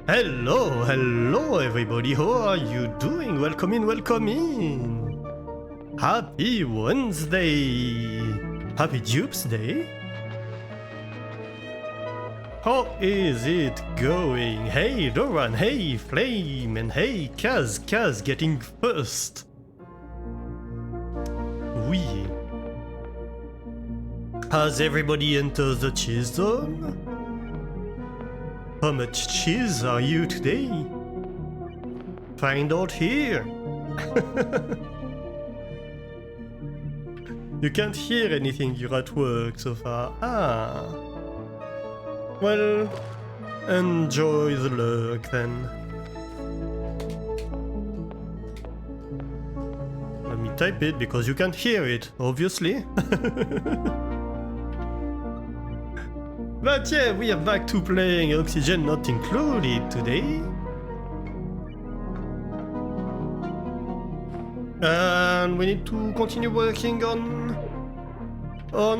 Hello, hello everybody, how are you doing? Welcome in, welcome in! Happy Wednesday! Happy Dupes Day! How is it going? Hey Doran, hey Flame, and hey Kaz getting first! Oui. Has everybody entered the cheese zone? How much cheese are you today? Find out here! You can't hear anything, you're at work so far. Ah. Well, enjoy the lurk then. Let me type it because you can't hear it, obviously. But yeah, we are back to playing Oxygen Not Included today. And we need to continue working on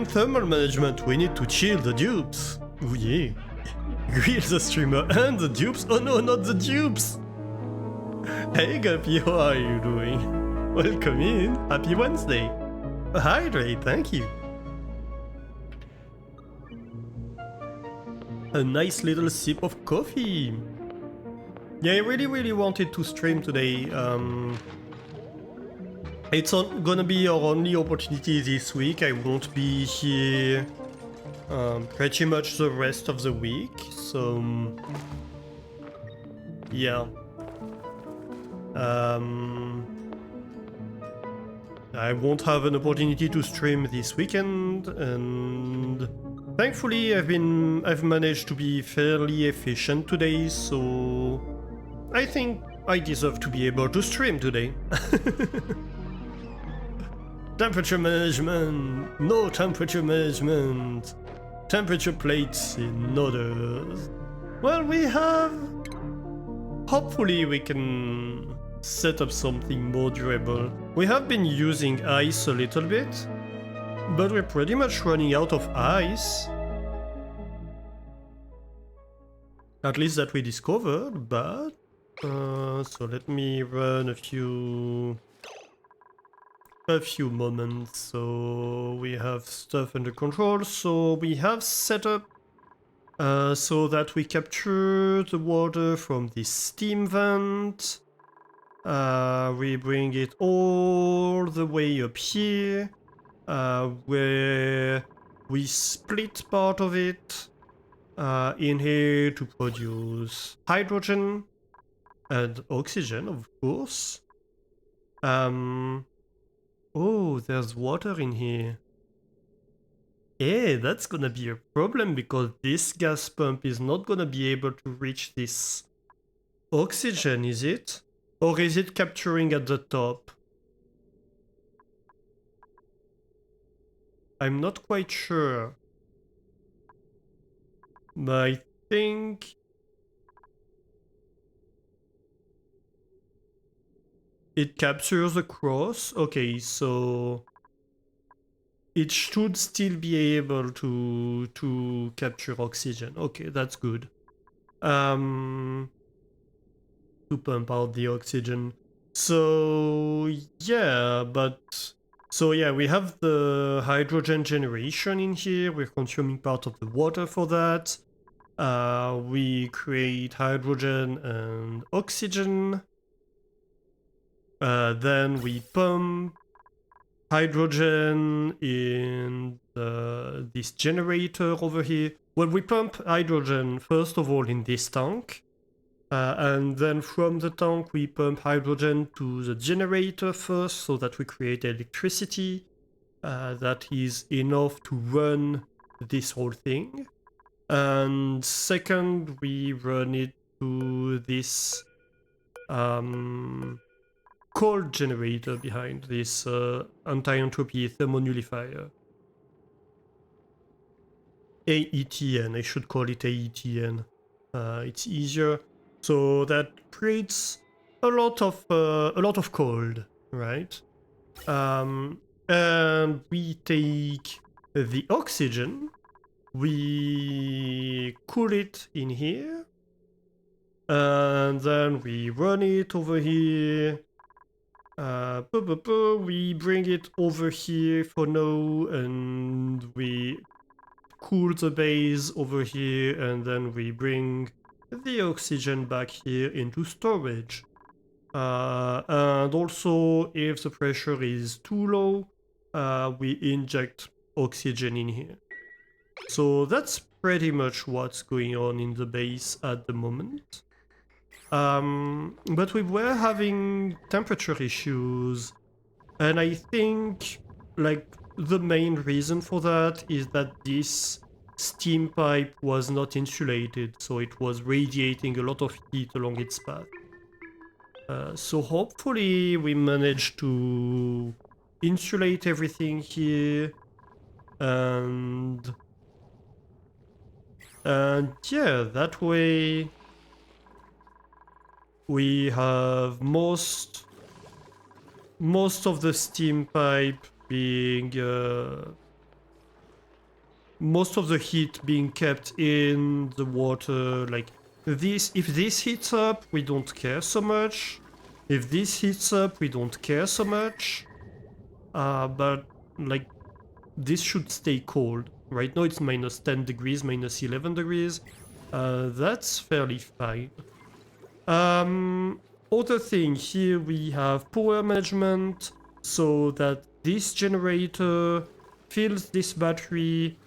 thermal management. We need to chill the dupes. Oh yeah. Grill the streamer and the dupes. Oh no, not the dupes. Hey Guppy, how are you doing? Welcome in. Happy Wednesday. Hydrate, thank you. A nice little sip of coffee. Yeah, I really wanted to stream today. It's gonna be our only opportunity this week. I won't be here pretty much the rest of the week, so yeah. I won't have an opportunity to stream this weekend, and thankfully I've managed to be fairly efficient today, so I think I deserve to be able to stream today. Temperature management, no temperature management, temperature plates in orders. Well, we have... Hopefully we can set up something more durable. We have been using ice a little bit, but we're pretty much running out of ice. At least that we discovered, but... so let me run a few moments. So we have stuff under control. So we have set up so that we capture the water from this steam vent. We bring it all the way up here, where we split part of it in here to produce hydrogen and oxygen, of course. Oh, there's water in here. Yeah, that's gonna be a problem because this gas pump is not gonna be able to reach this oxygen, is it? Or is it capturing at the top? I'm not quite sure. But I think... it captures across. Okay, so... it should still be able to capture oxygen. Okay, that's good. To pump out the oxygen. So yeah, but so yeah, we have the hydrogen generation in here. We're consuming part of the water for that. We create hydrogen and oxygen. Then we pump hydrogen in this generator over here. Well, we pump hydrogen first of all in this tank, and then from the tank we pump hydrogen to the generator first so that we create electricity that is enough to run this whole thing. And second, we run it to this cold generator behind this anti-entropy thermonullifier. AETN, I should call it AETN. It's easier. So that creates a lot of cold, right? And we take the oxygen, we cool it in here, And then we run it over here. We bring it over here for now, and we cool the base over here, and then we bring the oxygen back here into storage. And also, if the pressure is too low, we inject oxygen in here. So that's pretty much what's going on in the base at the moment. But we were having temperature issues, and I think like the main reason for that is that this steam pipe was not insulated, so it was radiating a lot of heat along its path. So hopefully we managed to insulate everything here, and yeah, that way we have most of the steam pipe being most of the heat being kept in the water. Like this, if this heats up, we don't care so much. If this heats up, we don't care so much. But like this should stay cold. Right now it's minus 10 degrees, minus 11 degrees. That's fairly fine. Other thing, here we have power management, so that this generator fills this battery.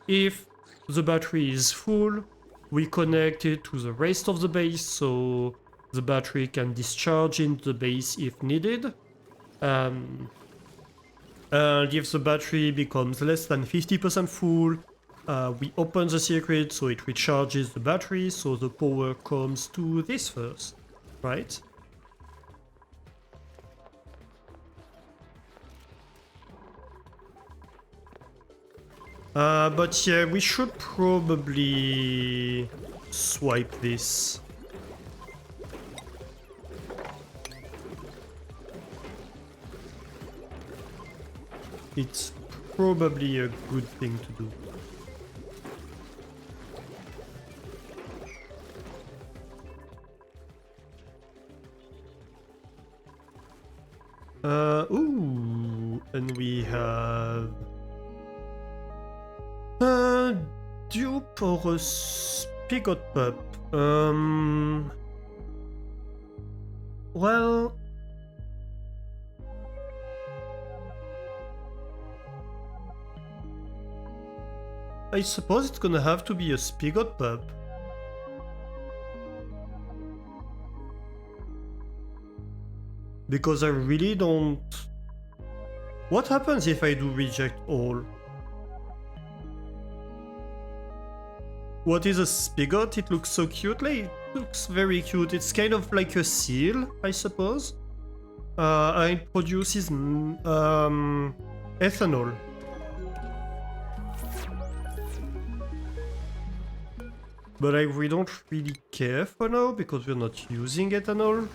If the battery is full, we connect it to the rest of the base, so the battery can discharge into the base if needed. And if the battery becomes less than 50% full, we open the circuit so it recharges the battery, so the power comes to this first, right? But yeah, we should probably swipe this. It's probably a good thing to do. Ooh, and we have dupe or a spigot pup. Well, I suppose it's gonna have to be a spigot pup. Because I really don't... What happens if I do reject all? What is a spigot? It looks so cute. Like, it looks very cute. It's kind of like a seal, I suppose. And it produces ethanol. But we don't really care for now because we're not using ethanol.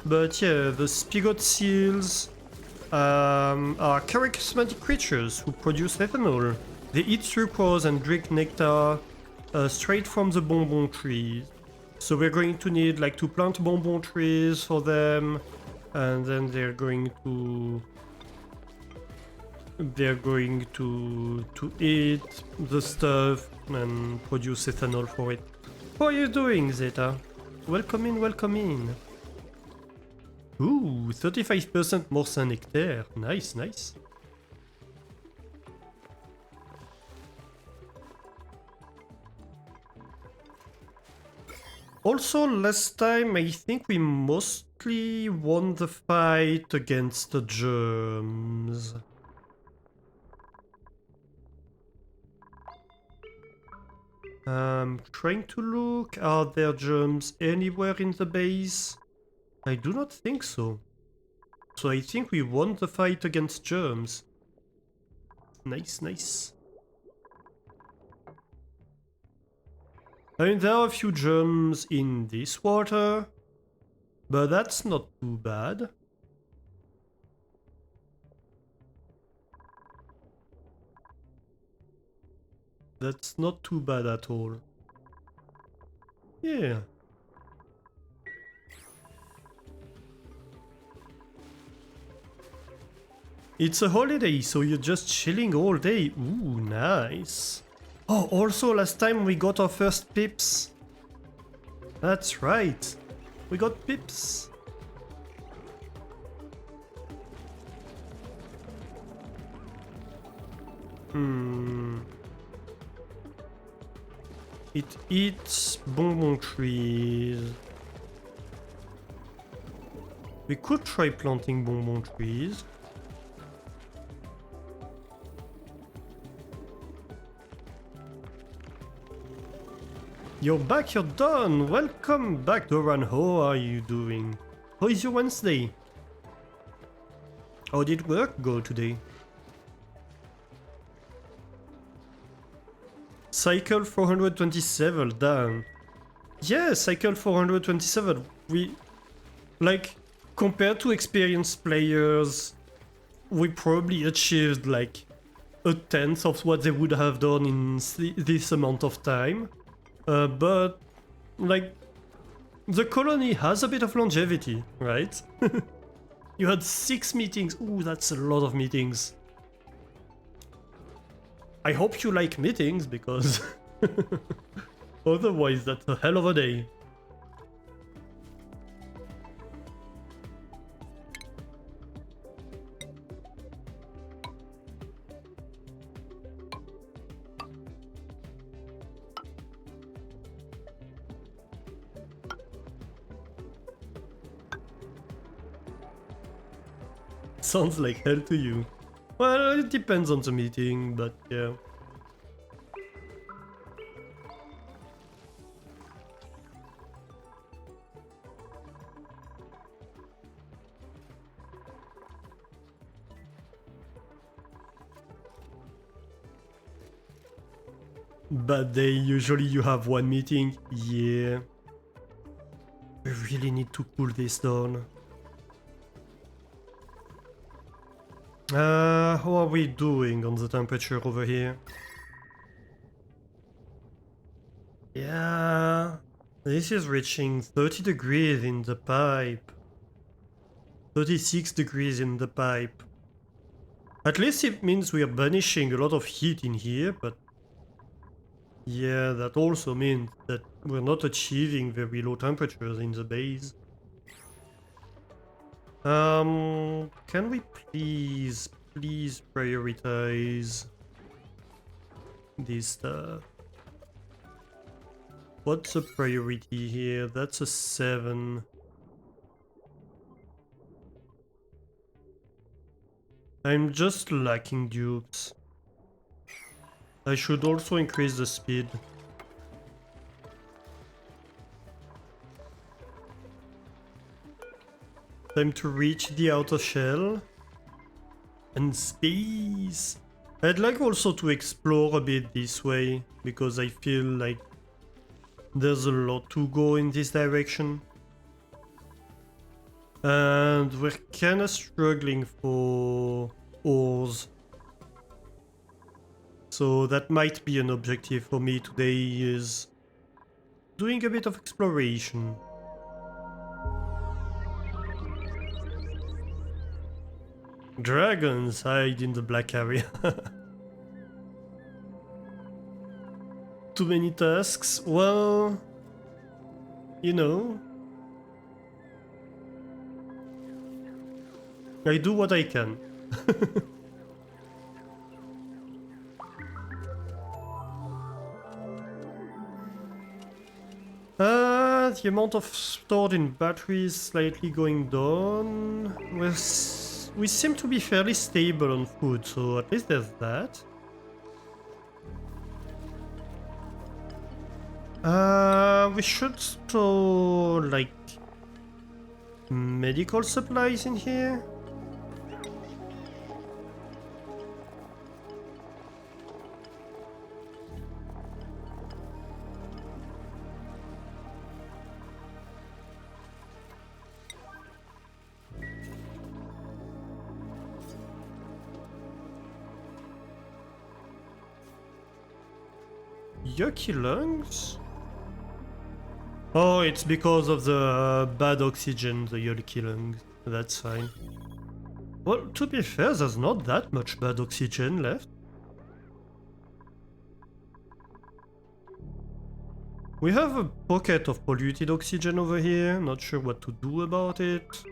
But yeah, the spigot seals are charismatic creatures who produce ethanol. They eat sucrose and drink nectar straight from the bonbon trees. So we're going to need like to plant bonbon trees for them, and then they're going to eat the stuff and produce ethanol for it. How are you doing, Zeta? Welcome in, welcome in. Ooh, 35% more Saint Nectaire. Nice, nice. Also, last time I think we mostly won the fight against the germs. Trying to look, are there germs anywhere in the base? I do not think so. So I think we won the fight against germs. Nice, nice. I mean, there are a few germs in this water, but that's not too bad. That's not too bad at all. Yeah. It's a holiday, so you're just chilling all day. Ooh, nice. Oh, also last time we got our first pips. That's right. We got pips. It eats bonbon trees. We could try planting bonbon trees. You're back, you're done! Welcome back, Doran. How are you doing? How is your Wednesday? How did work go today? Cycle 427, damn. Yeah, cycle 427. We, like, compared to experienced players, we probably achieved like a tenth of what they would have done in this amount of time. But, like, the colony has a bit of longevity, right? You had 6 meetings. Ooh, that's a lot of meetings. I hope you like meetings, because otherwise that's a hell of a day. Sounds like hell to you. Well, it depends on the meeting, but yeah. Bad day, usually you have 1 meeting. Yeah. We really need to cool this down. How are we doing on the temperature over here? Yeah, this is reaching 30 degrees in the pipe. 36 degrees in the pipe. At least it means we are banishing a lot of heat in here, but yeah, that also means that we're not achieving very low temperatures in the base. Can we please prioritize this stuff? What's a priority here? That's a 7. I'm just lacking dupes. I should also increase the speed. Time to reach the outer shell. And space! I'd like also to explore a bit this way, because I feel like there's a lot to go in this direction. And we're kinda struggling for ores. So that might be an objective for me today, is doing a bit of exploration. Dragons hide in the black area. Too many tasks? Well, you know, I do what I can. The amount of stored in batteries slightly going down. We seem to be fairly stable on food, so at least there's that. We should store, like, medical supplies in here. Yucky lungs? Oh, it's because of the bad oxygen, the yucky lungs. That's fine. Well, to be fair, there's not that much bad oxygen left. We have a pocket of polluted oxygen over here, not sure what to do about it.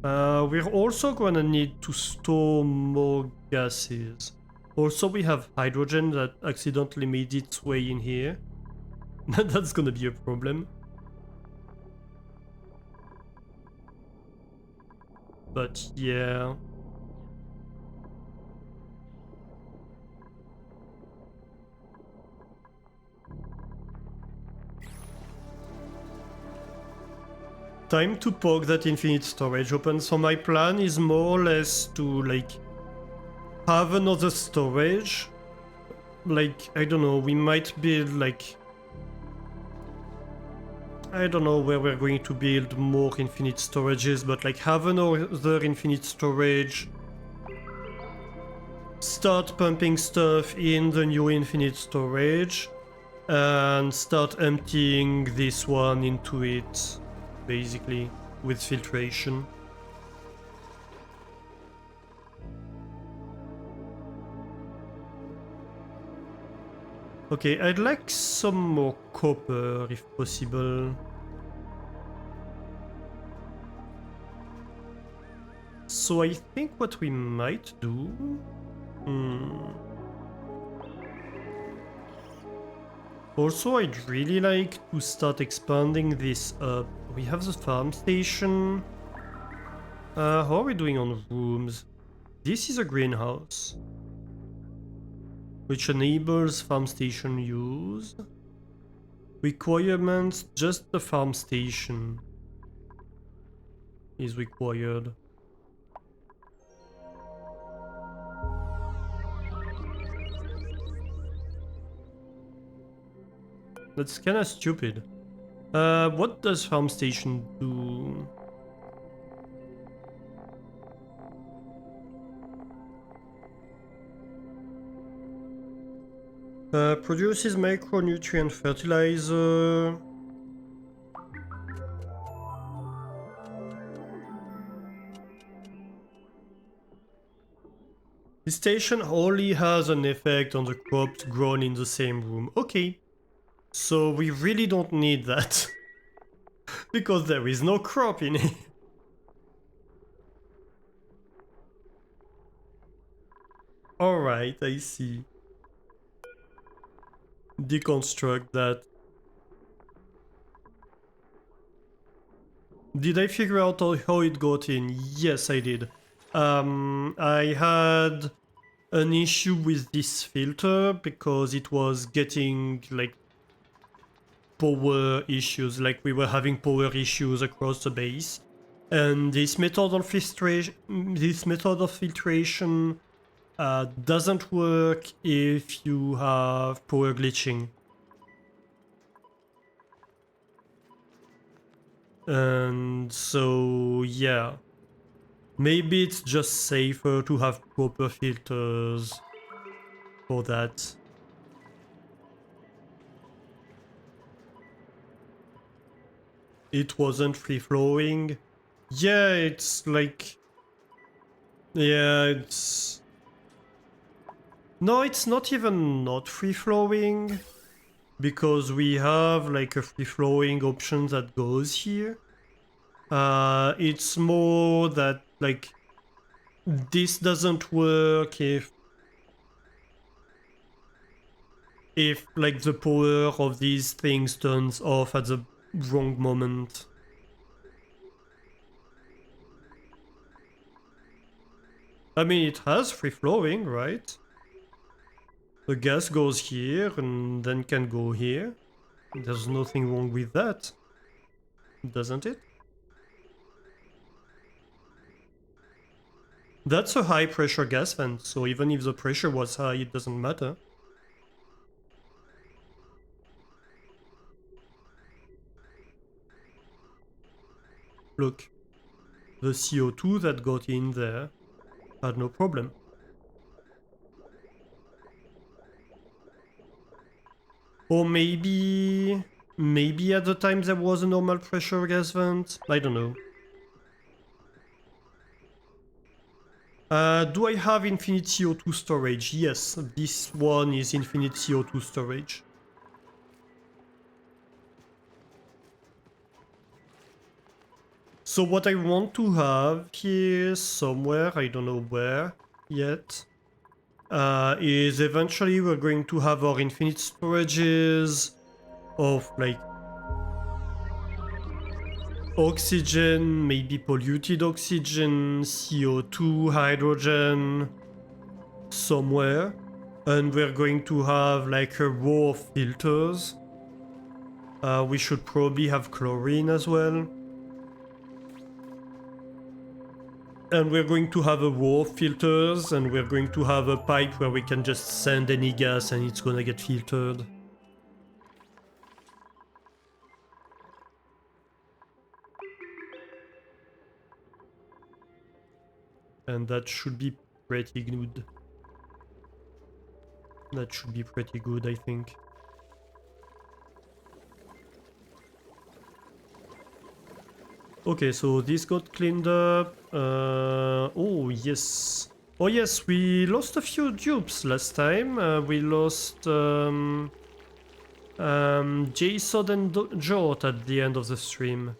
We're also gonna need to store more gases. Also, we have hydrogen that accidentally made its way in here. That's gonna be a problem. But yeah. Time to poke that infinite storage open. So my plan is more or less to like have another storage. Like, I don't know, we might build like, I don't know where we're going to build more infinite storages, but like have another infinite storage, start pumping stuff in the new infinite storage, and start emptying this one into it, basically, with filtration. Okay, I'd like some more copper if possible. So I think what we might do... Also, I'd really like to start expanding this up. We have the farm station. How are we doing on rooms? This is a greenhouse, which enables farm station use. Requirements, just the farm station is required. That's kinda stupid. What does farm station do? Produces micronutrient fertilizer. The station only has an effect on the crops grown in the same room. Okay. So we really don't need that. Because there is no crop in it. Alright, I see. Deconstruct that. Did I figure out how it got in? Yes, I did. I had an issue with this filter because it was getting like power issues, like we were having power issues across the base. And this method of filtration doesn't work if you have power glitching. And so, yeah. Maybe it's just safer to have proper filters for that. It wasn't free-flowing. Yeah, it's like... Yeah, it's... No, it's not even not free-flowing. Because we have like a free-flowing option that goes here. It's more that like this doesn't work if like the power of these things turns off at the wrong moment. I mean, it has free-flowing, right? The gas goes here and then can go here. There's nothing wrong with that, doesn't it? That's a high pressure gas vent, so even if the pressure was high, it doesn't matter. Look, the CO2 that got in there had no problem. Or maybe... Maybe at the time there was a normal pressure gas vent? I don't know. Do I have infinite CO2 storage? Yes, this one is infinite CO2 storage. So what I want to have here somewhere, I don't know where yet, is eventually we're going to have our infinite storages of like oxygen, maybe polluted oxygen, CO2, hydrogen, somewhere. And we're going to have like a row of filters. We should probably have chlorine as well. And we're going to have a row of filters, and we're going to have a pipe where we can just send any gas and it's gonna get filtered. And that should be pretty good. That should be pretty good, I think. Okay, so this got cleaned up. Oh, yes. Oh, yes, we lost a few dupes last time. We lost Jason and Jort at the end of the stream.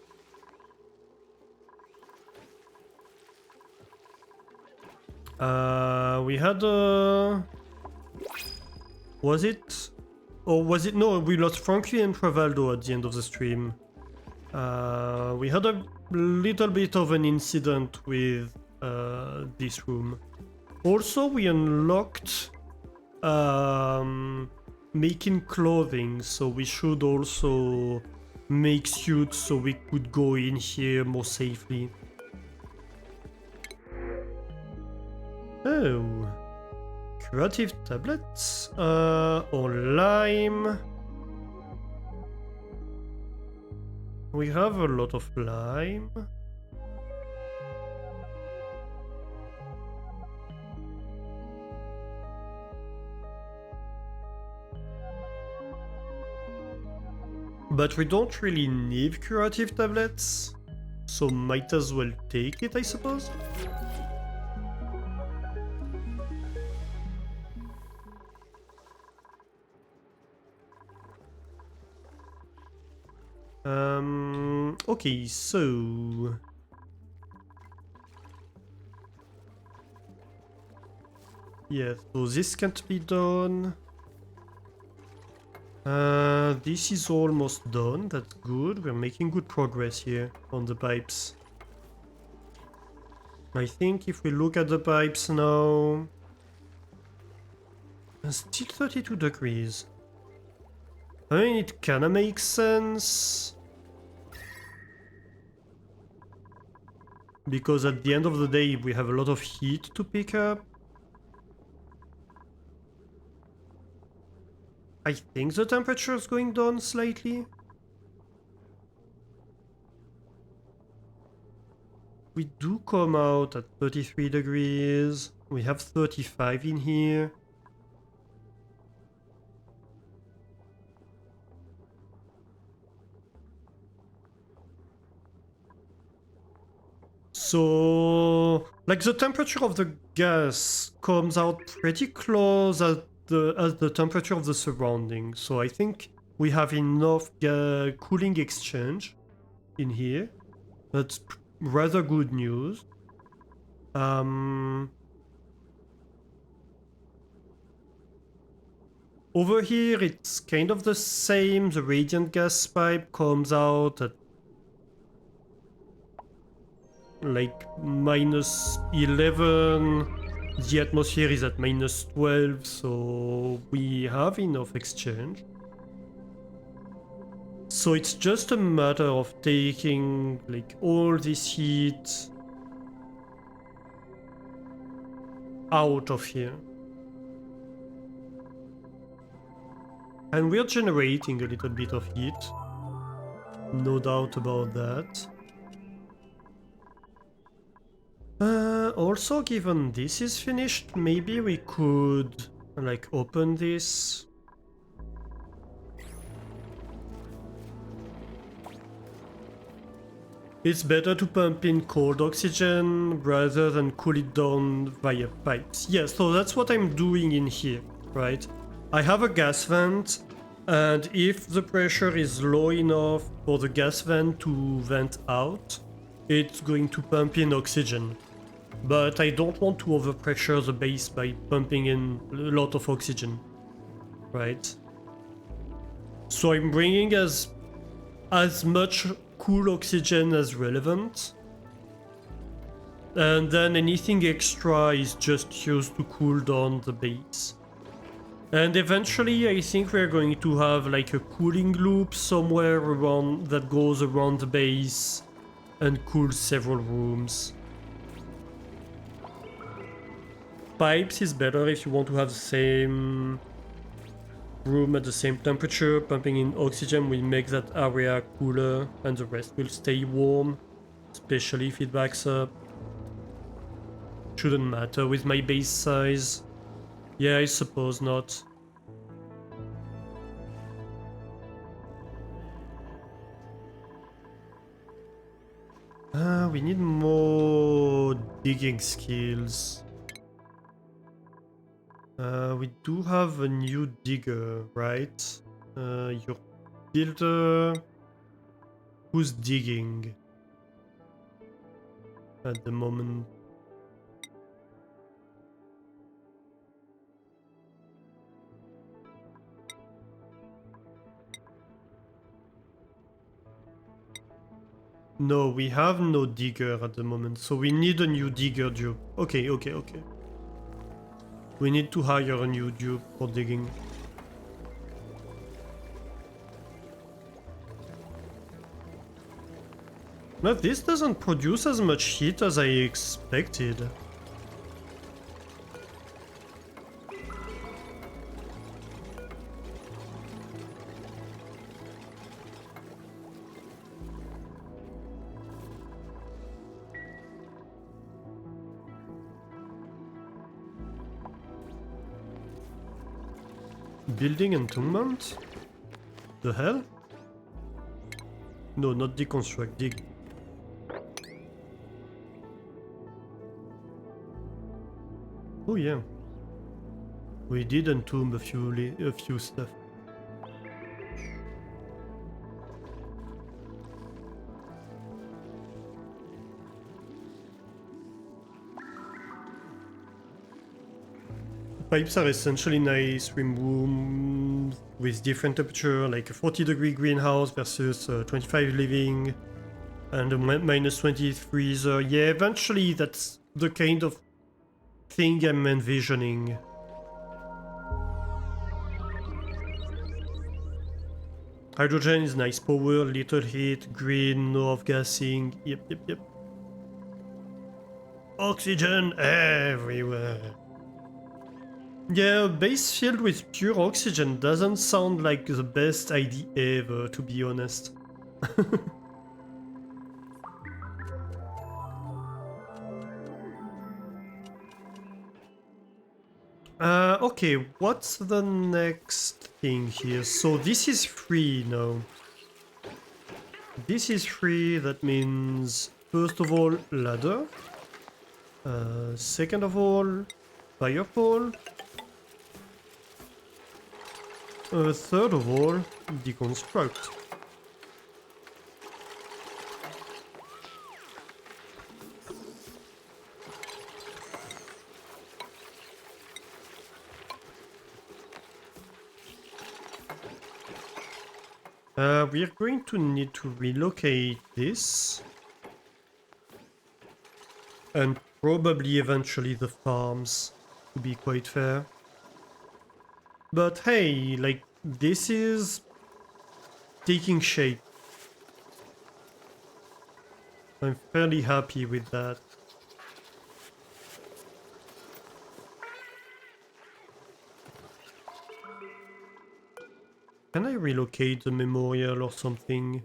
We had a... Was it? Or was it? No, we lost Frankie and Prevaldo at the end of the stream. We had a little bit of an incident with this room. Also, we unlocked making clothing, so we should also make suits so we could go in here more safely. Oh. Curative tablets? Or lime? We have a lot of lime. But we don't really need curative tablets, so might as well take it, I suppose? Okay, so... Yeah, so this can't be done. This is almost done, that's good. We're making good progress here on the pipes. I think if we look at the pipes now... Still 32 degrees. I mean, it kinda makes sense. Because at the end of the day, we have a lot of heat to pick up. I think the temperature is going down slightly. We do come out at 33 degrees. We have 35 in here. So, like, the temperature of the gas comes out pretty close at the temperature of the surrounding. So I think we have enough cooling exchange in here. That's rather good news. Over here, it's kind of the same. The radiant gas pipe comes out at like -11. The atmosphere is at -12, so we have enough exchange. So it's just a matter of taking like all this heat out of here. And we're generating a little bit of heat. No doubt about that. Also, given this is finished, maybe we could like open this. It's better to pump in cold oxygen rather than cool it down via pipes. Yeah, so that's what I'm doing in here, right? I have a gas vent, and if the pressure is low enough for the gas vent to vent out, it's going to pump in oxygen. But I don't want to overpressure the base by pumping in a lot of oxygen, right? So I'm bringing as much cool oxygen as relevant, and then anything extra is just used to cool down the base. And eventually I think we're going to have like a cooling loop somewhere around that goes around the base and cools several rooms. Pipes is better if you want to have the same room at the same temperature. Pumping in oxygen will make that area cooler and the rest will stay warm, especially if it backs up. Shouldn't matter with my base size. Yeah, I suppose not. We need more digging skills. We do have a new digger, right? Your builder... Who's digging? At the moment. No, we have no digger at the moment, so we need a new digger dupe. Okay. We need to hire a new dupe for digging. But this doesn't produce as much heat as I expected. Building entombment? The hell? No, not deconstruct, dig. Oh yeah. We did entomb a few stuff. Pipes are essentially nice rooms with different temperature, like a 40-degree greenhouse versus 25 living, and a minus 20 freezer. Yeah, eventually that's the kind of thing I'm envisioning. Hydrogen is nice power, little heat, green, no off-gassing. Yep. Oxygen everywhere. Yeah, a base filled with pure oxygen doesn't sound like the best idea ever, to be honest. Okay, what's the next thing here? So this is free now. This is free, that means first of all ladder. Second of all fire pole. Third of all deconstruct. We're going to need to relocate this. And probably eventually the farms, to be quite fair. But hey, like, this is taking shape. I'm fairly happy with that. Can I relocate the memorial or something?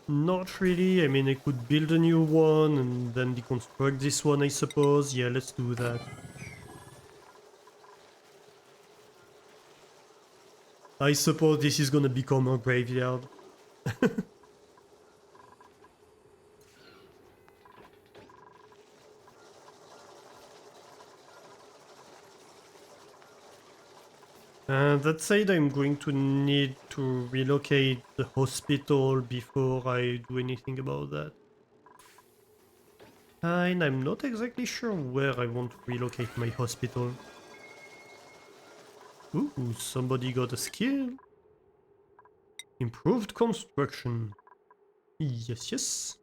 Not really. I mean, I could build a new one and then deconstruct this one, I suppose. Yeah, let's do that. I suppose this is gonna become a graveyard. That said, I'm going to need to relocate the hospital before I do anything about that. And I'm not exactly sure where I want to relocate my hospital. Ooh, somebody got a skill. Improved construction. Yes, yes.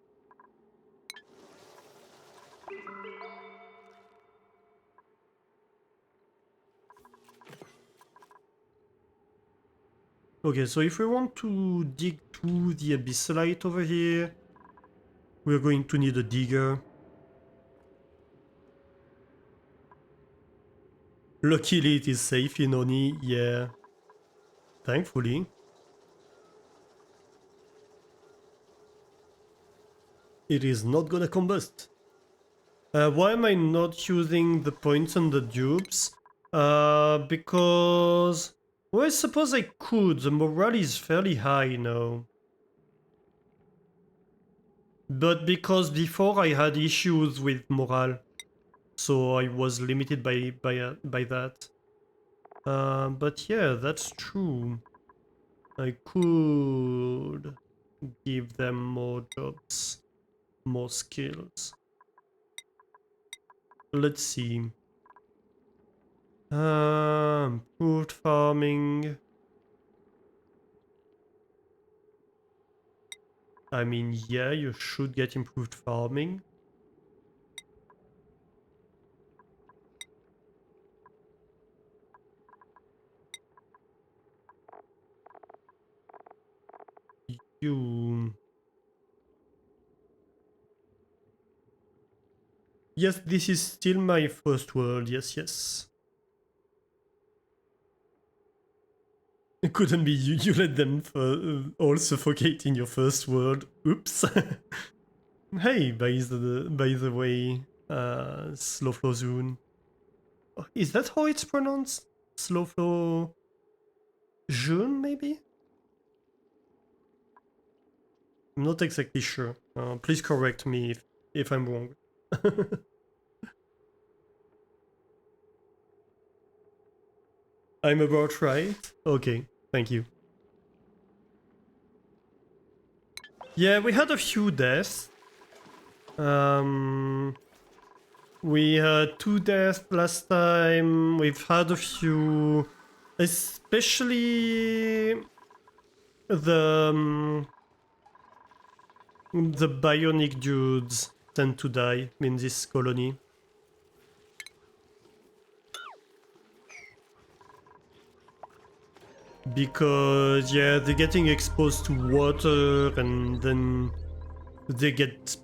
Okay, so if we want to dig to the abyssalite over here, we're going to need a digger. Luckily it is safe in Oni, yeah. Thankfully. It is not gonna combust. Why am I not using the points on the dupes? Because... Well, I suppose I could. The morale is fairly high now. But because before I had issues with morale, so I was limited by that. But yeah, that's true. I could give them more jobs, more skills. Let's see. Improved farming. I mean, yeah, you should get improved farming. You... Yes, this is still my first world, yes, yes. It couldn't be you, you let them all suffocate in your first world. Oops. Hey, by the way, Slow Flow Zone. Oh, is that how it's pronounced? Slow Flow June, maybe? I'm not exactly sure. Please correct me if I'm wrong. I'm about right? Okay, thank you. Yeah, we had a few deaths. We had 2 deaths last time. We've had a few, especially the bionic dudes tend to die in this colony. Because, yeah, they're getting exposed to water and then they get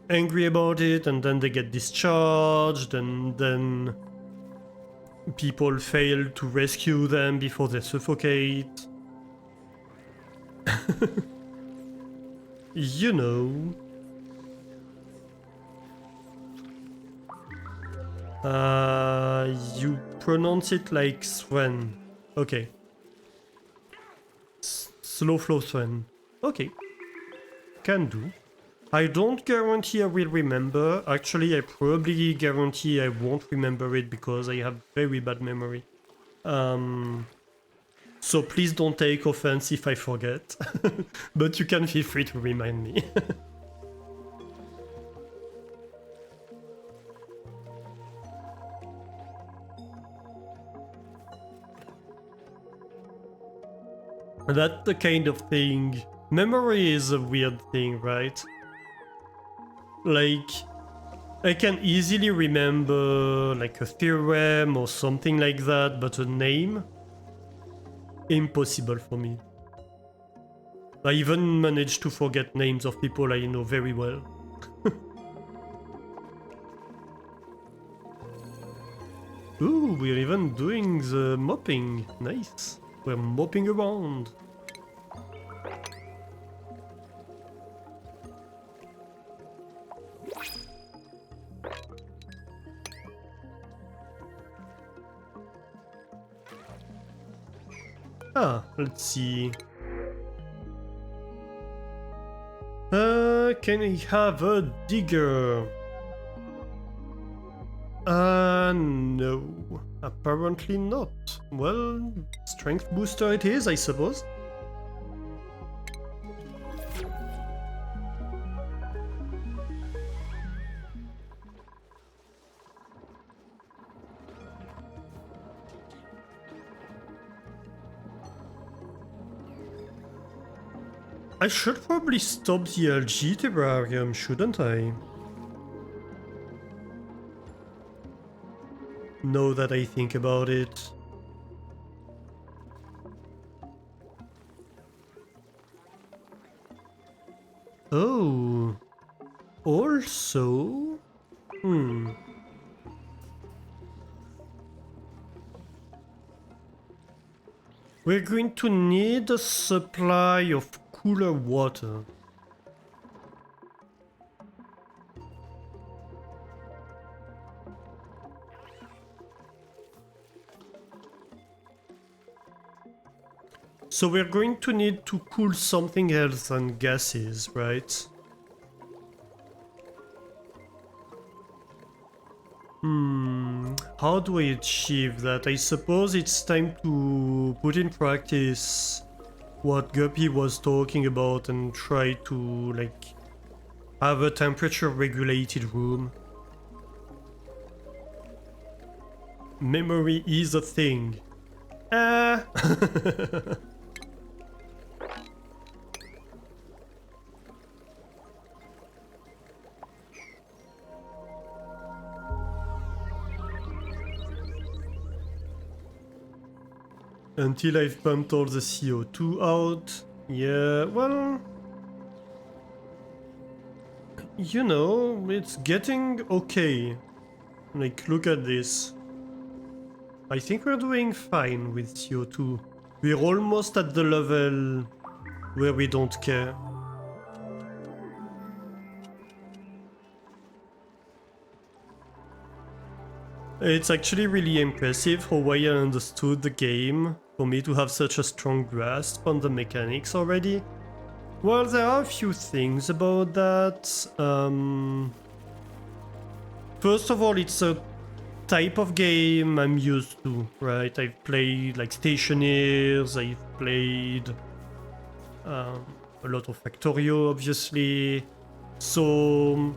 angry about it and then they get discharged and then people fail to rescue them before they suffocate. You know. You pronounce it like Sven. Okay. Slow flow Sven. Okay. Can do. I don't guarantee I will remember. Actually, I probably guarantee I won't remember it because I have very bad memory. So please don't take offense if I forget. But you can feel free to remind me. That's the kind of thing. Memory is a weird thing, right? Like, I can easily remember like a theorem or something like that, but a name? Impossible for me. I even managed to forget names of people I know very well. Ooh, we're even doing the mopping. Nice. We're mopping around. Ah, let's see. Can he have a digger? No. Apparently not. Well, strength booster it is, I suppose. I should probably stop the algae terrarium, shouldn't I? Now that I think about it. Oh. Also... We're going to need a supply of cooler water. So we're going to need to cool something else than gases, right? How do I achieve that? I suppose it's time to put in practice what Guppy was talking about and try to, like, have a temperature regulated room. Memory is a thing. Until I've pumped all the CO2 out. Yeah, well... You know, it's getting okay. Like, look at this. I think we're doing fine with CO2. We're almost at the level where we don't care. It's actually really impressive how I understood the game for me to have such a strong grasp on the mechanics already. Well, there are a few things about that. First of all, it's a type of game I'm used to, right? I've played like Stationeers, I've played a lot of Factorio, obviously. So,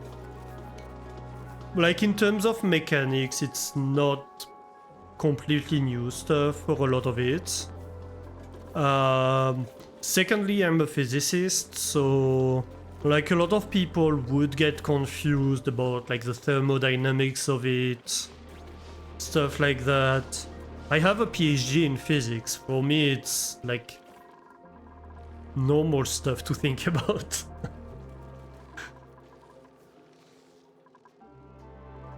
like in terms of mechanics, it's not completely new stuff for a lot of it. Secondly, I'm a physicist, so like a lot of people would get confused about like the thermodynamics of it, stuff like that. I have a PhD in physics. For me, it's like normal stuff to think about.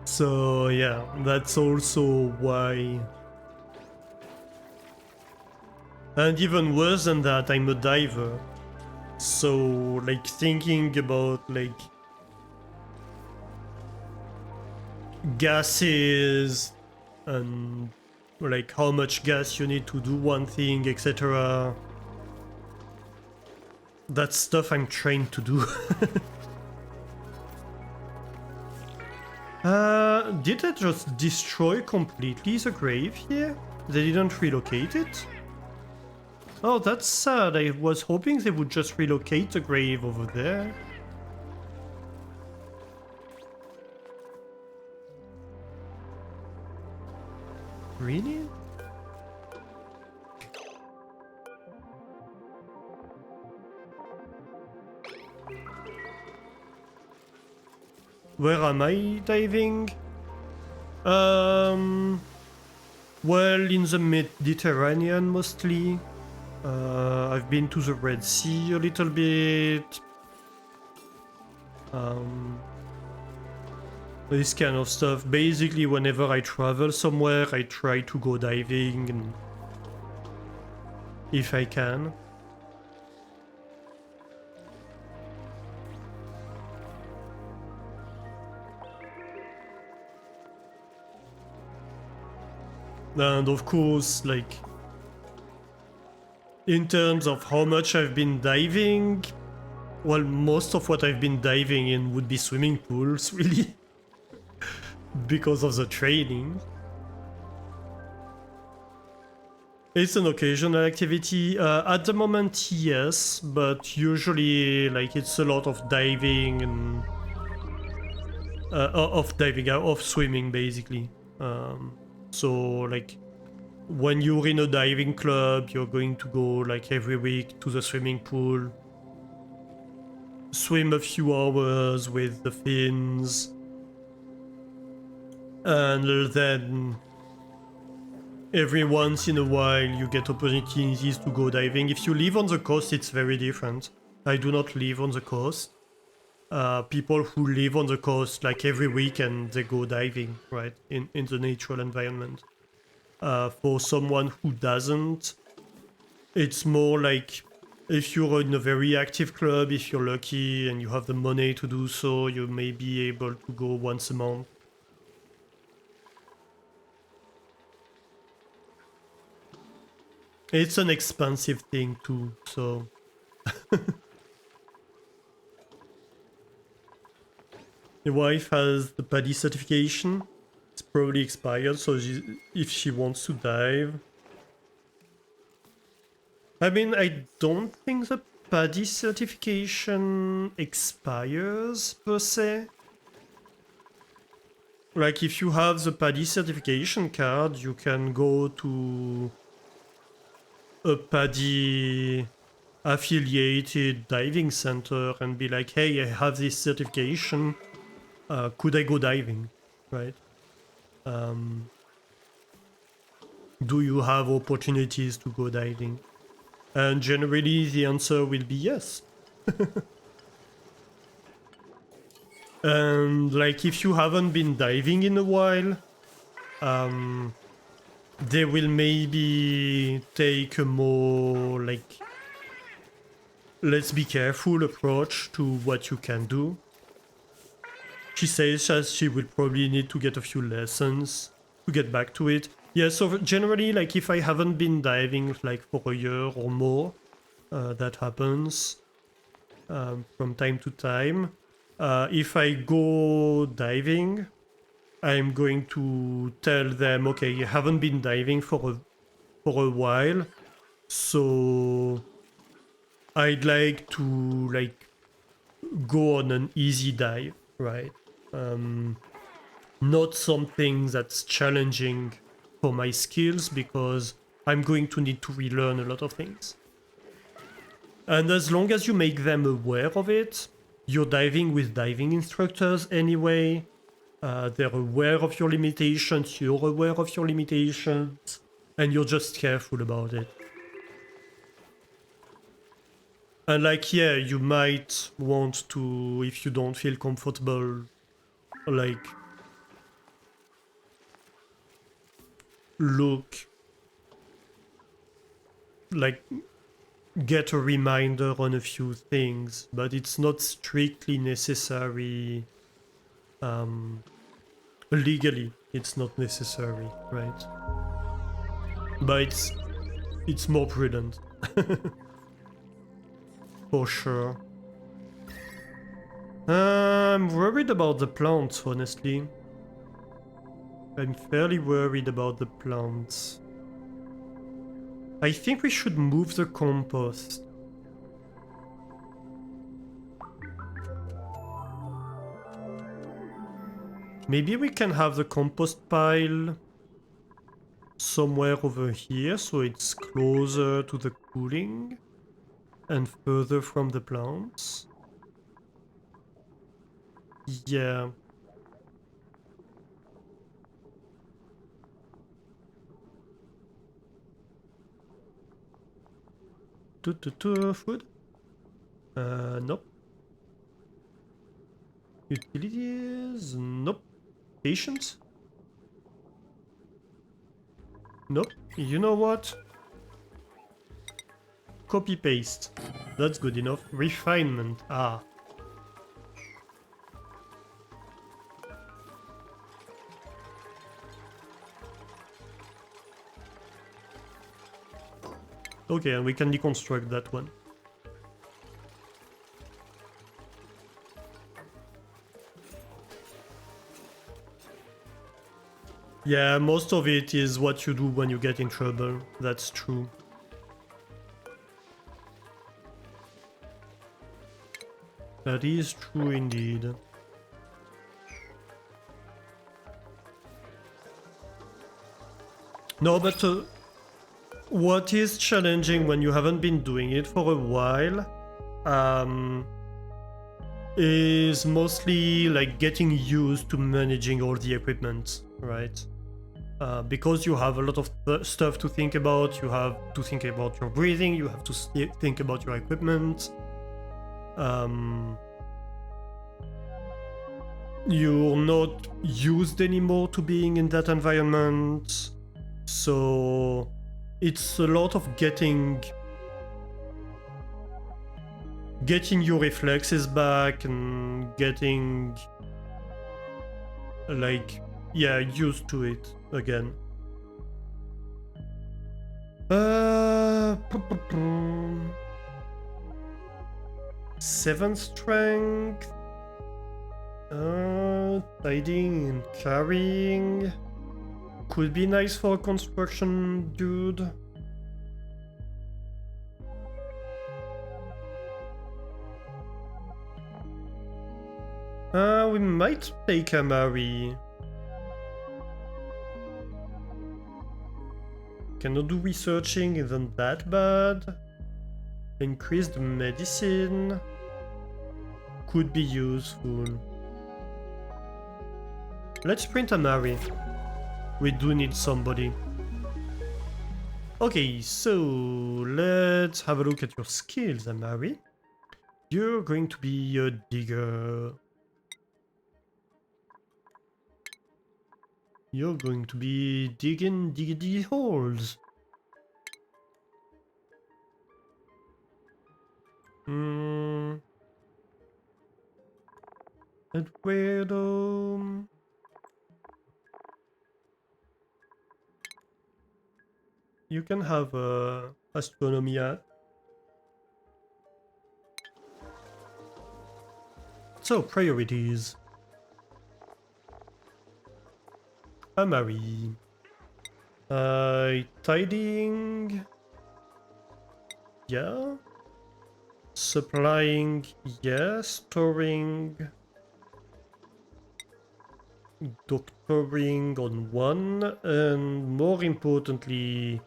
So yeah, that's also why. And even worse than that, I'm a diver. So like thinking about like gases and like how much gas you need to do one thing, etc. That's stuff I'm trained to do. Did they just destroy completely the grave here? They didn't relocate it? Oh, that's sad. I was hoping they would just relocate the grave over there. Really? Where am I diving? Well, in the Mediterranean mostly. I've been to the Red Sea a little bit. This kind of stuff. Basically, whenever I travel somewhere, I try to go diving, and if I can. And of course, like, in terms of how much I've been diving, Well, most of what I've been diving in would be swimming pools, really, because of the training. It's an occasional activity. At the moment, yes, but usually, like, it's a lot of diving and of swimming, basically. So, like, when you're in a diving club, you're going to go like every week to the swimming pool, swim a few hours with the fins, and then every once in a while you get opportunities to go diving. If you live on the coast, it's very different. I do not live on the coast. People who live on the coast, like every weekend, they go diving, right, in the natural environment. For someone who doesn't, it's more like if you're in a very active club, if you're lucky and you have the money to do so, you may be able to go once a month. It's an expensive thing too, so... Your wife has the PADI certification. It's probably expired, so if she wants to dive... I mean, I don't think the PADI certification expires, per se. Like, if you have the PADI certification card, you can go to a PADI affiliated diving center and be like, hey, I have this certification, could I go diving, right? Do you have opportunities to go diving? And generally the answer will be yes. And like, if you haven't been diving in a while, they will maybe take a more like, let's be careful approach to what you can do. She says that she will probably need to get a few lessons to get back to it. Yeah, so generally, like, if I haven't been diving like for a year or more, that happens from time to time. If I go diving, I'm going to tell them, okay, you haven't been diving for a while, so I'd like to like go on an easy dive, right? Not something that's challenging for my skills, because I'm going to need to relearn a lot of things. And as long as you make them aware of it, you're diving with diving instructors anyway. They're aware of your limitations, you're aware of your limitations, and you're just careful about it. And like, yeah, you might want to, if you don't feel comfortable, like, look, like, get a reminder on a few things, but it's not strictly necessary. Legally, it's not necessary, right? But it's more prudent. For sure. I'm worried about the plants, honestly. I'm fairly worried about the plants. I think we should move the compost. Maybe we can have the compost pile somewhere over here, so it's closer to the cooling and further from the plants. Yeah. Food? Nope. Utilities? Nope. Patience? Nope. You know what? Copy paste. That's good enough. Refinement. Ah. Okay, and we can deconstruct that one. Yeah, most of it is what you do when you get in trouble. That's true. That is true indeed. No, but what is challenging when you haven't been doing it for a while is mostly like getting used to managing all the equipment, right? Because you have a lot of stuff to think about, you have to think about your breathing, you have to think about your equipment. You're not used anymore to being in that environment, so it's a lot of getting your reflexes back and getting like, yeah, used to it again. 7 strength. Tidying and carrying could be nice for a construction dude. We might take a Mari. Cannot do researching, isn't that bad. Increased medicine could be useful. Let's print a Mari. We do need somebody. Okay, so let's have a look at your skills, Amari. You're going to be a digger. You're going to be digging diggy holes. And weirdo. You can have astronomy at. So, priorities. Amari. Tidying. Yeah. Supplying. Yeah. Storing. Doctoring on one. And more importantly,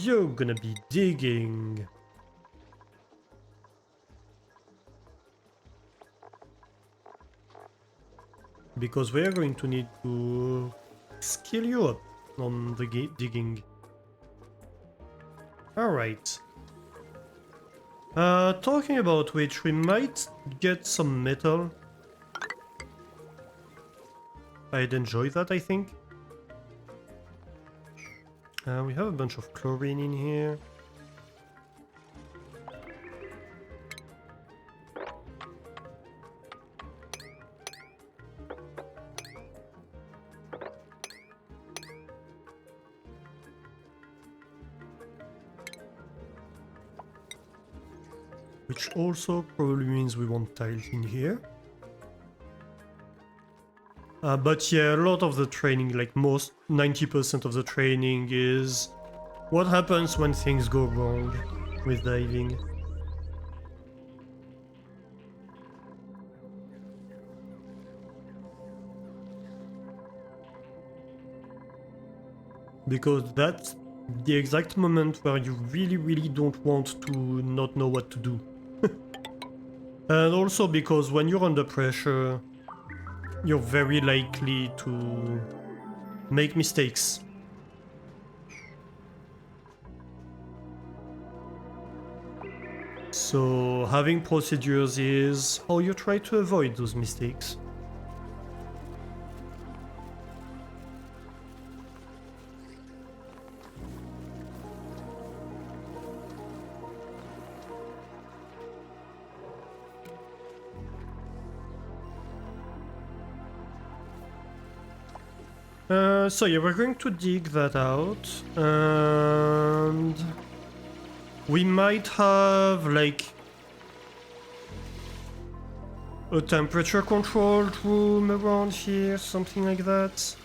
you're gonna be digging. Because we're going to need to skill you up on the digging. Alright. Talking about which, we might get some metal. I'd enjoy that, I think. We have a bunch of chlorine in here. Which also probably means we want tiles in here. But yeah, a lot of the training, like most 90% of the training is what happens when things go wrong with diving. Because that's the exact moment where you really don't want to not know what to do. And also because when you're under pressure, you're very likely to make mistakes. So having procedures is how you try to avoid those mistakes. So yeah, we're going to dig that out, and we might have like a temperature controlled room around here, something like that.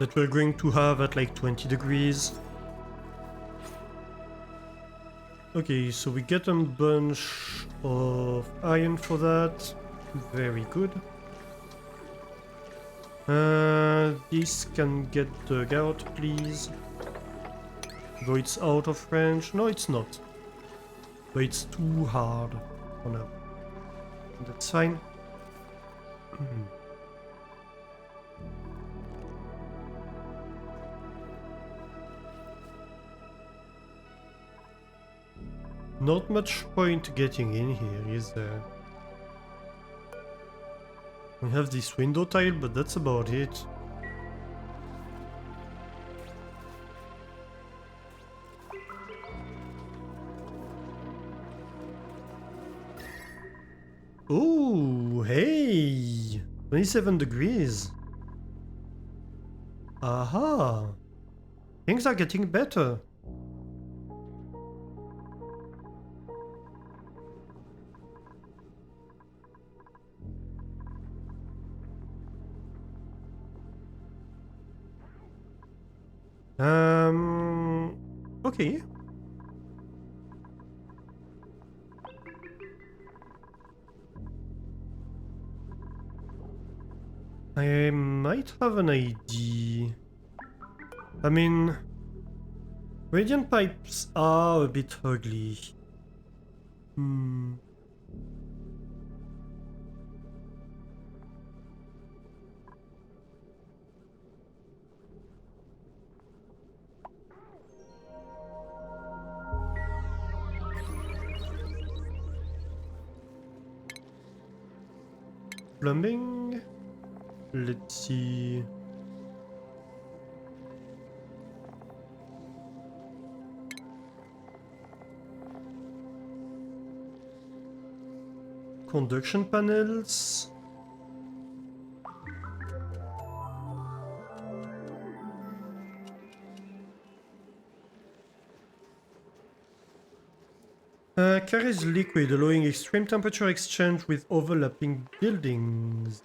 that we're going to have at like 20 degrees. Okay, so we get a bunch of iron for that. Very good. This can get dug out, please. Though it's out of range. No, it's not. But it's too hard for now. That's fine. Not much point getting in here, is there? We have this window tile, but that's about it. Oh, hey! 27 degrees. Aha! Things are getting better. Okay. I might have an idea. I mean, radiant pipes are a bit ugly. Plumbing? Let's see. Conduction panels. Carries liquid, allowing extreme temperature exchange with overlapping buildings.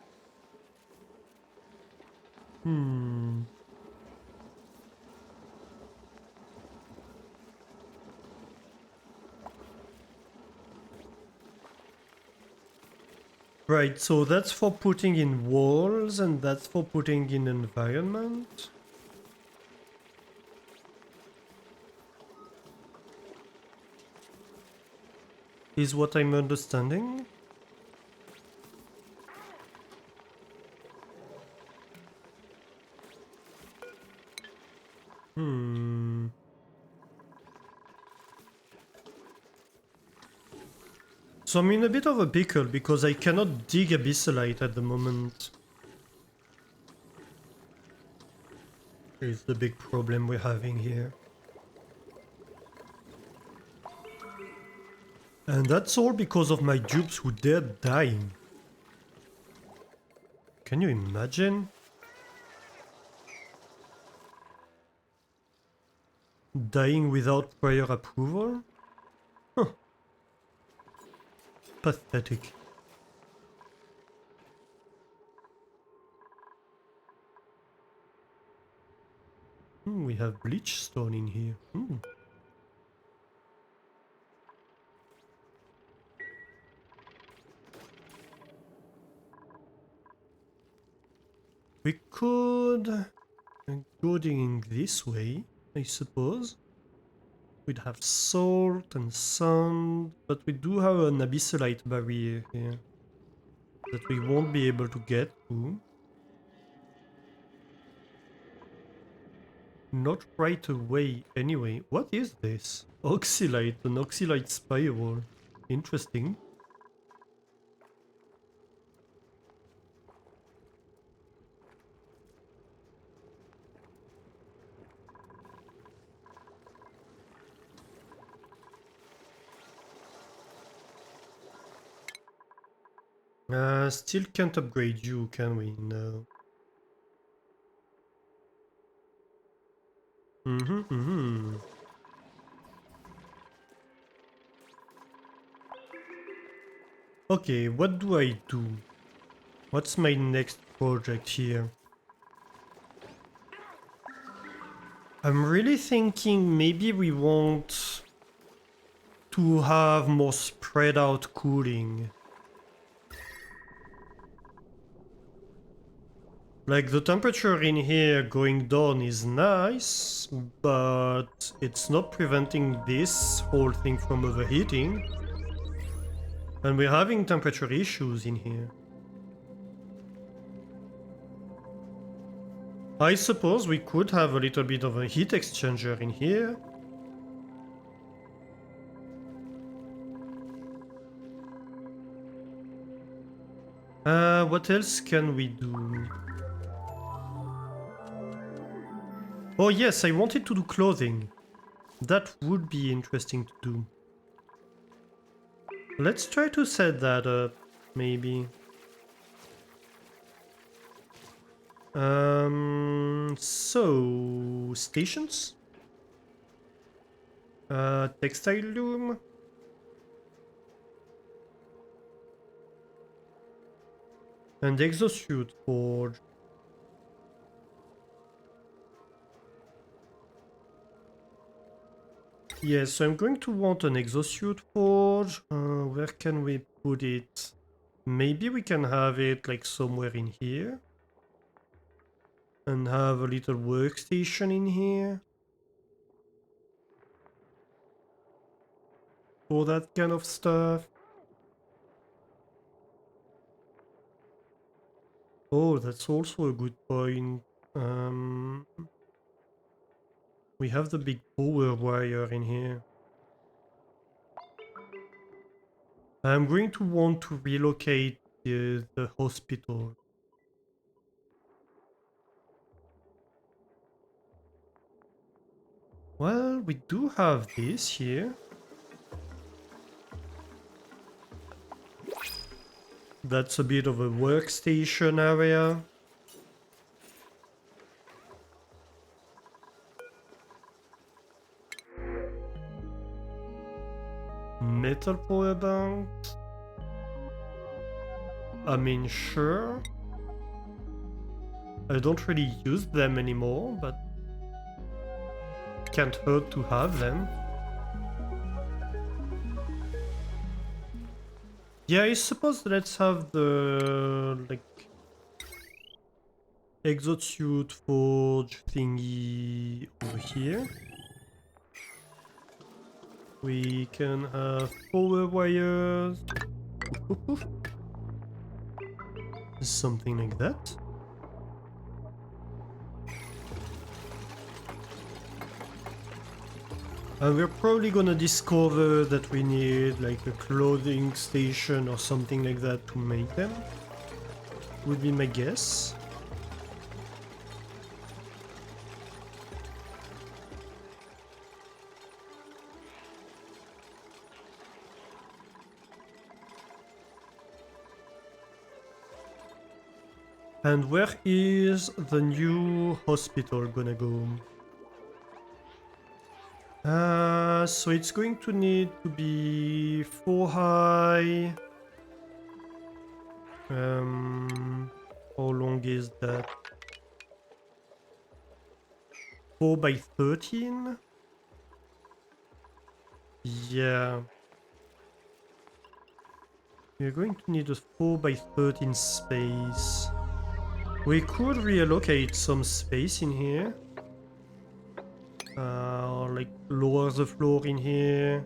Right, so that's for putting in walls and that's for putting in environment. Is what I'm understanding. So I'm in a bit of a pickle because I cannot dig abyssalite at the moment. Is the big problem we're having here. And that's all because of my dupes who dared dying. Can you imagine? Dying without prior approval? Huh. Pathetic. We have bleach stone in here. We could go digging this way, I suppose. We'd have salt and sand, but we do have an abyssalite barrier here that we won't be able to get to. Not right away anyway. What is this? Oxylite, an oxylite spiral. Interesting. Still can't upgrade you, can we? No. Okay, what do I do? What's my next project here? I'm really thinking maybe we want to have more spread out cooling. Like the temperature in here going down is nice, but it's not preventing this whole thing from overheating. And we're having temperature issues in here. I suppose we could have a little bit of a heat exchanger in here. What else can we do? Oh yes, I wanted to do clothing. That would be interesting to do. Let's try to set that up, maybe. So stations? Textile loom? And exosuit forge. Yes, so I'm going to want an exosuit forge. Where can we put it? Maybe we can have it like somewhere in here. And have a little workstation in here. For that kind of stuff. Oh, that's also a good point. We have the big power wire in here. I'm going to want to relocate the hospital. Well, we do have this here. That's a bit of a workstation area. Metal power bank. I mean, sure. I don't really use them anymore, but can't hurt to have them. Yeah, I suppose let's have the like exosuit forge thingy over here. We can have power wires. Something like that. And we're probably gonna discover that we need like a clothing station or something like that to make them. Would be my guess. And where is the new hospital gonna go? So it's going to need to be 4 high. How long is that? 4 by 13? Yeah. We're going to need a 4 by 13 space. We could reallocate some space in here. Or like lower the floor in here.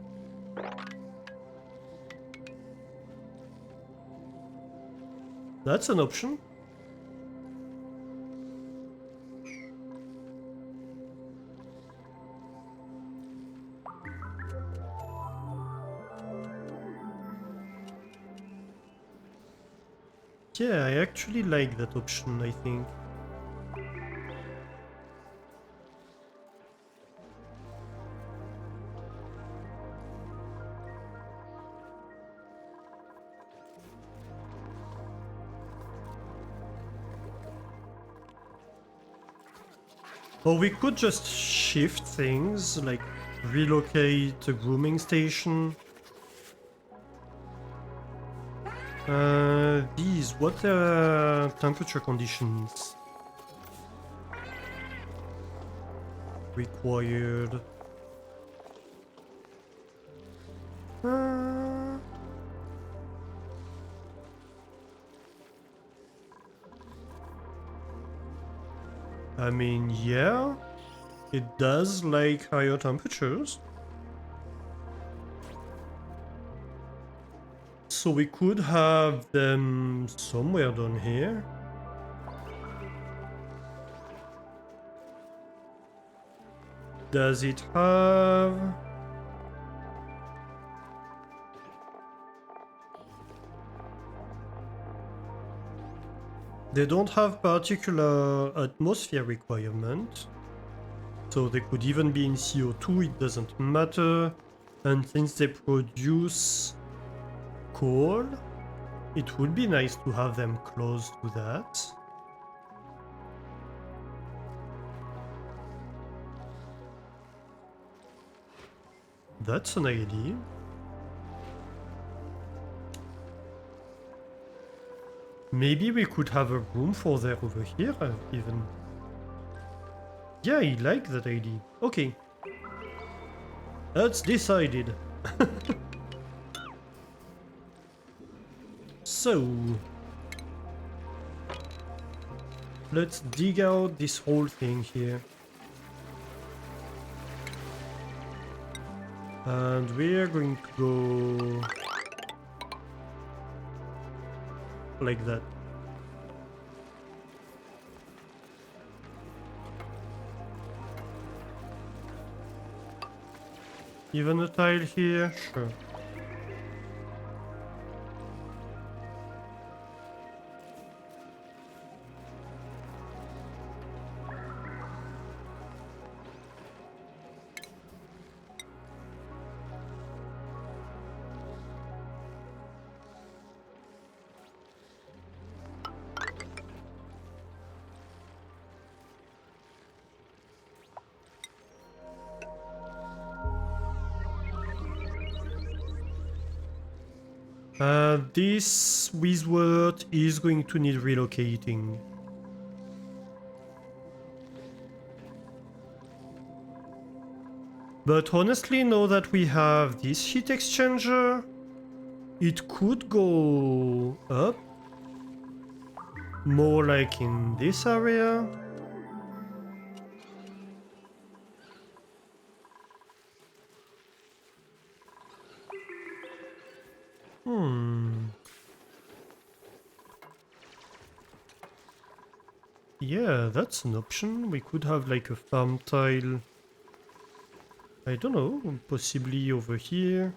That's an option. Yeah, I actually like that option, I think. Or we could just shift things, like relocate a grooming station. These, what temperature conditions? required. I mean, yeah, it does like higher temperatures. So we could have them somewhere down here. Does it have... They don't have particular atmosphere requirement. So they could even be in CO2, it doesn't matter. And since they produce coal, it would be nice to have them close to that. That's an idea. Maybe we could have a room for that over here, even. Yeah, I like that idea. Okay. That's decided. So... let's dig out this whole thing here. And we're going to go... like that. Even a tile here? Sure. This wizard is going to need relocating. But honestly, now that we have this heat exchanger, it could go up. More like in this area. Yeah, that's an option. We could have like a farm tile. I don't know, possibly over here.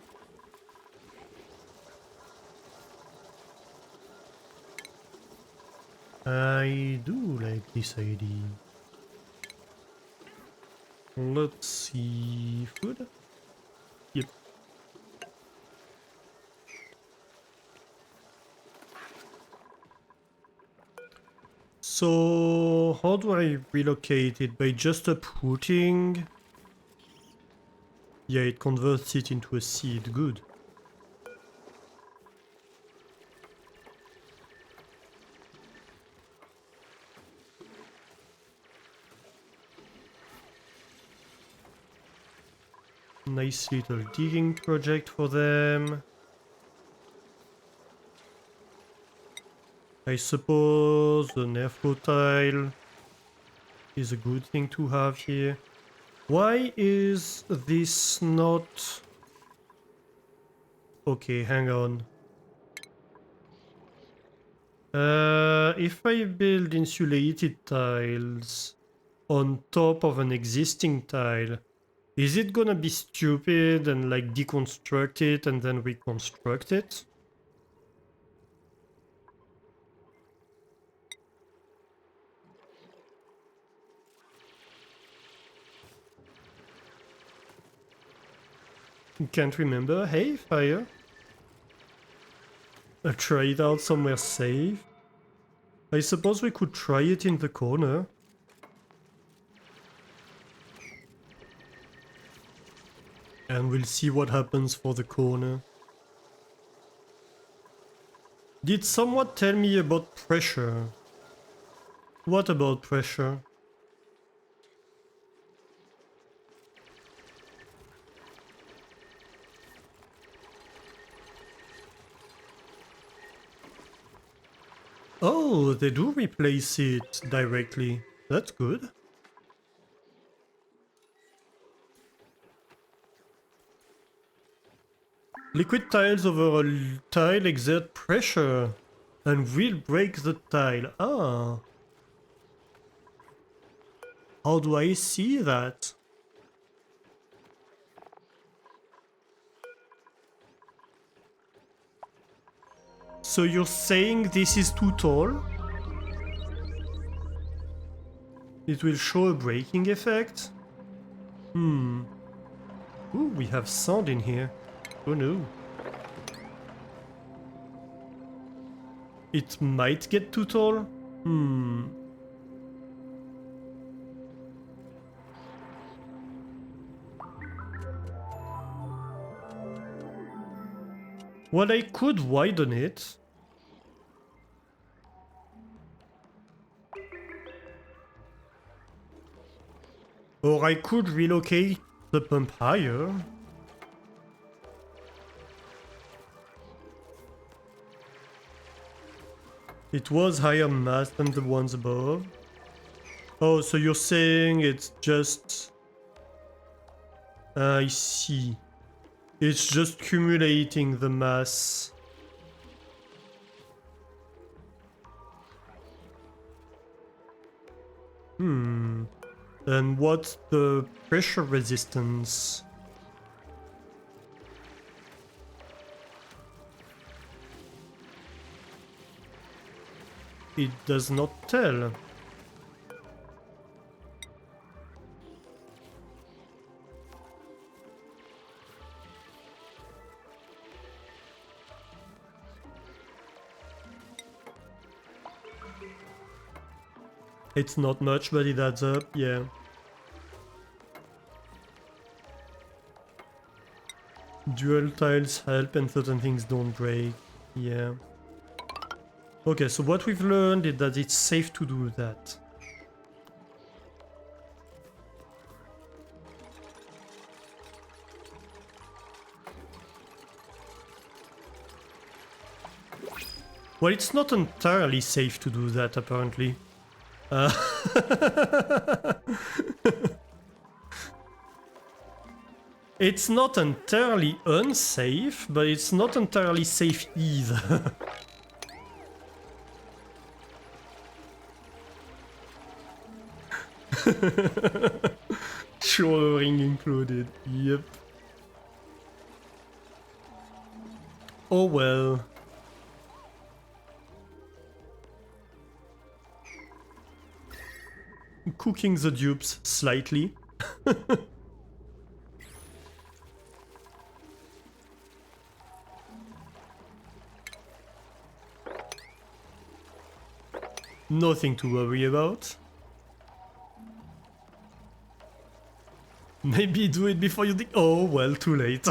I do like this idea. Let's see... food? Yep. So, how do I relocate it? By just uprooting? Yeah, it converts it into a seed. Good. Nice little digging project for them. I suppose an airflow tile is a good thing to have here. Why is this not... okay, hang on. If I build insulated tiles on top of an existing tile, is it gonna be stupid and like deconstruct it and then reconstruct it? Can't remember. Hey, fire. I'll try it out somewhere safe. I suppose we could try it in the corner. And we'll see what happens for the corner. Did someone tell me about pressure? What about pressure? Oh, they do replace it directly. That's good. Liquid tiles over a tile exert pressure and will break the tile. Ah. How do I see that? So you're saying this is too tall? It will show a breaking effect? Hmm. Ooh, we have sand in here. Oh no. It might get too tall? Hmm. Well, I could widen it. Or I could relocate the pump higher. It was higher mass than the ones above. Oh, so you're saying it's just... I see. It's just accumulating the mass. Hmm. And what's the pressure resistance? It does not tell. It's not much, but it adds up, yeah. Dual tiles help and certain things don't break, yeah. Okay, so what we've learned is that it's safe to do that. Well, it's not entirely safe to do that, apparently. It's not entirely unsafe, but it's not entirely safe either. Showering included, yep. Oh well. Cooking the dupes slightly. Nothing to worry about. Maybe do it before you dig. Oh well, too late.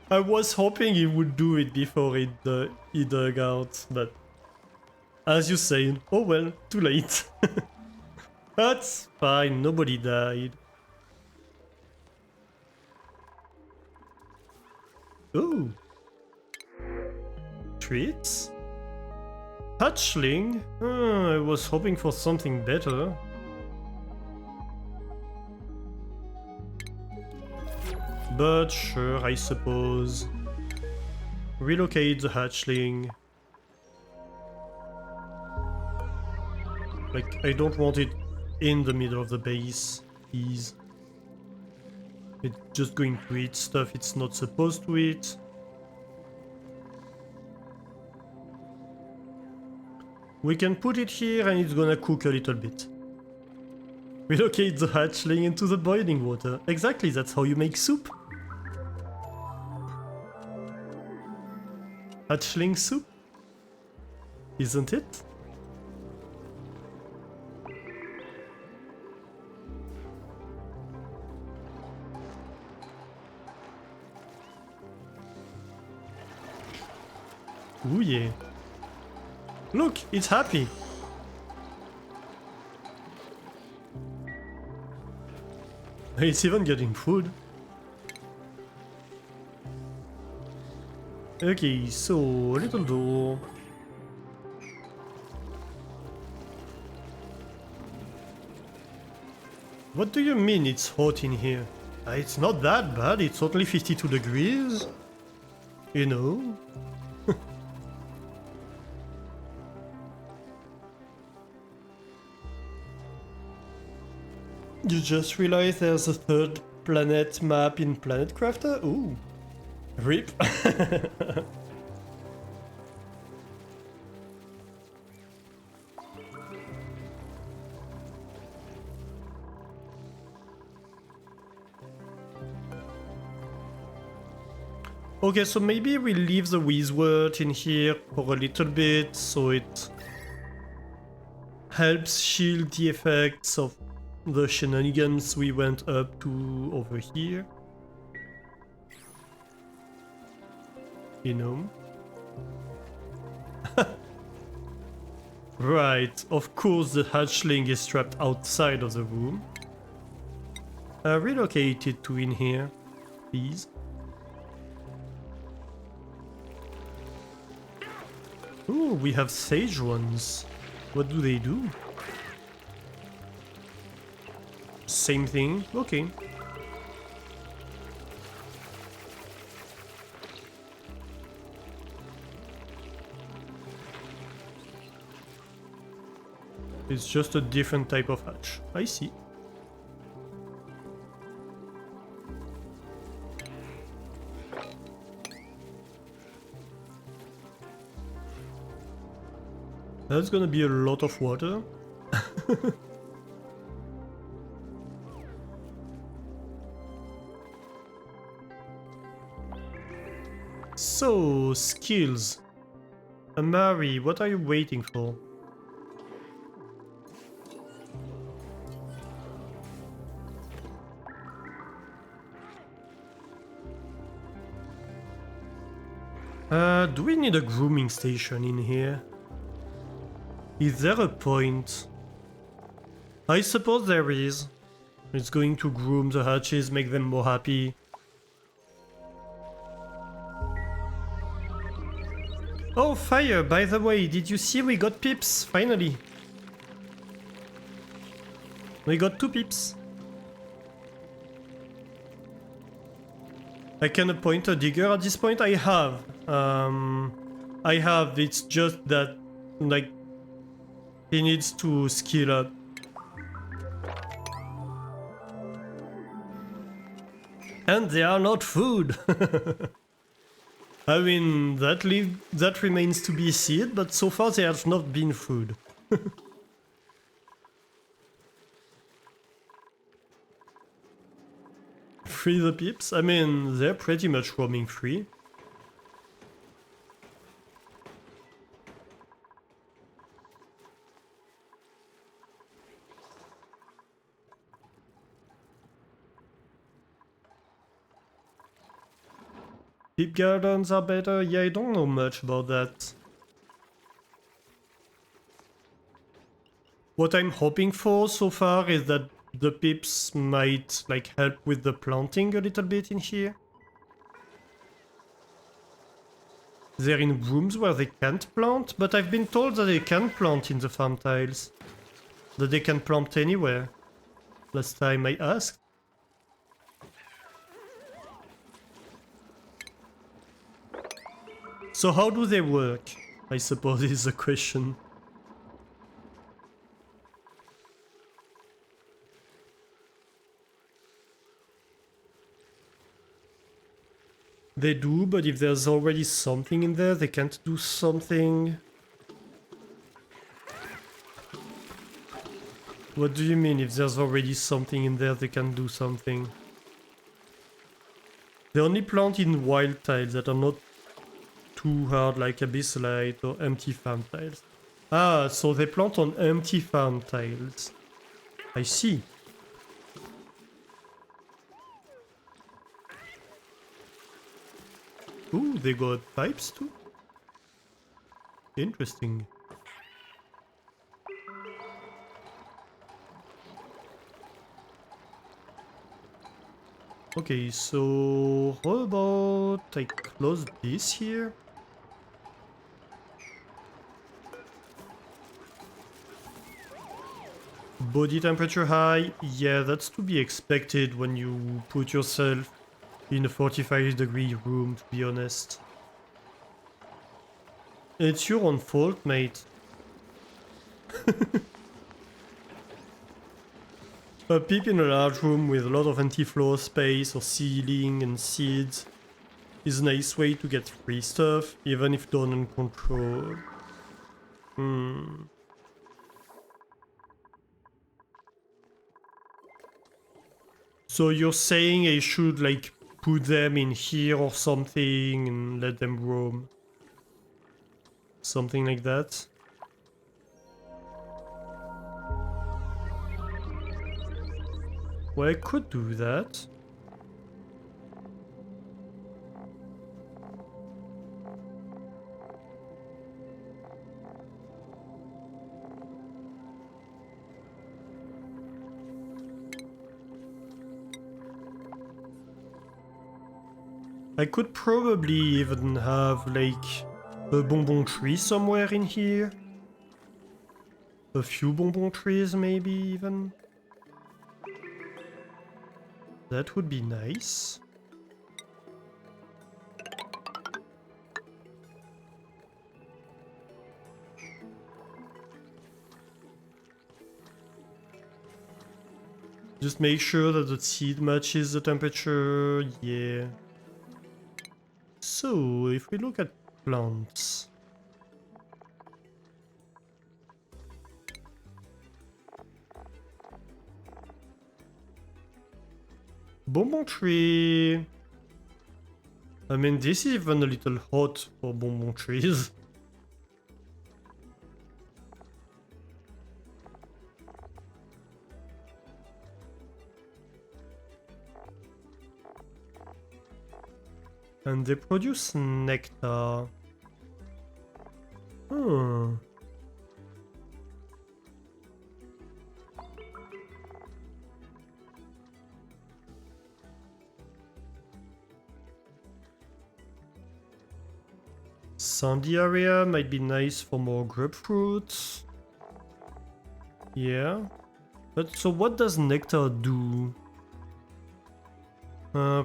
I was hoping he would do it before he dug out, but as you say, oh well, too late. That's fine, nobody died. Ooh. Treats? Hatchling? I was hoping for something better. But sure, I suppose. Relocate the hatchling. Like, I don't want it in the middle of the base, please. It's just going to eat stuff it's not supposed to eat. We can put it here and it's gonna cook a little bit. Relocate the hatchling into the boiling water. Exactly, that's how you make soup. Hatchling soup? Isn't it? Ooh yeah. Look, it's happy. It's even getting food. Okay, so little door. What do you mean it's hot in here? It's not that bad, it's only 52 degrees. You know? You just realized there's a third planet map in Planet Crafter? Ooh. RIP. Okay, so maybe we leave the wizard in here for a little bit so it helps shield the effects of the shenanigans we went up to over here. You know? Right, of course the hatchling is trapped outside of the room. Relocate it to in here, please. Ooh, we have sage ones. What do they do? Same thing? Okay. It's just a different type of hatch. I see. That's gonna be a lot of water. So, skills. Amari, what are you waiting for? Do we need a grooming station in here? Is there a point? I suppose there is. It's going to groom the hatches, make them more happy. Oh, fire! By the way, did you see we got pips? Finally! We got 2 pips. I can appoint a digger at this point? I have. It's just that, like, he needs to skill up. And they are not food! I mean, that remains to be seen, but so far they have not been food. Free the pips? I mean, they're pretty much roaming free. Pip gardens are better? Yeah, I don't know much about that. What I'm hoping for so far is that the pips might, like, help with the planting a little bit in here. They're in rooms where they can't plant, but I've been told that they can plant in the farm tiles. That they can plant anywhere. Last time I asked. So how do they work? I suppose is the question. They do, but if there's already something in there, they can't do something. What do you mean, if there's already something in there, they can do something? They only plant in wild tiles that are not too hard, like abyssalite or empty farm tiles. Ah, so they plant on empty farm tiles. I see. Ooh, they got pipes too? Interesting. Okay, so how about I close this here? Body temperature high? Yeah, that's to be expected when you put yourself in a 45-degree room, to be honest. It's your own fault, mate. A peep in a large room with a lot of anti-floor space or ceiling and seeds is a nice way to get free stuff, even if done uncontrolled. So you're saying I should like put them in here or something and let them roam? Something like that? Well, I could do that. I could probably even have like a bonbon tree somewhere in here. A few bonbon trees maybe even. That would be nice. Just make sure that the seed matches the temperature, yeah. So, if we look at plants... Bonbon tree... I mean, this is even a little hot for bonbon trees. And they produce nectar. Hmm. Sandy area might be nice for more grapefruits. Yeah. But so what does nectar do?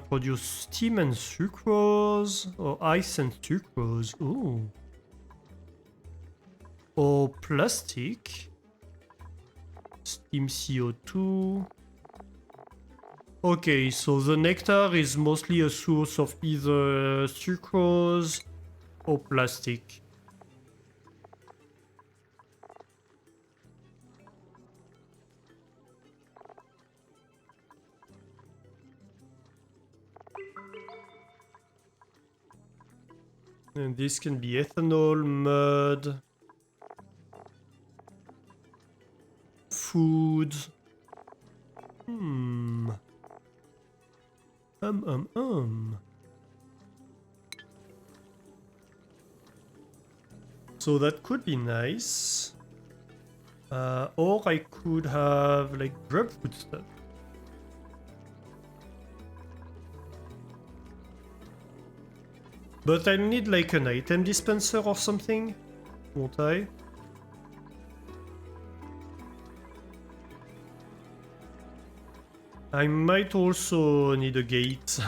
Produce steam and sucrose, or ice and sucrose. Ooh. Or plastic. Steam CO2. Okay, so the nectar is mostly a source of either sucrose or plastic. And this can be ethanol, mud, food. So that could be nice. Or I could have like grapefruit stuff. But I need like an item dispenser or something, won't I? I might also need a gate.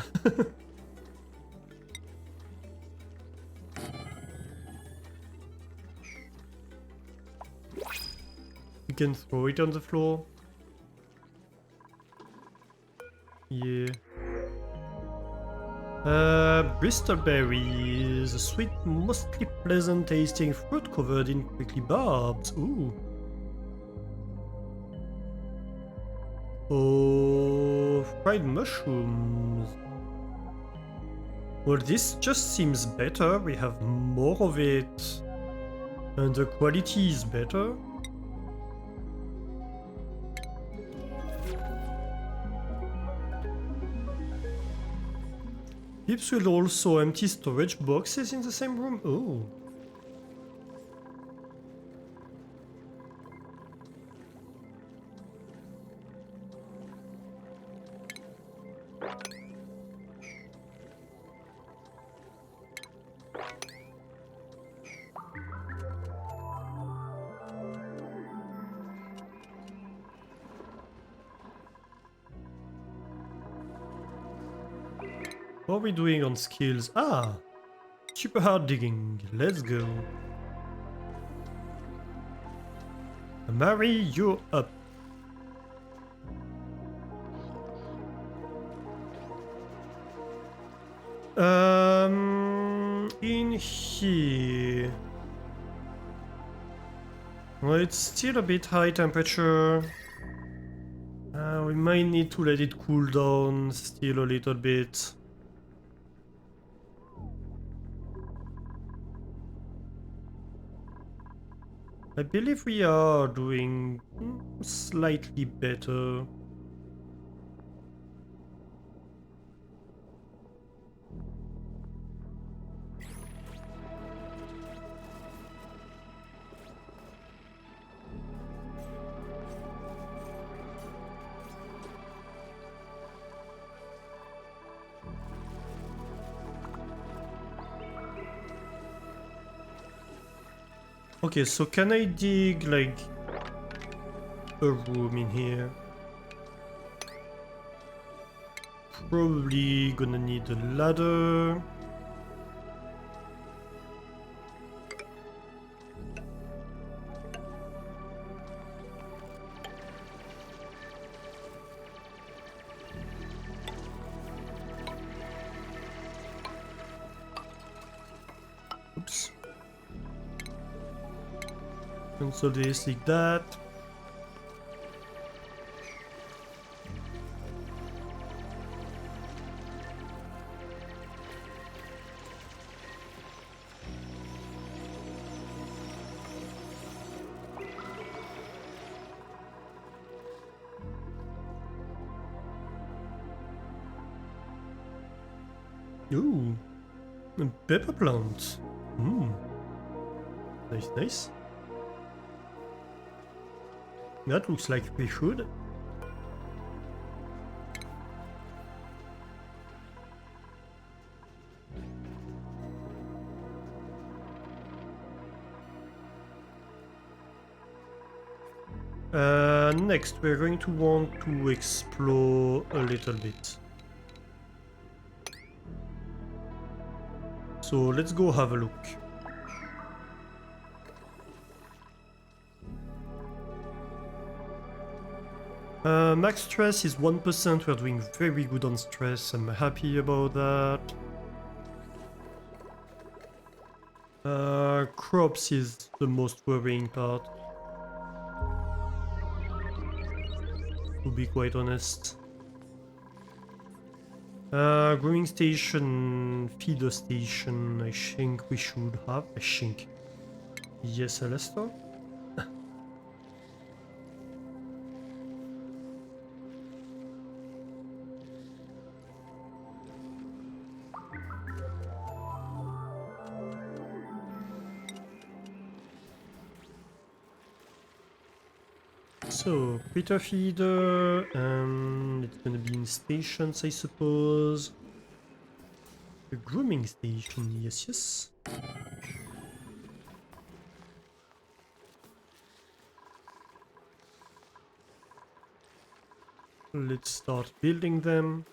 You can throw it on the floor. Yeah. Bristol berries, a sweet, mostly pleasant tasting fruit covered in prickly barbs. Ooh. Oh, fried mushrooms. Well, this just seems better. We have more of it. And the quality is better. Pips will also empty storage boxes in the same room? Oh. What are we doing on skills? Ah! Super hard digging. Let's go. Mary, you're up. In here. Well, it's still a bit high temperature. We might need to let it cool down still a little bit. I believe we are doing slightly better. Okay, so can I dig like a room in here? Probably gonna need a ladder. Oops. Cancel this like that. Ooh, a pepper plant. Nice, nice. That looks like we should. Next, we're going to want to explore a little bit. So let's go have a look. Max stress is 1%. We're doing very good on stress. I'm happy about that. Crops is the most worrying part, to be quite honest. Growing station, feeder station, I think we should have. I think. Yes, Alester? So, Peter feeder, it's gonna be in stations, I suppose. A grooming station, yes, yes. Let's start building them.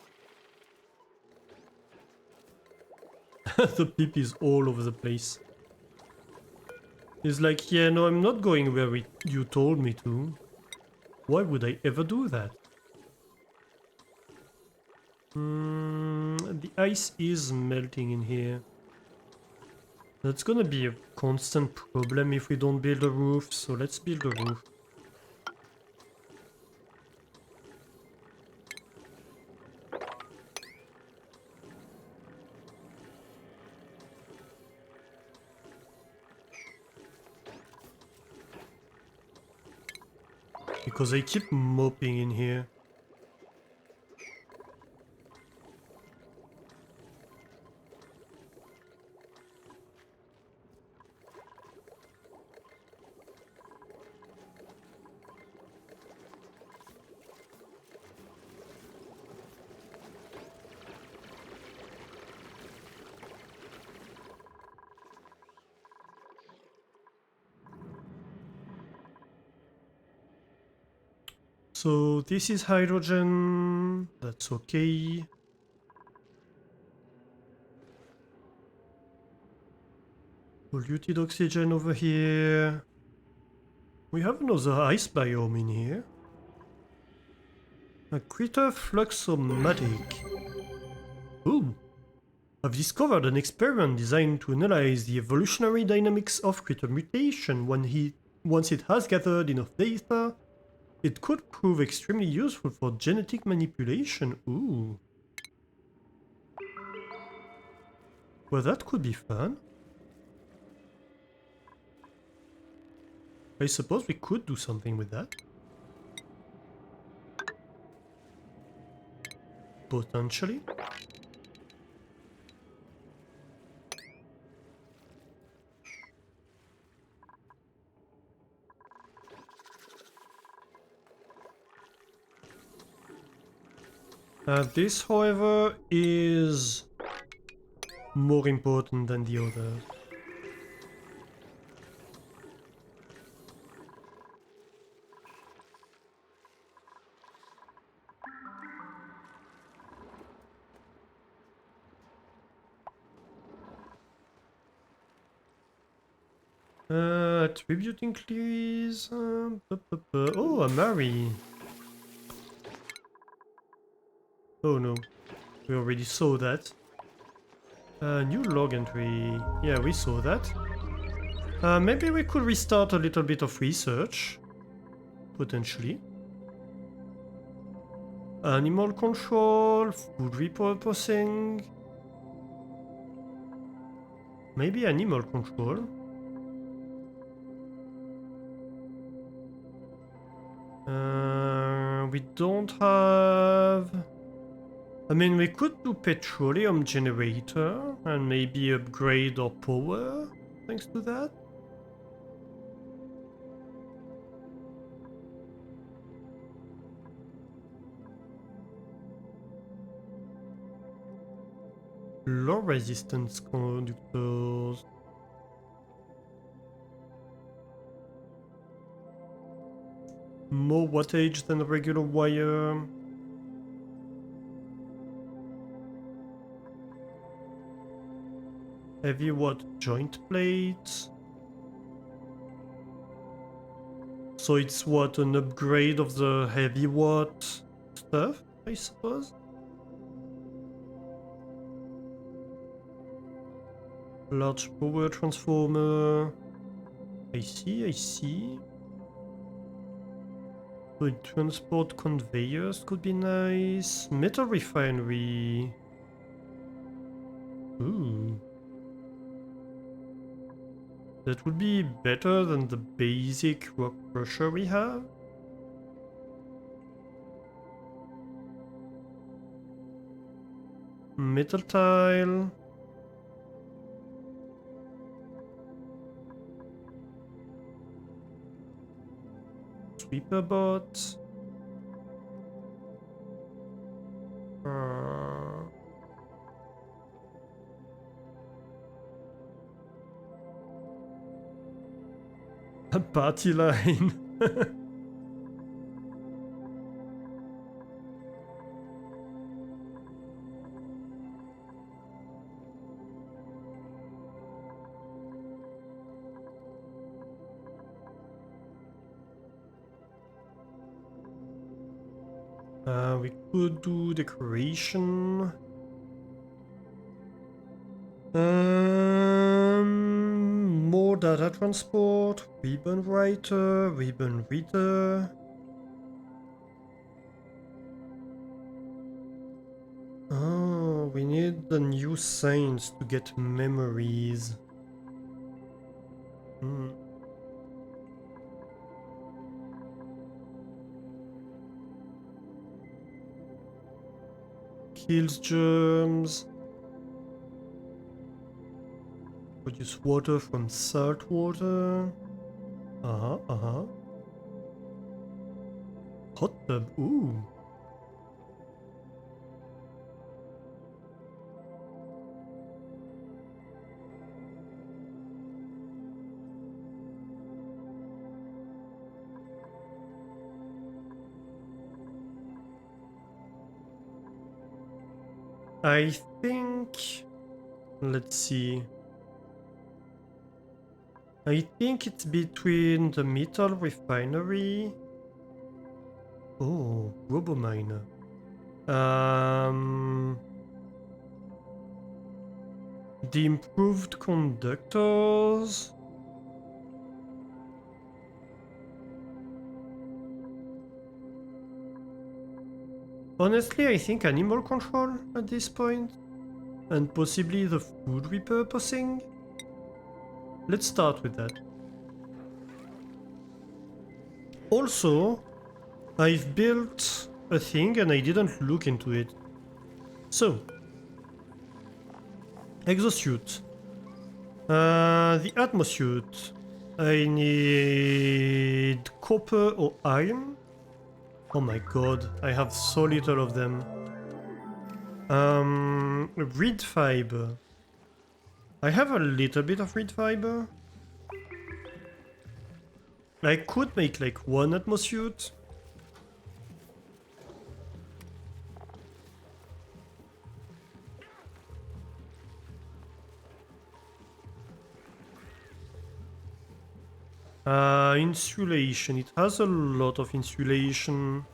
The pip is all over the place. It's like, yeah, no, I'm not going where you told me to. Why would I ever do that? The ice is melting in here. That's gonna be a constant problem if we don't build a roof, so let's build a roof. Because I keep mopping in here. So this is hydrogen, that's okay. Polluted oxygen over here. We have another ice biome in here. A critter fluxomatic. Ooh. I've discovered an experiment designed to analyze the evolutionary dynamics of critter mutation. Once it has gathered enough data, it could prove extremely useful for genetic manipulation. Ooh. Well, that could be fun. I suppose we could do something with that. Potentially. This, however, is more important than the others. Attributing clues. Oh, a Mary. Oh no, we already saw that. New log entry. Yeah, we saw that. Maybe we could restart a little bit of research. Potentially. Animal control, food repurposing. Maybe animal control. We don't have... I mean, we could do petroleum generator and maybe upgrade our power thanks to that. Low resistance conductors. More wattage than a regular wire. Heavy watt joint plates. So it's what, an upgrade of the heavy watt stuff, I suppose? Large power transformer. I see, I see. Good transport conveyors could be nice. Metal refinery. Ooh. That would be better than the basic rock crusher we have. Metal tile. Sweeper bot. A party line. We could do decoration. More data transport, ribbon writer, ribbon reader. Oh, we need the new science to get memories. Kills germs. Produce water from salt water. Uh-huh. Hot tub, ooh. I think... Let's see. I think it's between the metal refinery. Oh, RoboMiner. The improved conductors. Honestly, I think animal control at this point, and possibly the food repurposing. Let's start with that. Also, I've built a thing and I didn't look into it. So, exosuit. The atmosuit. I need copper or iron. Oh my god, I have so little of them. Reed fiber. I have a little bit of reed fiber. I could make like one atmosuit. Insulation. It has a lot of insulation.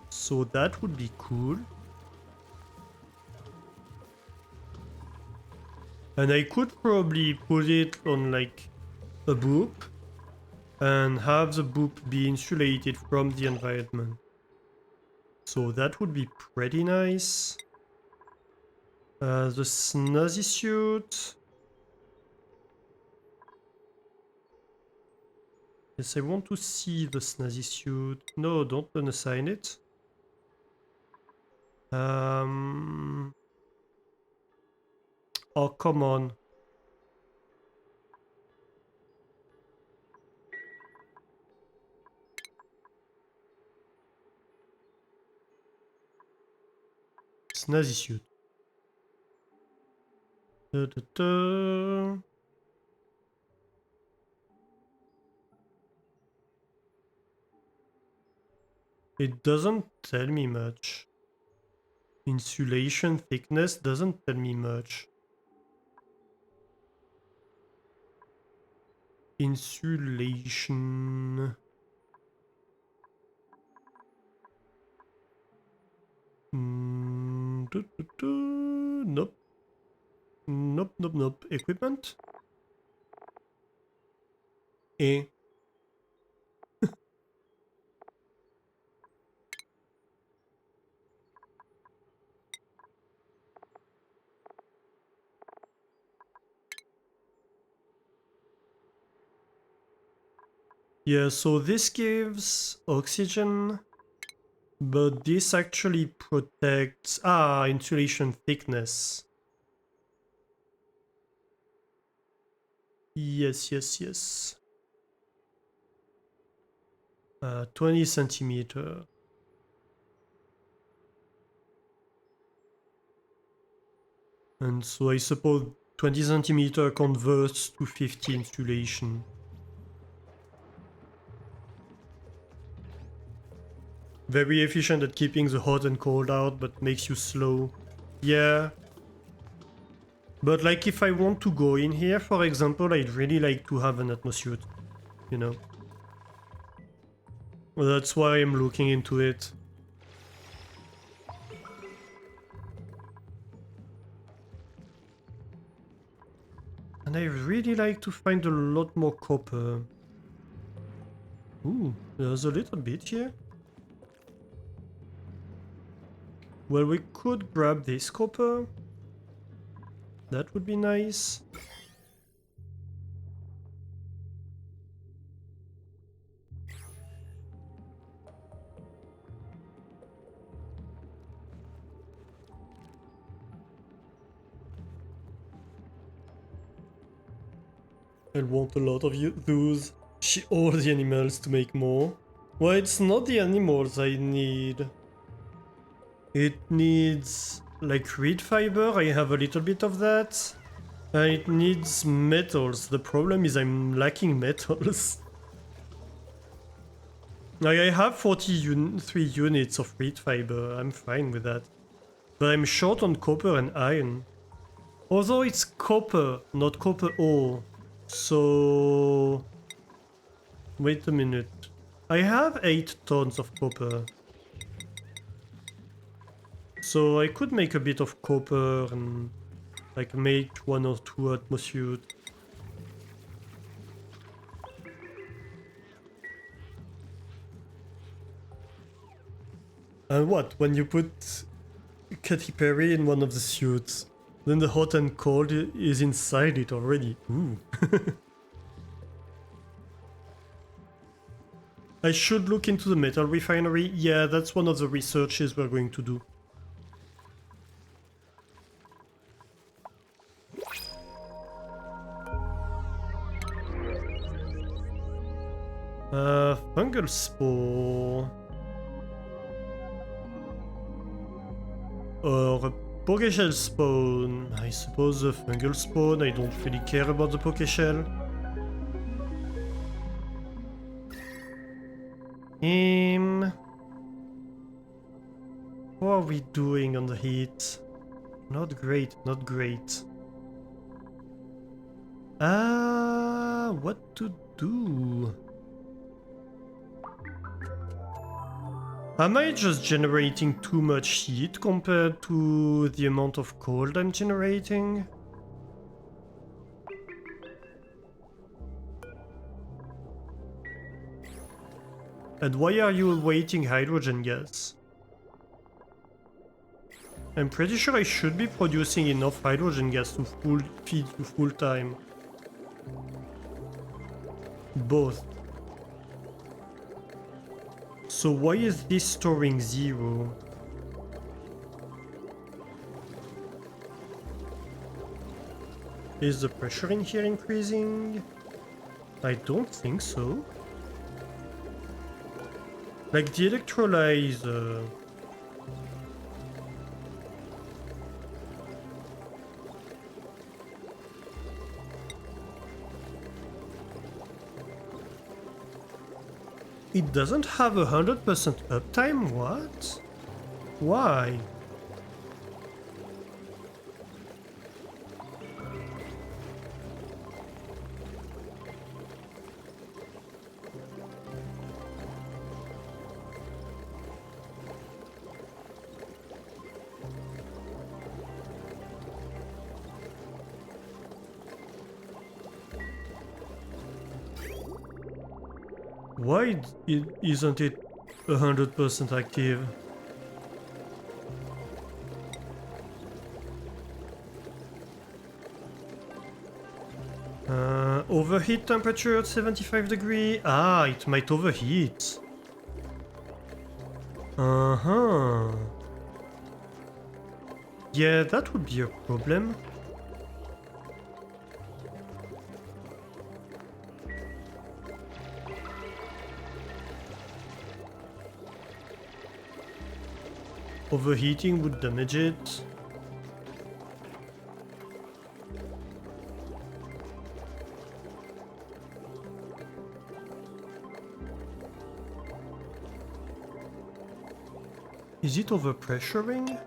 So that would be cool. And I could probably put it on like a boop and have the boop be insulated from the environment. So that would be pretty nice. The snazzy suit. Yes, I want to see the snazzy suit. No, don't unassign it. Oh, come on. Snazzy suit. Da, da, da. It doesn't tell me much. Insulation thickness doesn't tell me much. Insulation. Nope. Nope, nope, nope. Equipment? Eh. Yeah, so this gives oxygen, but this actually protects... Ah, insulation thickness. Yes, yes, yes. 20 centimeter. And so I suppose 20 centimeter converts to 50 insulation. Very efficient at keeping the hot and cold out, but makes you slow. Yeah. But like if I want to go in here, for example, I'd really like to have an atmosuit, you know. Well, that's why I'm looking into it. And I really like to find a lot more copper. Ooh, there's a little bit here. Well, we could grab this copper. That would be nice. I'll want a lot of those. All the animals to make more. Well, it's not the animals I need. It needs like reed fiber. I have a little bit of that. And it needs metals. The problem is I'm lacking metals. Like I have 43 units of reed fiber. I'm fine with that. But I'm short on copper and iron. Although it's copper, not copper ore. So... Wait a minute. I have 8 tons of copper. So I could make a bit of copper and like make 1 or 2 atmosuit. And what? When you put Katy Perry in one of the suits, then the hot and cold is inside it already. Ooh. I should look into the metal refinery. Yeah, that's one of the researches we're going to do. Fungal spore. Or a Pokeshell spawn. I suppose the fungal spawn. I don't really care about the Pokeshell. How are we doing on the heat? Not great, not great. What to do? Am I just generating too much heat compared to the amount of cold I'm generating? And why are you awaiting hydrogen gas? I'm pretty sure I should be producing enough hydrogen gas to feed you full time. Both. So why is this storing 0? Is the pressure in here increasing? I don't think so. Like the electrolyzer. It doesn't have 100% uptime? What? Why? Why isn't it 100% active? Overheat temperature at 75 degrees? Ah, it might overheat. Uh-huh. Yeah, that would be a problem. Overheating would damage it. Is it overpressuring?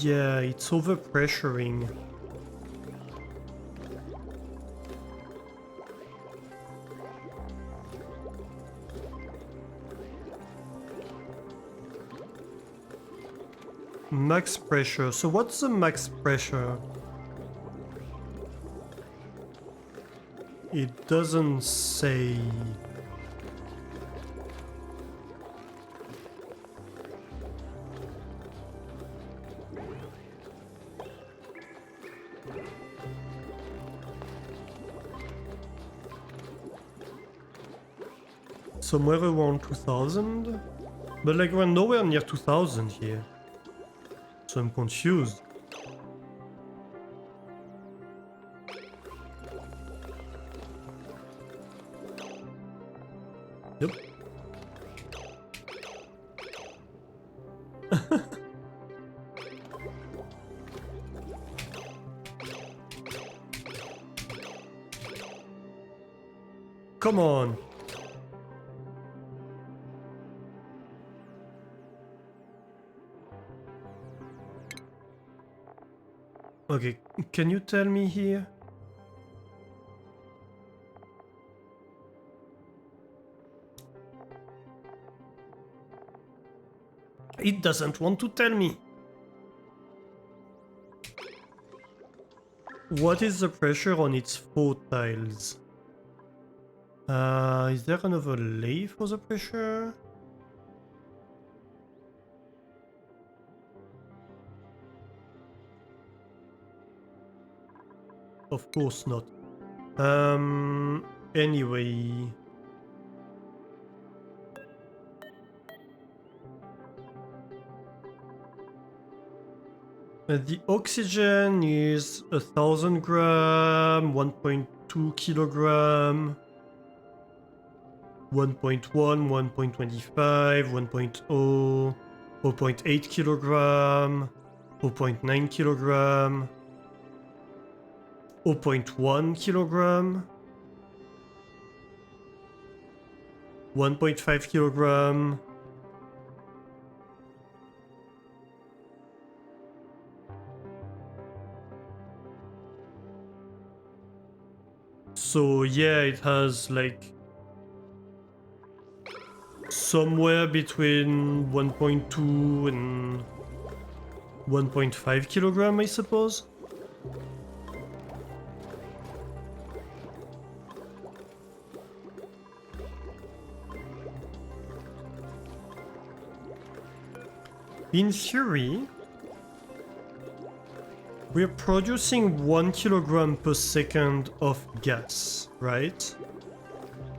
Yeah, it's overpressuring. Max pressure. So what's the max pressure? It doesn't say. Somewhere around 2000? But like we're nowhere near 2000 here. So I'm confused. Yep. Come on. Okay, can you tell me here? It doesn't want to tell me. What is the pressure on its 4 tiles? Is there an overlay for the pressure? Of course not. Anyway. The oxygen is 1000 gram, 1.2 kilogram, 1.1, 1.25, 1.0, 0.8 kilogram, 0.9 kilogram, 0.1 kilogram, 1.5 kilogram. So yeah, it has like somewhere between 1.2 and 1.5 kilogram, I suppose. In theory, we're producing 1 kilogram per second of gas, right?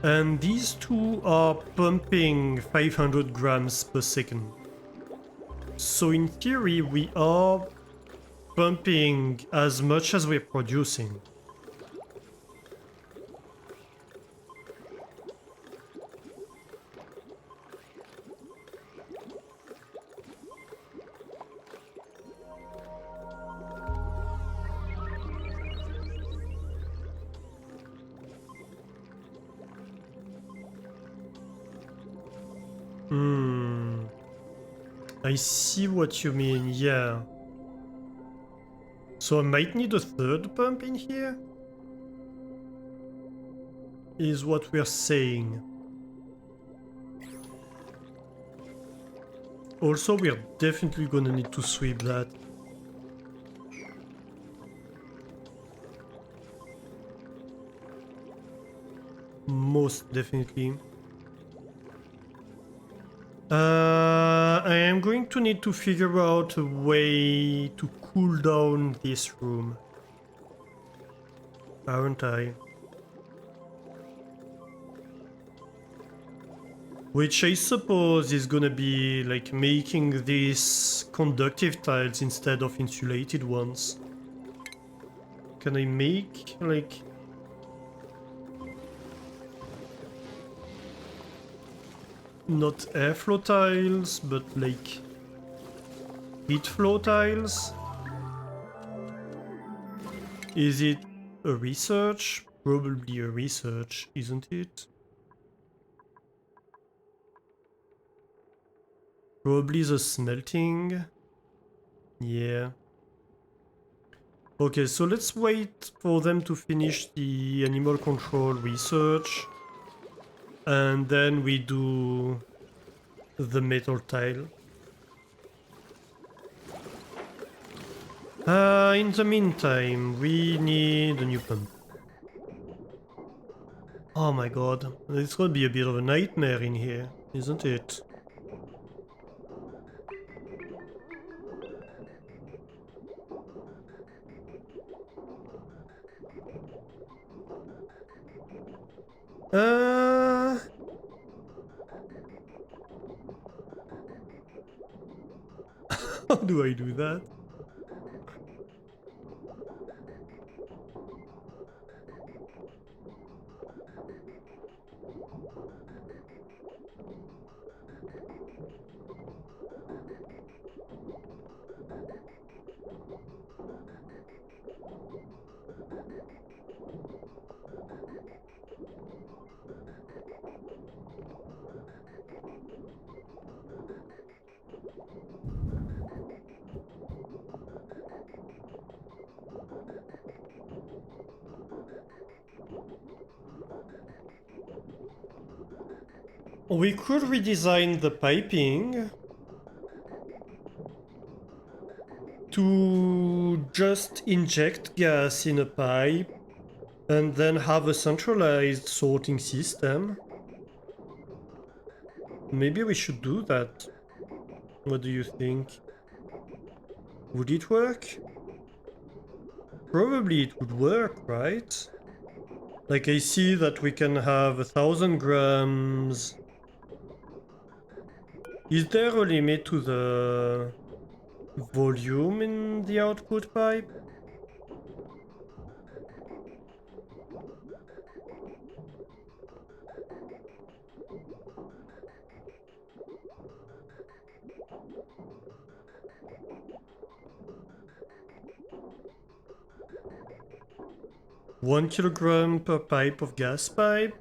And these two are pumping 500 grams per second. So in theory, we are pumping as much as we're producing. I see what you mean, yeah. So I might need a third pump in here? Is what we're saying. Also, we're definitely gonna need to sweep that. Most definitely. I am going to need to figure out a way to cool down this room. Aren't I? Which I suppose is gonna be like making these conductive tiles instead of insulated ones. Can I make like... not airflow tiles, but like heat flow tiles? Is it a research? Probably a research, isn't it? Probably the smelting. Yeah. Okay, so let's wait for them to finish the animal control research. And then we do the metal tile. In the meantime, we need a new pump. Oh my god, it's gonna be a bit of a nightmare in here, isn't it? How do I do that? We could redesign the piping to just inject gas in a pipe and then have a centralized sorting system. Maybe we should do that. What do you think? Would it work? Probably it would work, right? Like I see that we can have 1,000 grams. Is there a limit to the volume in the output pipe? One kilogram per pipe of gas pipe?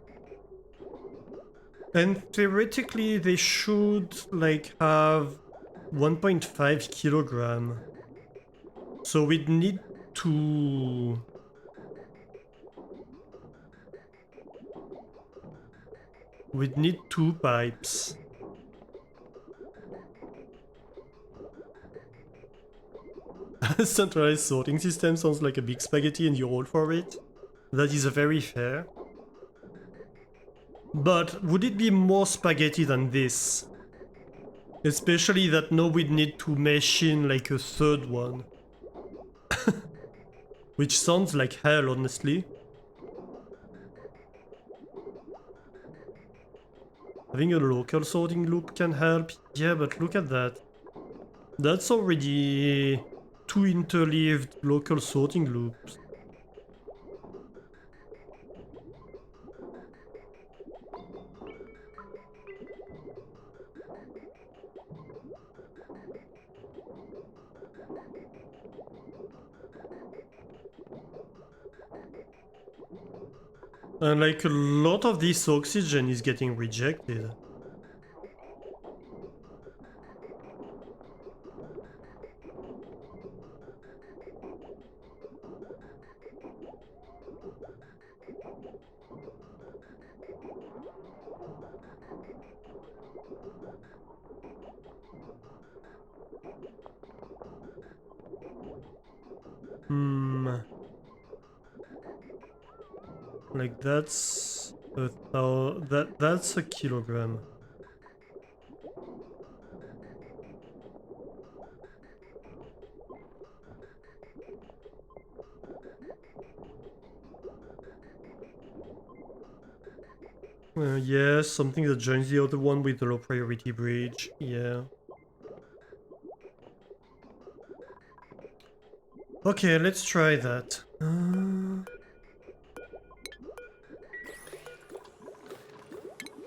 And theoretically they should like have 1.5 kilogram. So we'd need to... We'd need 2 pipes. Centralized sorting system sounds like a big spaghetti and you're all for it. That is very fair. But would it be more spaghetti than this? Especially that now we'd need to mesh in like a third one. Which sounds like hell, honestly. Having a local sorting loop can help. Yeah, but look at that. That's already 2 interleaved local sorting loops. And like a lot of this oxygen is getting rejected. Like that's that's a kilogram. Yeah, something that joins the other one with the low priority bridge. Yeah. Okay, let's try that.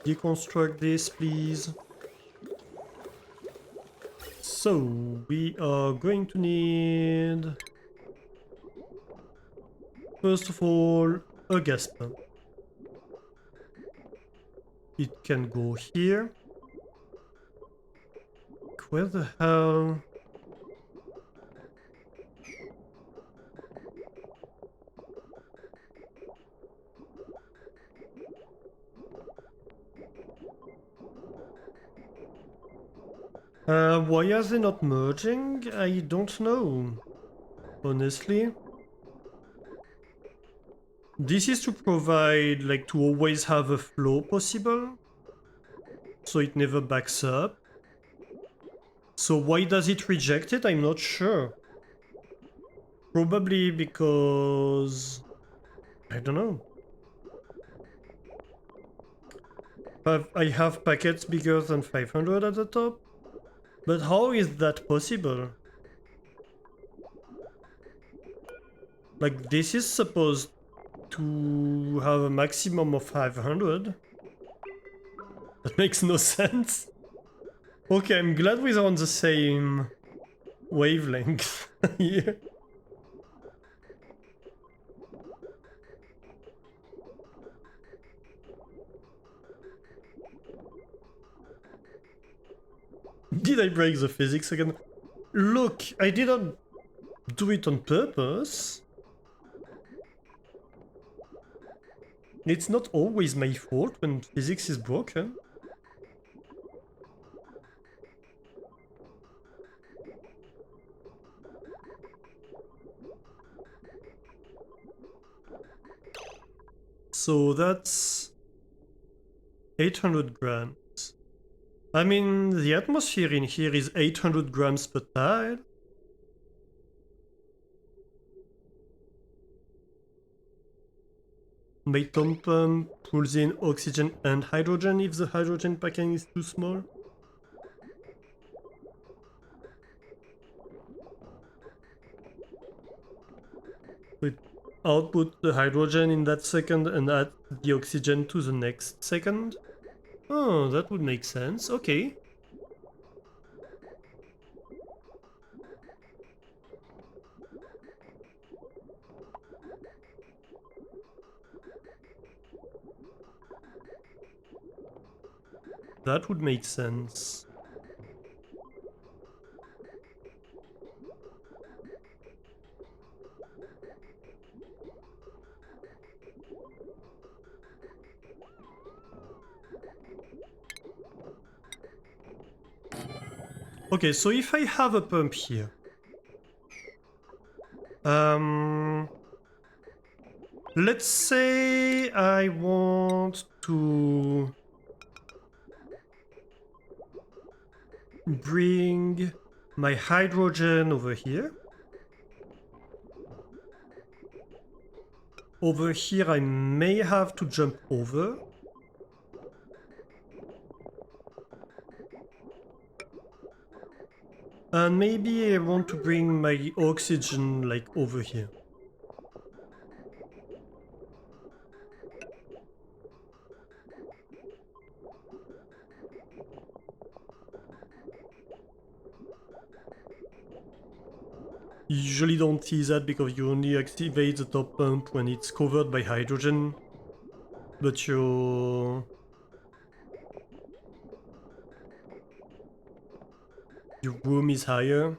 Deconstruct this, please. So, we are going to need... First of all, a gas pump. It can go here. Where the hell... why are they not merging? I don't know, honestly. This is to provide, like, to always have a flow possible, so it never backs up. So why does it reject it? I'm not sure. Probably because... I don't know. I have packets bigger than 500 at the top? But how is that possible? Like, this is supposed to have a maximum of 500. That makes no sense. Okay, I'm glad we're on the same wavelength here. Did I break the physics again? Look, I didn't do it on purpose. It's not always my fault when physics is broken. So that's 800 grams. I mean, the atmosphere in here is 800 grams per tile. My tom pump pulls in oxygen and hydrogen if the hydrogen packing is too small. We output the hydrogen in that second and add the oxygen to the next second. Oh, that would make sense. Okay. That would make sense. Okay, so if I have a pump here, let's say I want to bring my hydrogen over here. Over here I may have to jump over. And maybe I want to bring my oxygen like over here. You usually don't see that because you only activate the top pump when it's covered by hydrogen. But your room is higher.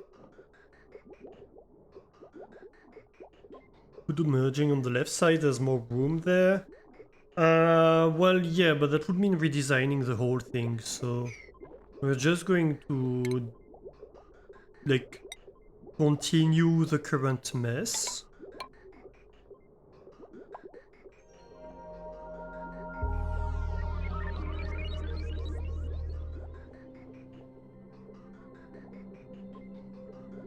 We do merging on the left side, there's more room there. Well, yeah, but that would mean redesigning the whole thing, so we're just going to like continue the current mess.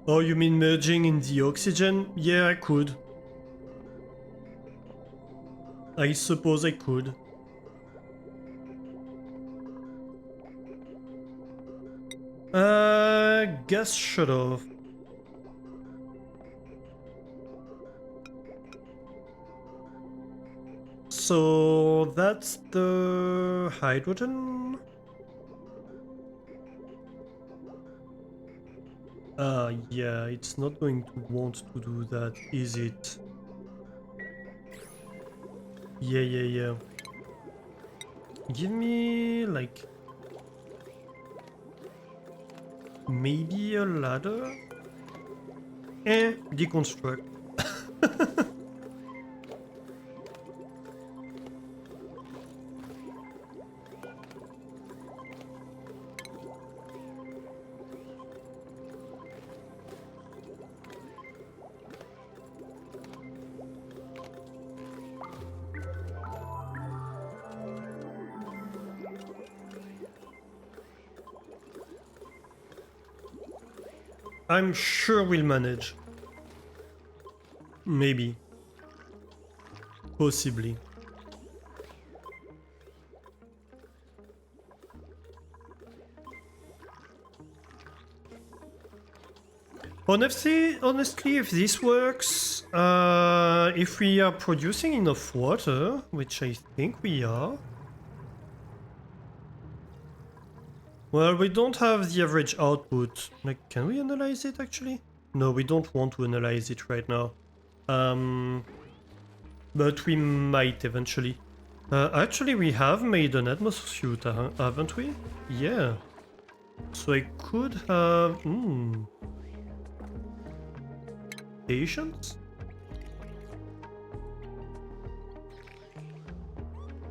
Oh, you mean merging in the oxygen? Yeah, I could. I suppose I could. Gas shut off. So that's the hydrogen. Yeah, it's not going to want to do that, is it? Yeah. Give me, like, maybe a ladder? Deconstruct. I'm sure we'll manage. Maybe. Possibly. Honestly, if this works, if we are producing enough water, which I think we are. Well, we don't have the average output. Like, can we analyze it actually? No, we don't want to analyze it right now. But we might eventually. Actually, we have made an atmosphere suit, haven't we? Yeah. So I could have... Patience?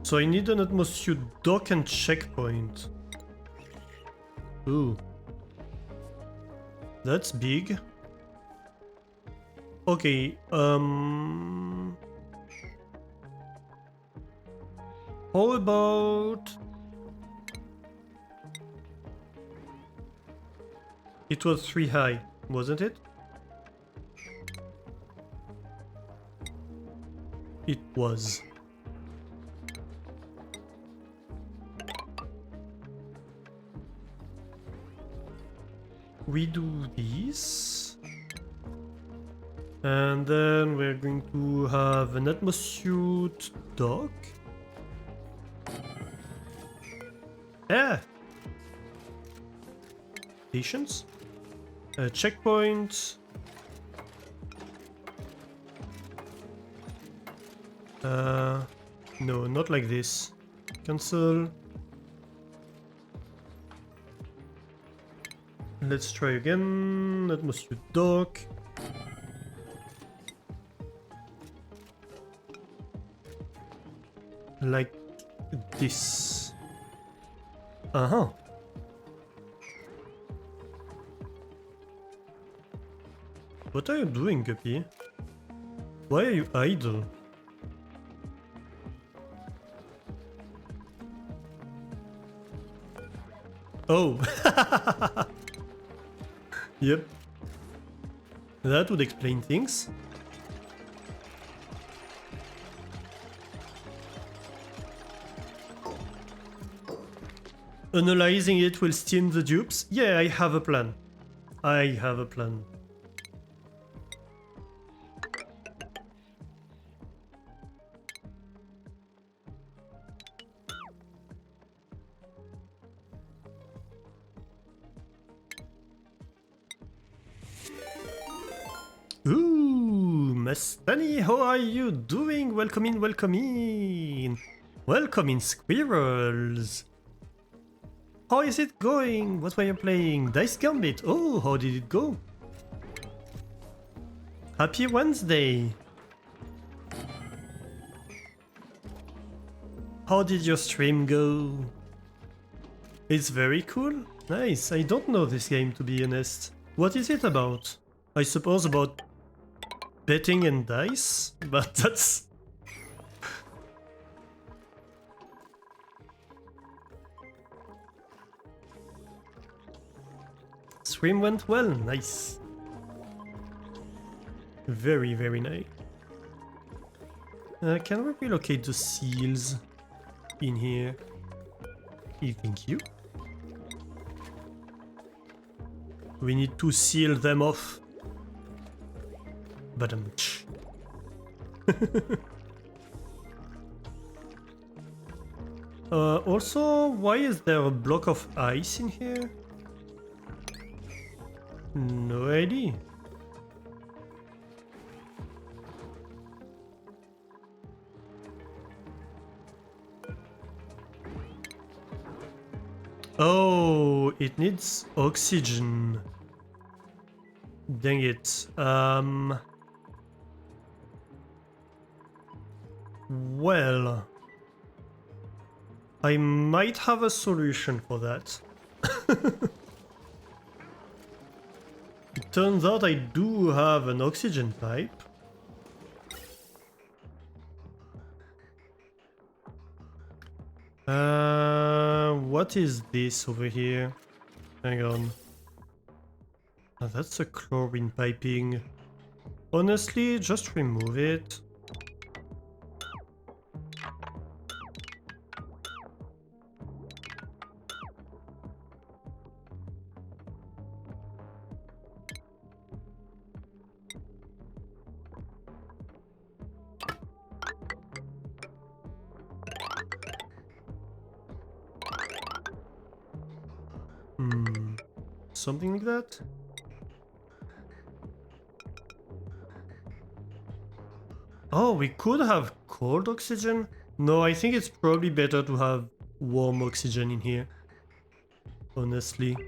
So I need an atmosphere dock and checkpoint. Ooh. That's big. Okay, how about... It was 3 high, wasn't it? It was. We do this. And then we're going to have an atmosphere dock. Yeah. Patience. Checkpoint. No, not like this. Cancel. Let's try again. Atmosphere dock. Like this. Uh-huh. What are you doing, Guppy? Why are you idle? Oh. Yep. That would explain things. Analyzing it will steam the dupes? Yeah, I have a plan. I have a plan. Ooh, Mastani, how are you doing? Welcome in, welcome in. Welcome in, squirrels. How is it going? What were you playing? Dice Gambit. Oh, how did it go? Happy Wednesday. How did your stream go? It's very cool. Nice. I don't know this game, to be honest. What is it about? I suppose about betting and dice, but that's... Stream went well, nice. Very, very nice. Can we relocate the seals in here? Thank you. We need to seal them off. But also, why is there a block of ice in here? No idea. Oh, it needs oxygen. Dang it. Well, I might have a solution for that. It turns out I do have an oxygen pipe. What is this over here? Hang on. Oh, that's a chlorine piping. Honestly, just remove it. Something like that? Oh, we could have cold oxygen? No, I think it's probably better to have warm oxygen in here. Honestly.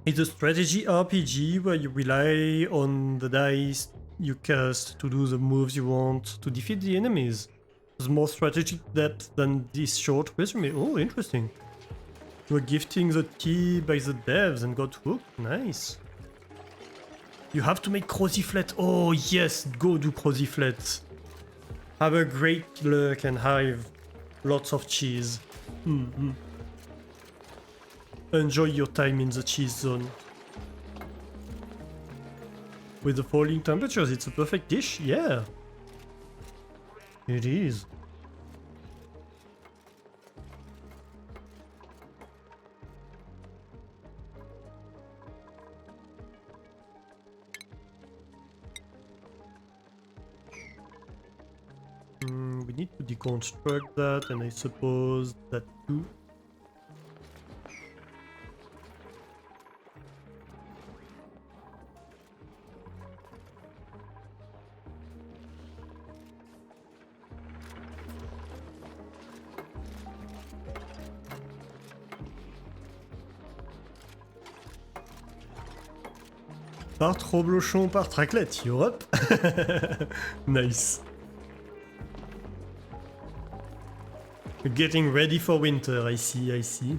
It's a strategy RPG where you rely on the dice you cast to do the moves you want to defeat the enemies. There's more strategic depth than this short resume. Oh, interesting. You were gifting the tea by the devs and got hooked. Nice. You have to make Croziflet. Oh yes, go do Croziflet. Have a great luck and have lots of cheese. Enjoy your time in the cheese zone. With the falling temperatures, it's a perfect dish. Yeah. It is. We need to deconstruct that, and I suppose that too. Par Troblochon, par Traclette, Europe. Nice. Getting ready for winter, I see, I see.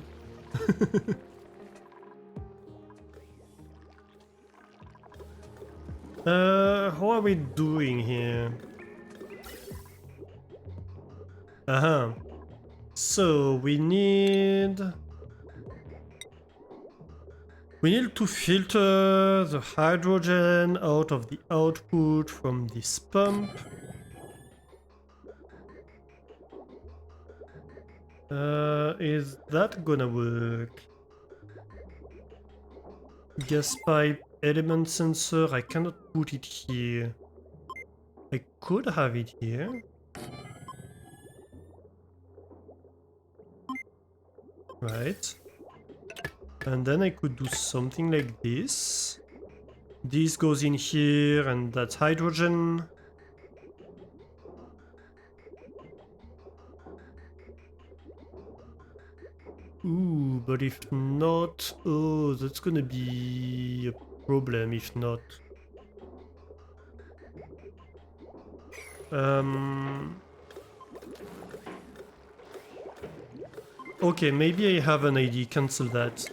How are we doing here? So we need to filter the hydrogen out of the output from this pump. Is that gonna work? Gas pipe element sensor, I cannot put it here. I could have it here. Right. And then I could do something like this. This goes in here and that's hydrogen. Ooh, but if not... Oh, that's gonna be a problem if not. Okay, maybe I have an idea. Cancel that.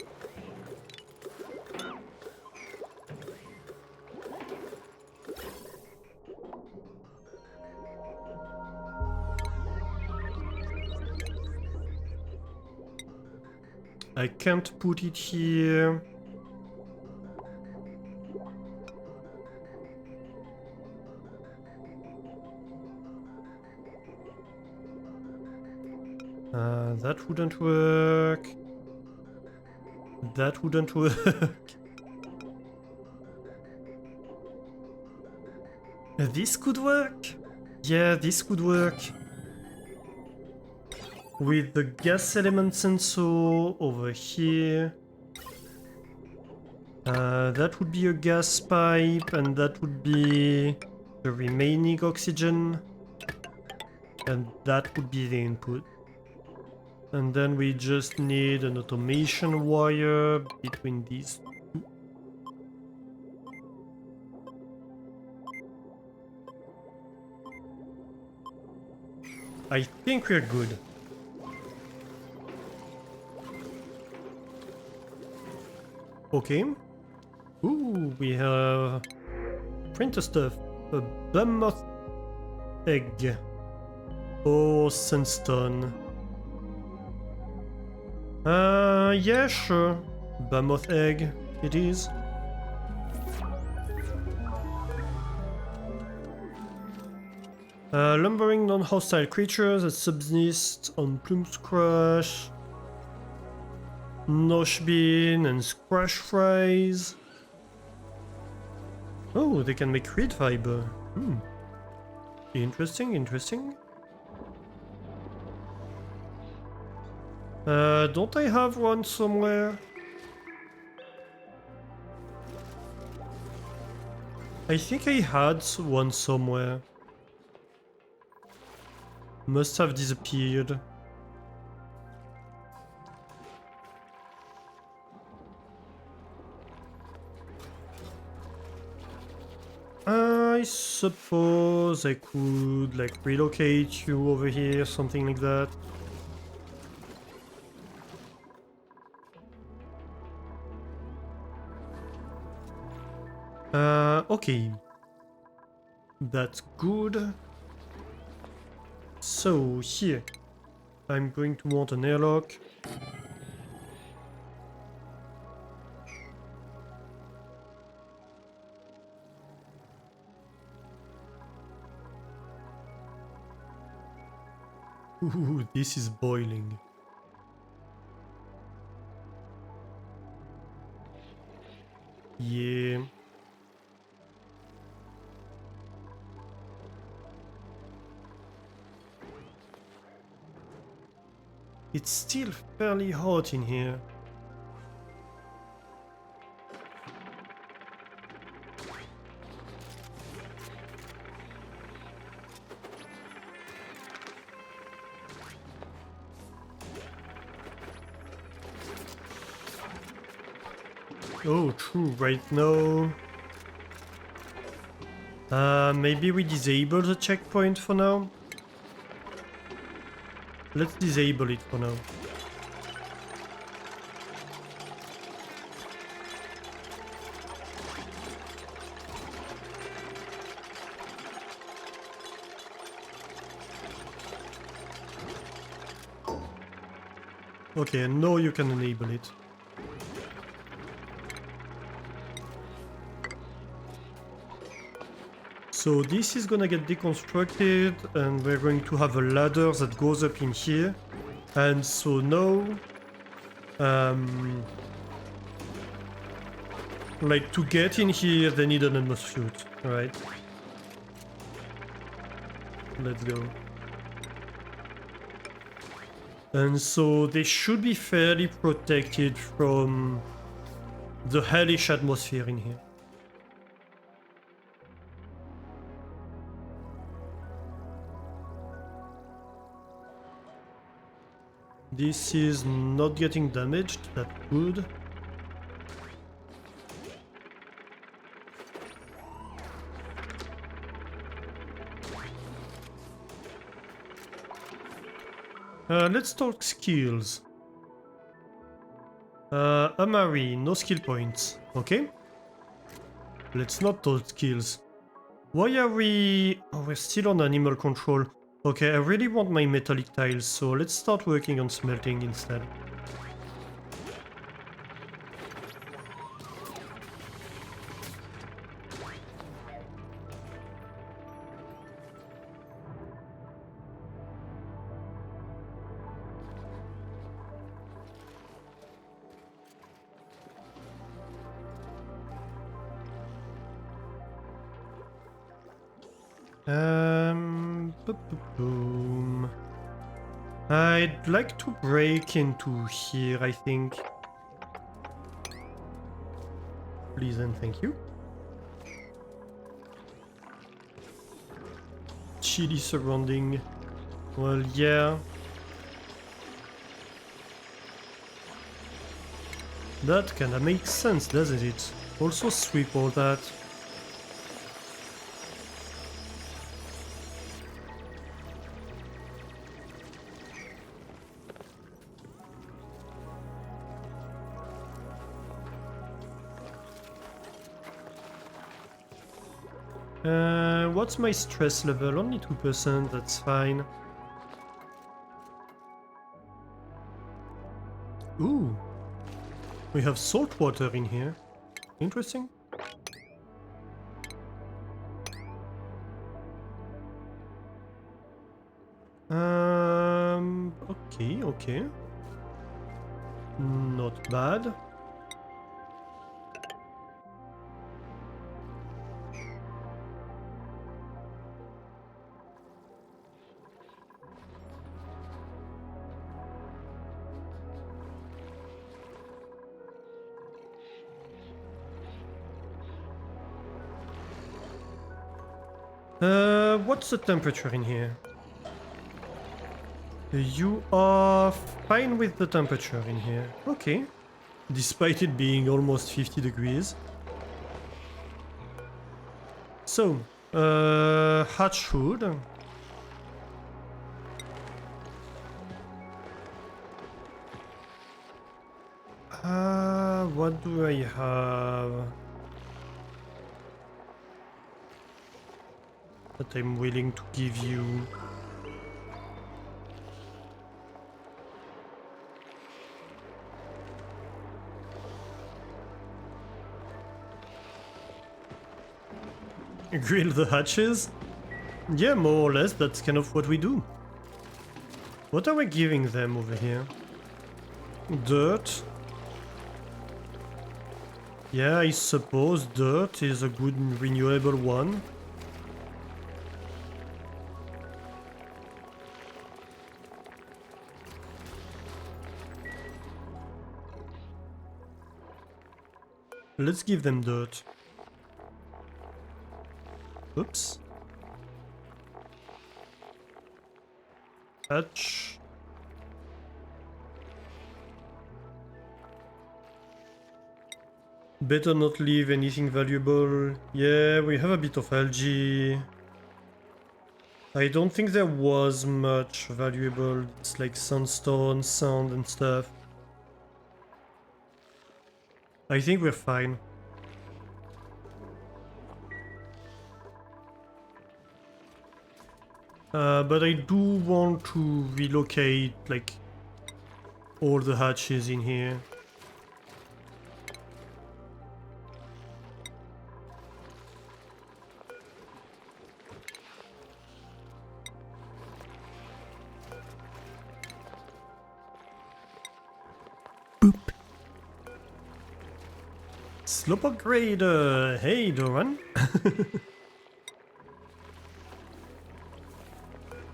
I can't put it here. That wouldn't work. That wouldn't work. This could work. Yeah, this could work. With the gas element sensor over here. That would be a gas pipe, and that would be the remaining oxygen. And that would be the input. And then we just need an automation wire between these two. I think we're good. Okay. Ooh, we have printer stuff. A mammoth egg. Oh, sandstone. Yeah, sure. Mammoth egg, it is. Lumbering non-hostile creatures that subsist on Plume's Crush, Noshbean, and Scratch Fries. Oh, they can make reed fiber. Interesting, interesting. Don't I have one somewhere? I think I had one somewhere. Must have disappeared. I suppose I could like relocate you over here, something like that. Okay. That's good. So here, I'm going to want an airlock. Ooh, this is boiling. Yeah. It's still fairly hot in here. Oh, true, right now. Maybe we disable the checkpoint for now? Let's disable it for now. Okay, and now you can enable it. So this is gonna get deconstructed and we're going to have a ladder that goes up in here. And so now, like to get in here they need an atmosphere, right? Let's go. And so they should be fairly protected from the hellish atmosphere in here. This is not getting damaged, that's good. Let's talk skills. Amari, no skill points. Okay. Let's not talk skills. Why are we... Oh, we're still on animal control. Okay, I really want my metallic tiles, so let's start working on smelting instead. Boom. I'd like to break into here, I think. Please and thank you. Chilly surrounding. Well, yeah. That kinda makes sense, doesn't it? Also sweep all that. What's my stress level? Only 2%, that's fine. Ooh. We have salt water in here. Interesting. Okay. Not bad. What's the temperature in here? You are fine with the temperature in here. Okay. Despite it being almost 50 degrees. So, Hatch food. What do I have that I'm willing to give you? Grill the hatches? Yeah, more or less, that's kind of what we do. What are we giving them over here? Dirt? Yeah, I suppose dirt is a good renewable one. Let's give them dirt. Oops. Hatch. Better not leave anything valuable. Yeah, we have a bit of algae. I don't think there was much valuable. It's like sandstone, sand and stuff. I think we're fine. But I do want to relocate like all the hatches in here. Boop. Slope upgrade. Hey, Doran.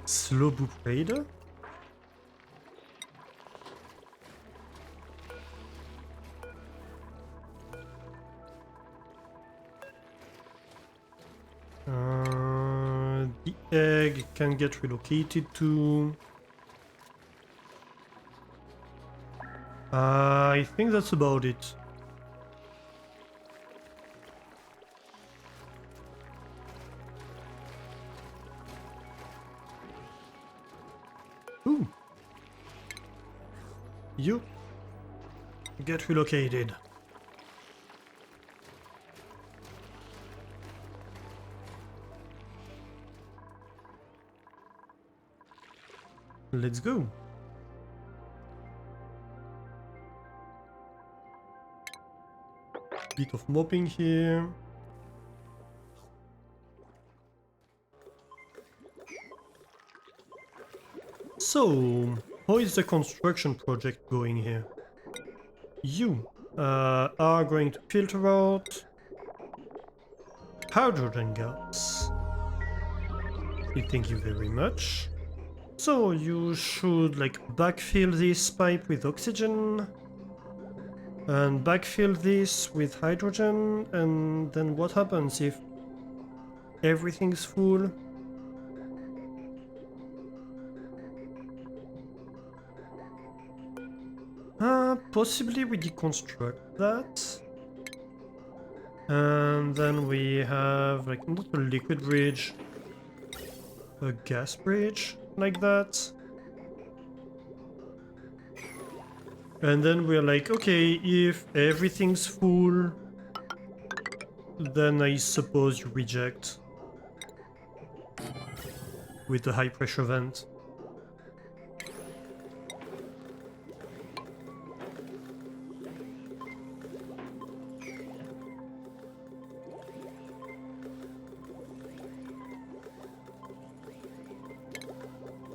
Slope upgrade. The egg can get relocated to. I think that's about it. Ooh. You get relocated. Let's go. Bit of mopping here. So, how is the construction project going here? You are going to filter out hydrogen gas. Thank you very much. So you should like backfill this pipe with oxygen and backfill this with hydrogen, and then what happens if everything's full? Possibly we deconstruct that. And then we have like not a liquid bridge, a gas bridge like that. And then we're like, okay, if everything's full, then I suppose you reject with the high pressure vent.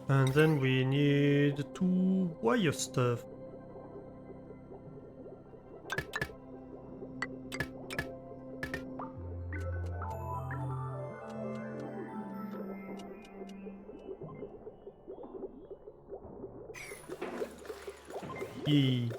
And then we need to wire stuff. Yee.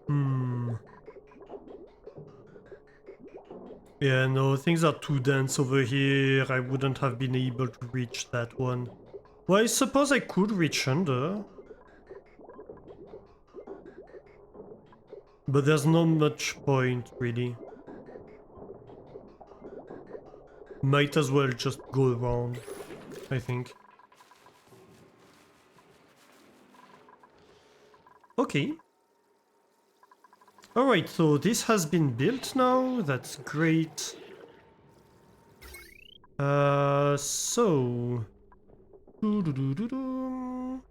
Hmm. Yeah, no, things are too dense over here. I wouldn't have been able to reach that one. Well, I suppose I could reach under. But there's not much point, really. Might as well just go around, I think. Okay. Alright, so this has been built now. That's great. So... Doo-doo-doo-doo-doo.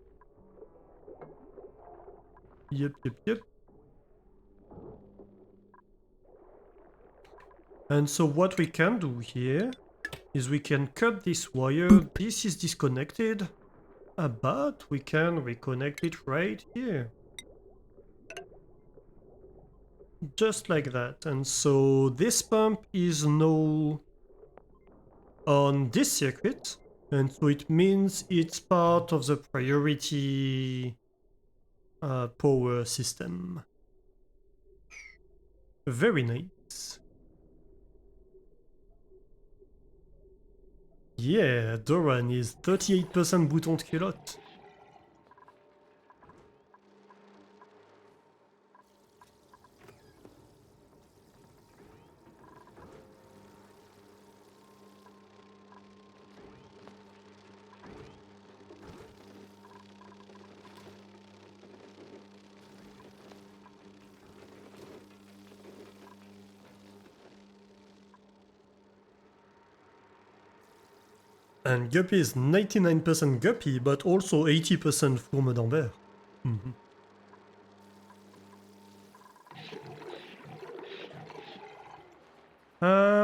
Yep. And so what we can do here is we can cut this wire. This is disconnected, but we can reconnect it right here. Just like that. And so this pump is now on this circuit, and so it means it's part of the priority power system. Very nice. Yeah, Doran is 38% bouton de culotte. And Guppy is 99% Guppy, but also 80% Fourme d'Ambert.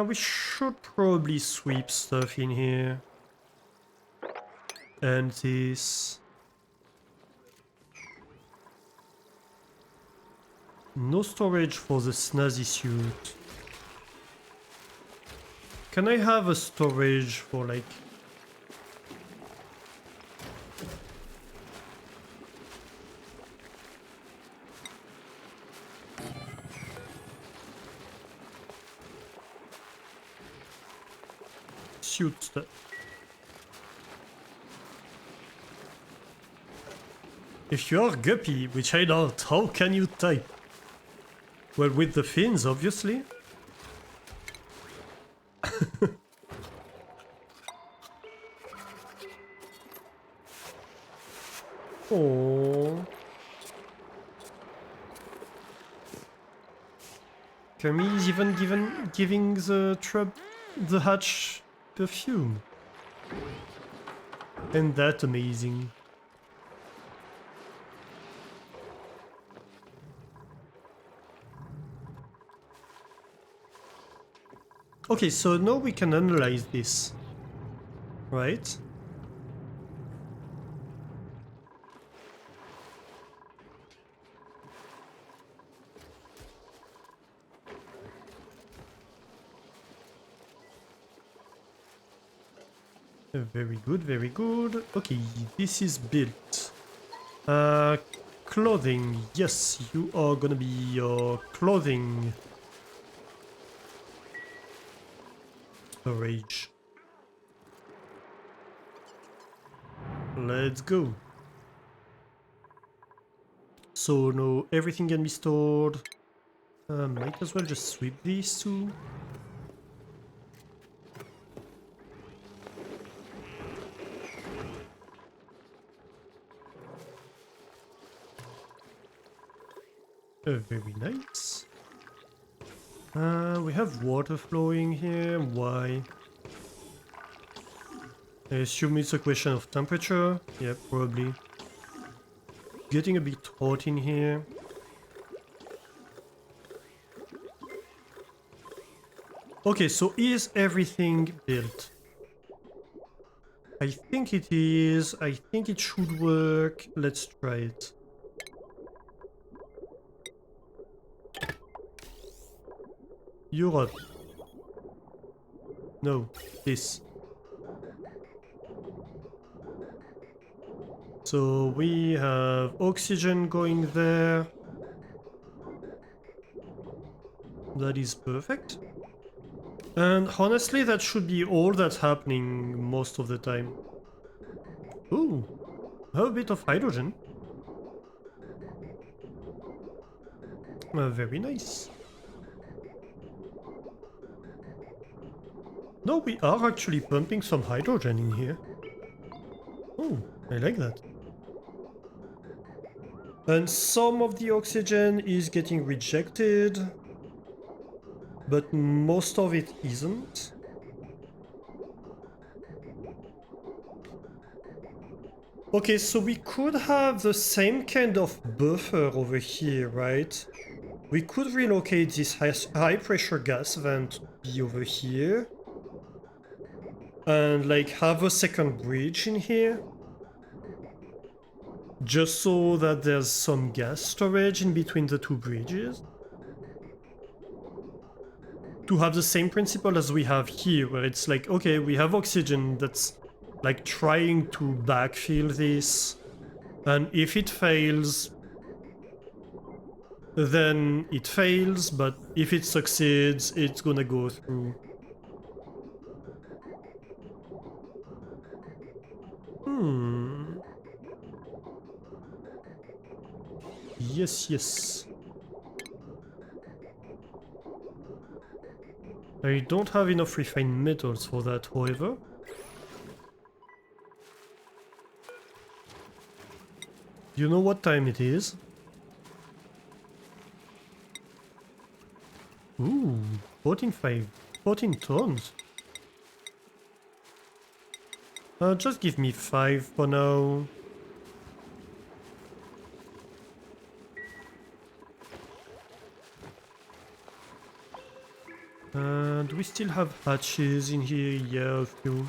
We should probably sweep stuff in here. And this. No storage for the snazzy suit. Can I have a storage for like... suit stuff? If you're Guppy, which I doubt, how can you type? Well, with the fins, obviously. Oh. Camille's even giving the hatch perfume. And that amazing. Okay, so now we can analyze this, right? Very good, very good. Okay, this is built. Clothing. Yes, you are gonna be your clothing storage. Let's go. So now everything can be stored. Might as well just sweep these two. Very nice. We have water flowing here. Why? I assume it's a question of temperature. Yeah, probably. Getting a bit hot in here. Okay, so is everything built? I think it is. I think it should work. Let's try it. Europe. No, this. So we have oxygen going there. That is perfect. And honestly, that should be all that's happening most of the time. Ooh, a bit of hydrogen. Very nice. No, we are actually pumping some hydrogen in here. Oh, I like that. And some of the oxygen is getting rejected, but most of it isn't. Okay, so we could have the same kind of buffer over here, right? We could relocate this high pressure gas vent to be over here. And like have a second bridge in here. Just so that there's some gas storage in between the two bridges. To have the same principle as we have here, where it's like, okay, we have oxygen that's like trying to backfill this. And if it fails, then it fails, but if it succeeds, it's gonna go through. Hmm. Yes, yes. I don't have enough refined metals for that, however. You know what time it is? Ooh, 14 tons. Just give me 5 for now. Do we still have hatches in here? Yeah, a few.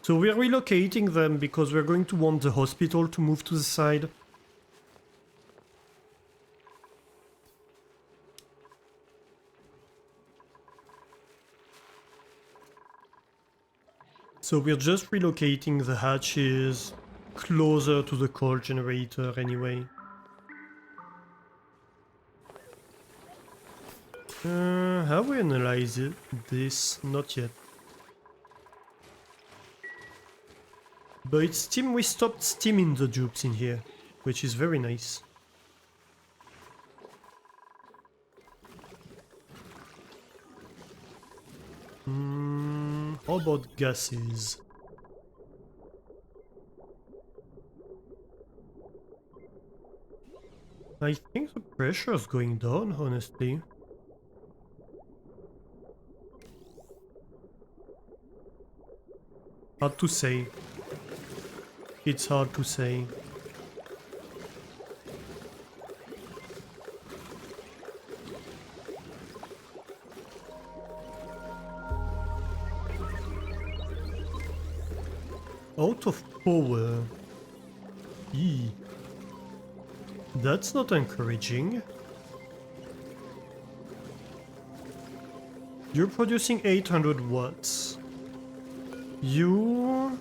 So we're relocating them because we're going to want the hospital to move to the side. So we're just relocating the hatches closer to the coal generator anyway. Have we analyzed this? Not yet. But it's steam. We stopped steaming the dupes in here, which is very nice. How about gases? I think the pressure is going down, honestly. Hard to say. It's hard to say. Out of power. Eee. That's not encouraging. You're producing 800 watts. You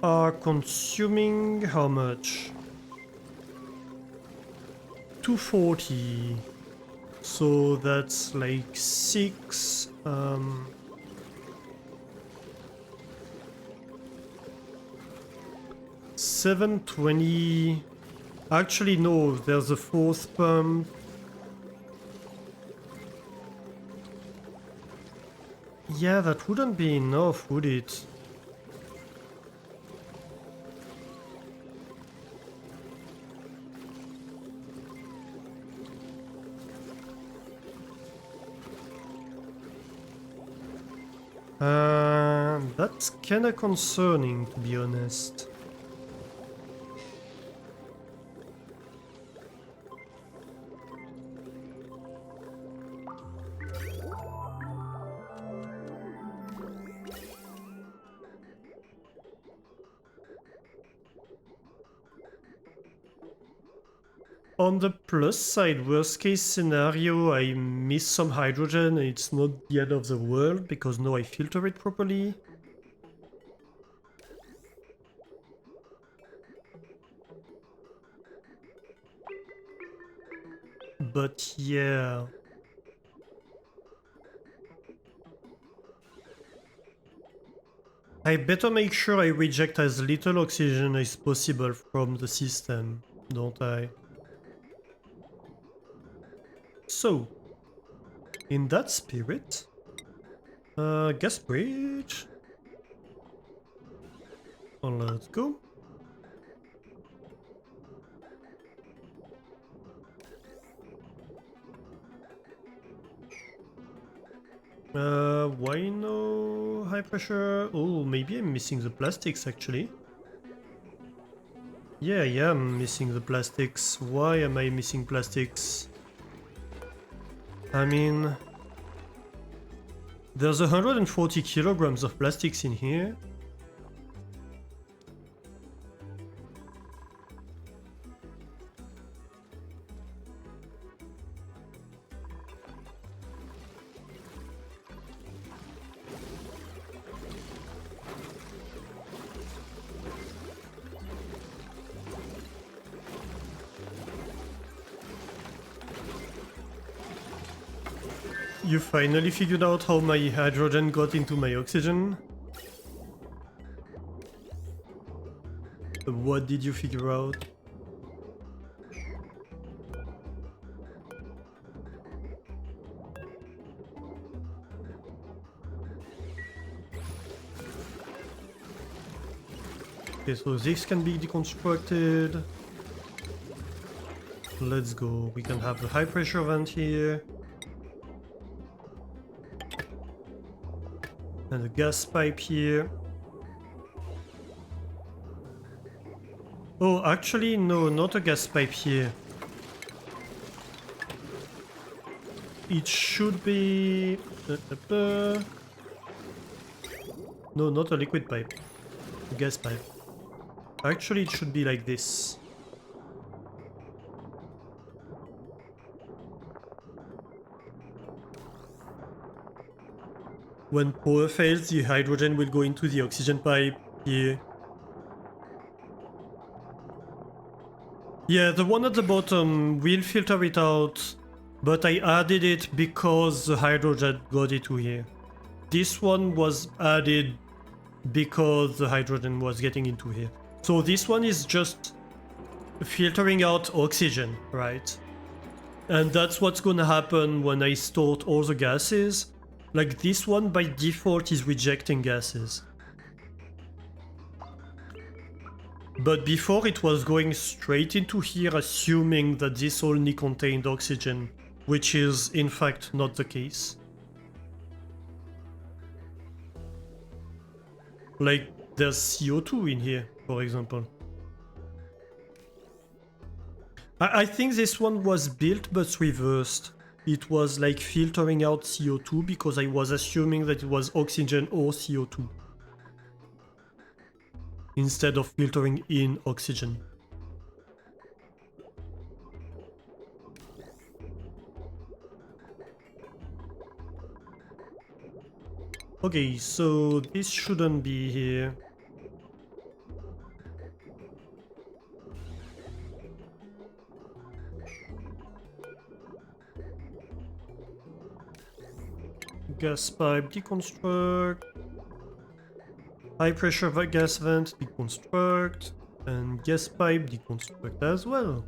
are consuming how much? 240. So that's like 6. 720. Actually, no, there's a fourth pump. Yeah, that wouldn't be enough, would it? That's kinda concerning, to be honest. On the plus side, worst case scenario, I miss some hydrogen and it's not the end of the world because now I filter it properly. But yeah. I better make sure I reject as little oxygen as possible from the system, don't I? So, in that spirit, gas bridge. Oh, let's go. Why no high pressure? Oh, maybe I'm missing the plastics actually. Yeah, I'm missing the plastics. Why am I missing plastics? I mean, there's 140 kilograms of plastics in here. You finally figured out how my hydrogen got into my oxygen? What did you figure out? Okay, so this can be deconstructed. Let's go. We can have the high pressure vent here. And a gas pipe here. Oh, actually, no, not a gas pipe here. It should be... No, not a liquid pipe. A gas pipe. Actually, it should be like this. When power fails, the hydrogen will go into the oxygen pipe here. Yeah, the one at the bottom will filter it out, but I added it because the hydrogen got into here. This one was added because the hydrogen was getting into here. So this one is just filtering out oxygen, right? And that's what's gonna happen when I start all the gases. Like this one by default is rejecting gases. But before it was going straight into here assuming that this only contained oxygen, which is in fact not the case. Like there's CO2 in here, for example. I think this one was built but reversed. It was like filtering out CO2 because I was assuming that it was oxygen or CO2 instead of filtering in oxygen. Okay, so this shouldn't be here. Gas pipe deconstruct. High pressure gas vent deconstruct. And gas pipe deconstruct as well.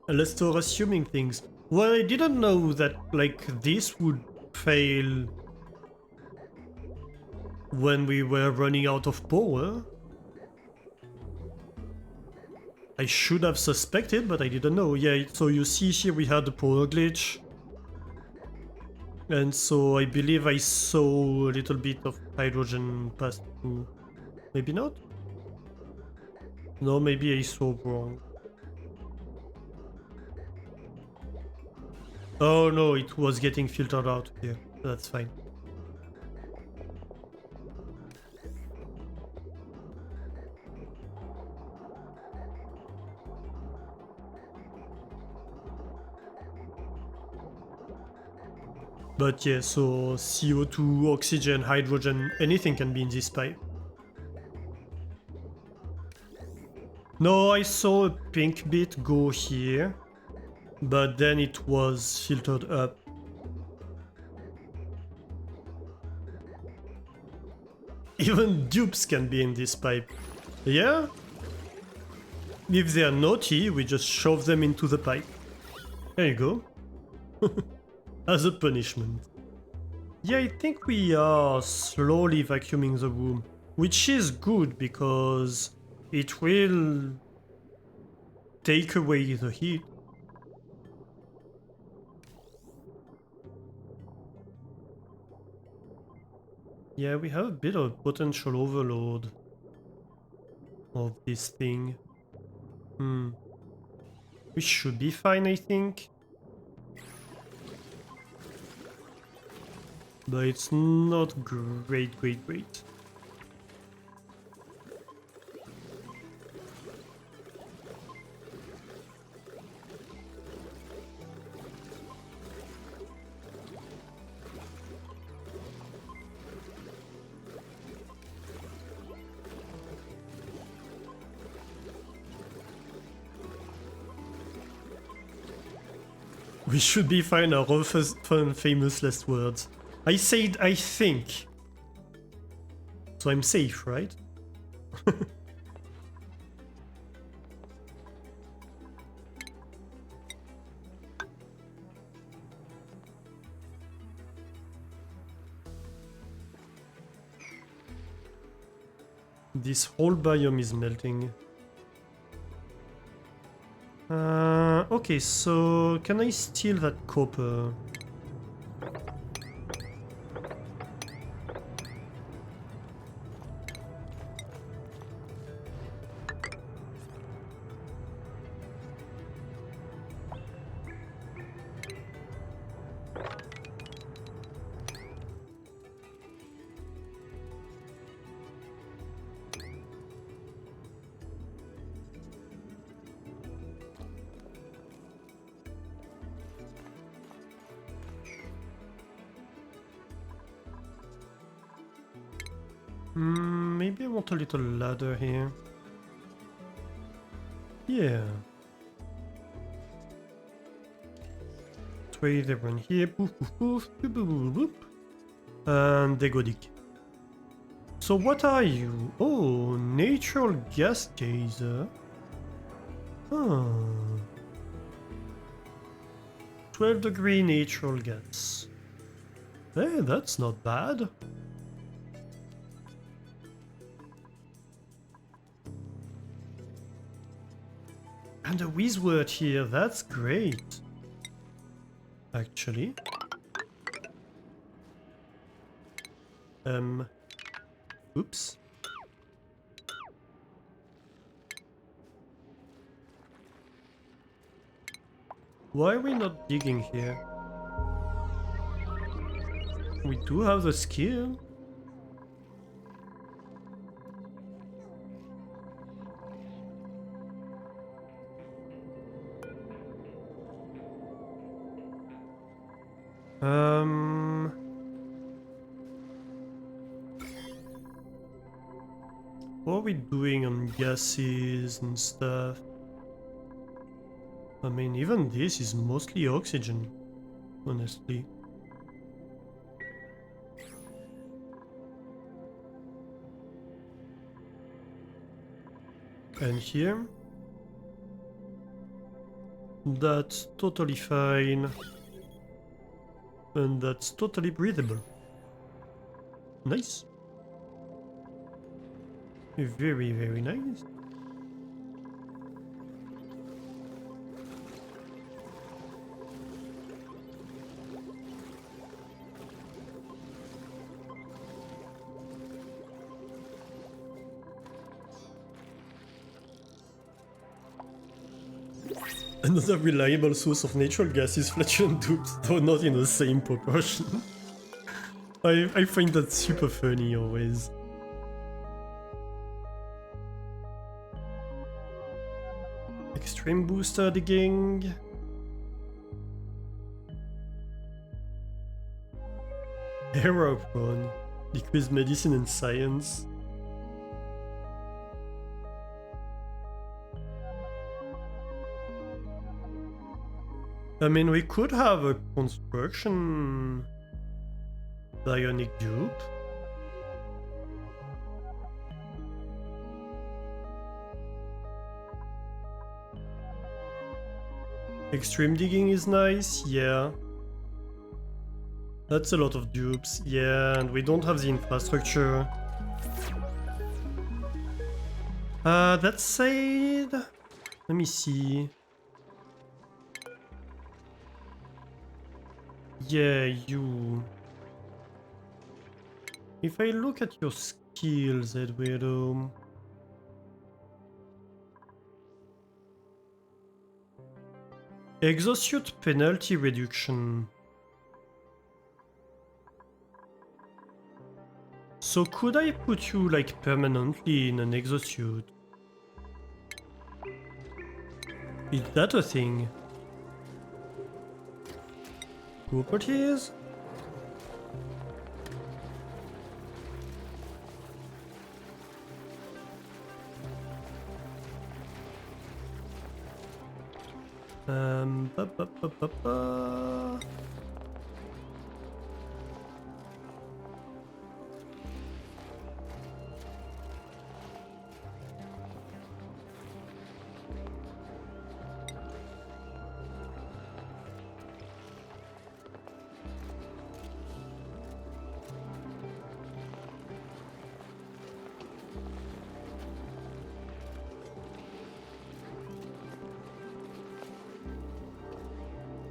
And let's start assuming things. Well, I didn't know that like this would fail when we were running out of power. I should have suspected, but I didn't know. Yeah, so you see here we had the power glitch. And so I believe I saw a little bit of hydrogen pass through. Maybe not? No, maybe I saw wrong. Oh no, it was getting filtered out here. That's fine. But yeah, so CO2, oxygen, hydrogen, anything can be in this pipe. No, I saw a pink bit go here, but then it was filtered up. Even dupes can be in this pipe. Yeah? If they are naughty, we just shove them into the pipe. There you go. As a punishment. Yeah, I think we are slowly vacuuming the room, which is good because it will take away the heat. Yeah, we have a bit of potential overload of this thing. We should be fine, I think. But it's not great. We should be fine, our fun famous last words. I said I think. So I'm safe, right? This whole biome is melting. Okay, so can I steal that copper? Maybe I want a little ladder here. Yeah. Trade everyone here. Poof, poof, poof. Boop, boop, boop, boop. And they go dig. So what are you? Oh, natural gas geyser. Huh. 12-degree natural gas. Hey, that's not bad. And a wizard here, that's great. Actually. Oops. Why are we not digging here? We do have the skill. What are we doing on gases and stuff? I mean, even this is mostly oxygen, honestly. And here? That's totally fine. And that's totally breathable. Nice. Very, very nice. Another reliable source of natural gas is flatulent tubes, though not in the same proportion. I find that super funny always. Extreme booster digging. Error prone. Decrease medicine and science. I mean, we could have a construction bionic dupe. Extreme digging is nice, yeah. That's a lot of dupes, yeah, and we don't have the infrastructure. That said, let me see. Yeah, you. If I look at your skills, Eduardo. Exosuit penalty reduction. So could I put you like permanently in an exosuit? Is that a thing? Properties? Ba, ba, ba, ba, ba.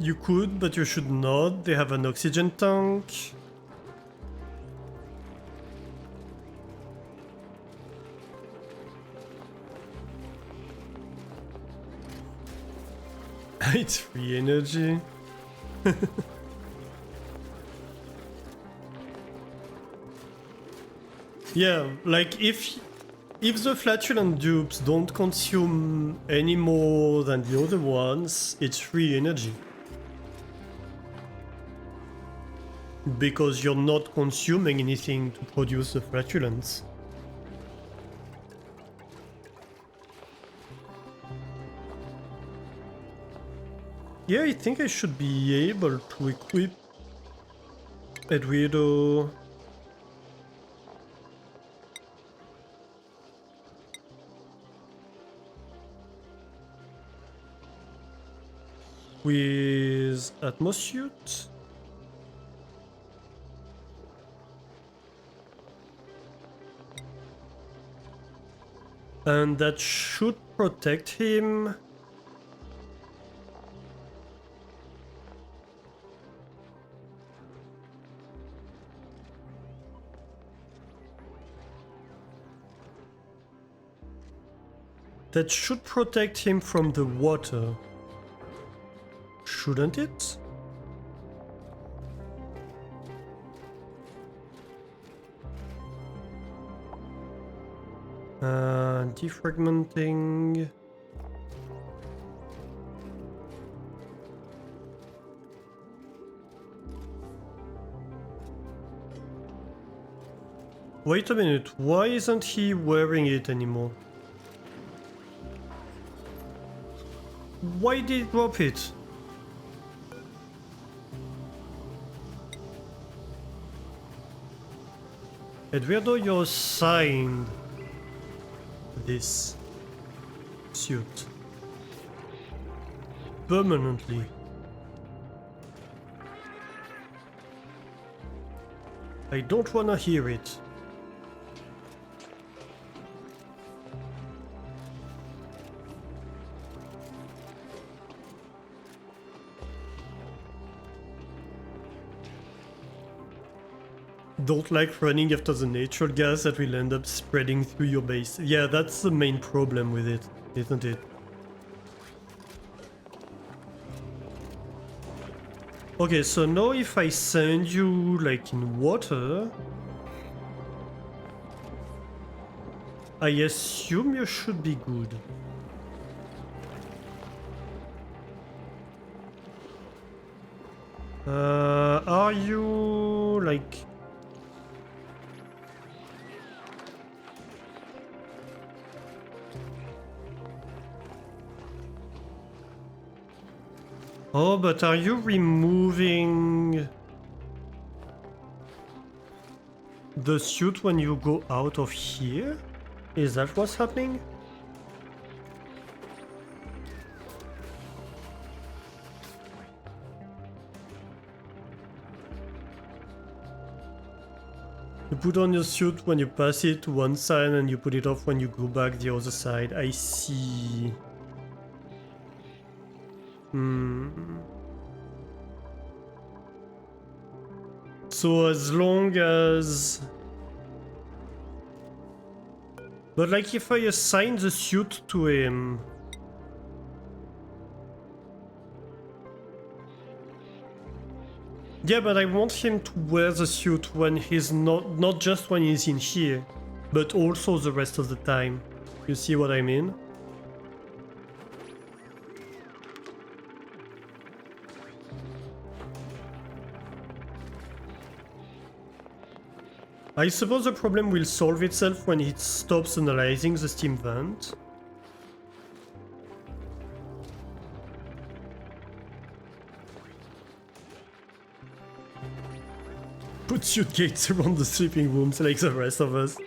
You could, but you should not. They have an oxygen tank. It's free energy. Yeah, like if the flatulent dupes don't consume any more than the other ones, it's free energy. Because you're not consuming anything to produce the flatulence. Yeah, I think I should be able to equip Eduardo. With Atmosuit. And that should protect him. That should protect him from the water. Shouldn't it? Defragmenting. Wait a minute, why isn't he wearing it anymore? Why did he drop it? Eduardo, you're assigned this suit permanently. I don't wanna hear it. Don't like running after the natural gas that will end up spreading through your base. Yeah, that's the main problem with it, isn't it? Okay, so now if I send you like in water, I assume you should be good. Are you like... Oh, but are you removing the suit when you go out of here? Is that what's happening? You put on your suit when you pass it to one side and you put it off when you go back the other side. I see. So as long as... But like if I assign the suit to him... Yeah, but I want him to wear the suit when he's not just when he's in here, but also the rest of the time. You see what I mean? I suppose the problem will solve itself when it stops analyzing the steam vent. Put suit gates around the sleeping rooms like the rest of us.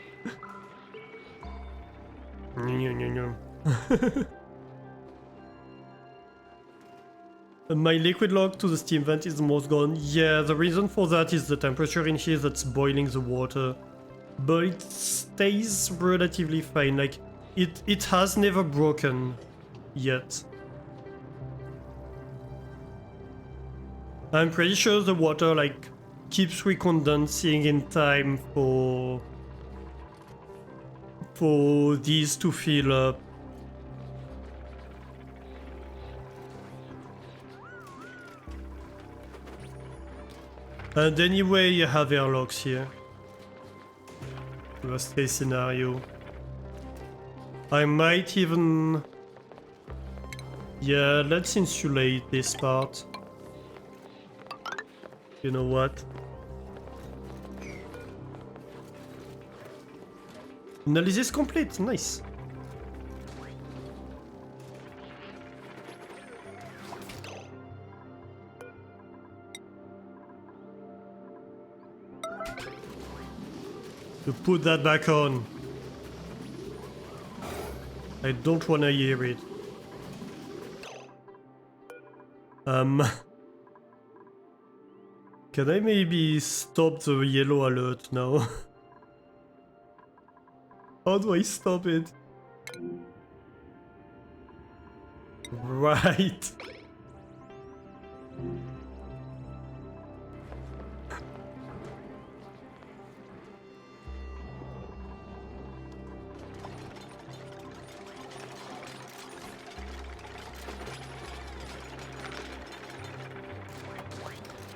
My liquid lock to the steam vent is almost gone. Yeah, the reason for that is the temperature in here that's boiling the water. But it stays relatively fine, like it has never broken yet. I'm pretty sure the water like keeps recondensing in time for these to fill up. And anyway, you have airlocks here. Worst case scenario. I might even... Yeah, let's insulate this part. You know what? Analysis complete, nice. To put that back on. I don't wanna hear it. Can I maybe stop the yellow alert now? How do I stop it? Right.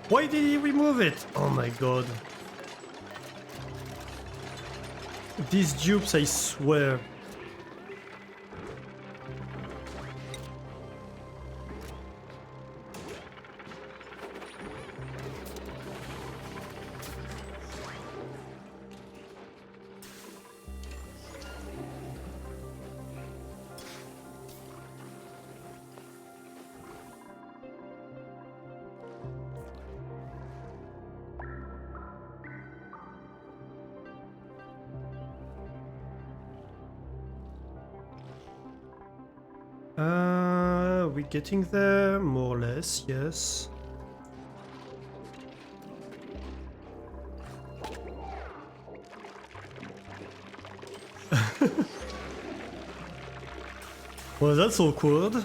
Why did he remove it? Oh my god. These dupes, I swear. We're getting there, more or less, yes. Well, that's awkward.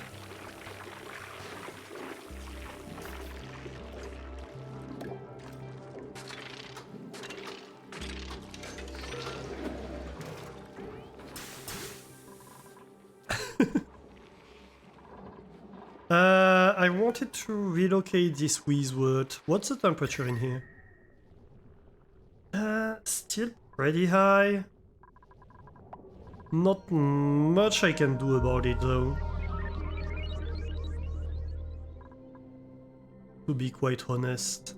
I wanted to relocate this wizard. What's the temperature in here? Still pretty high. Not much I can do about it though. To be quite honest.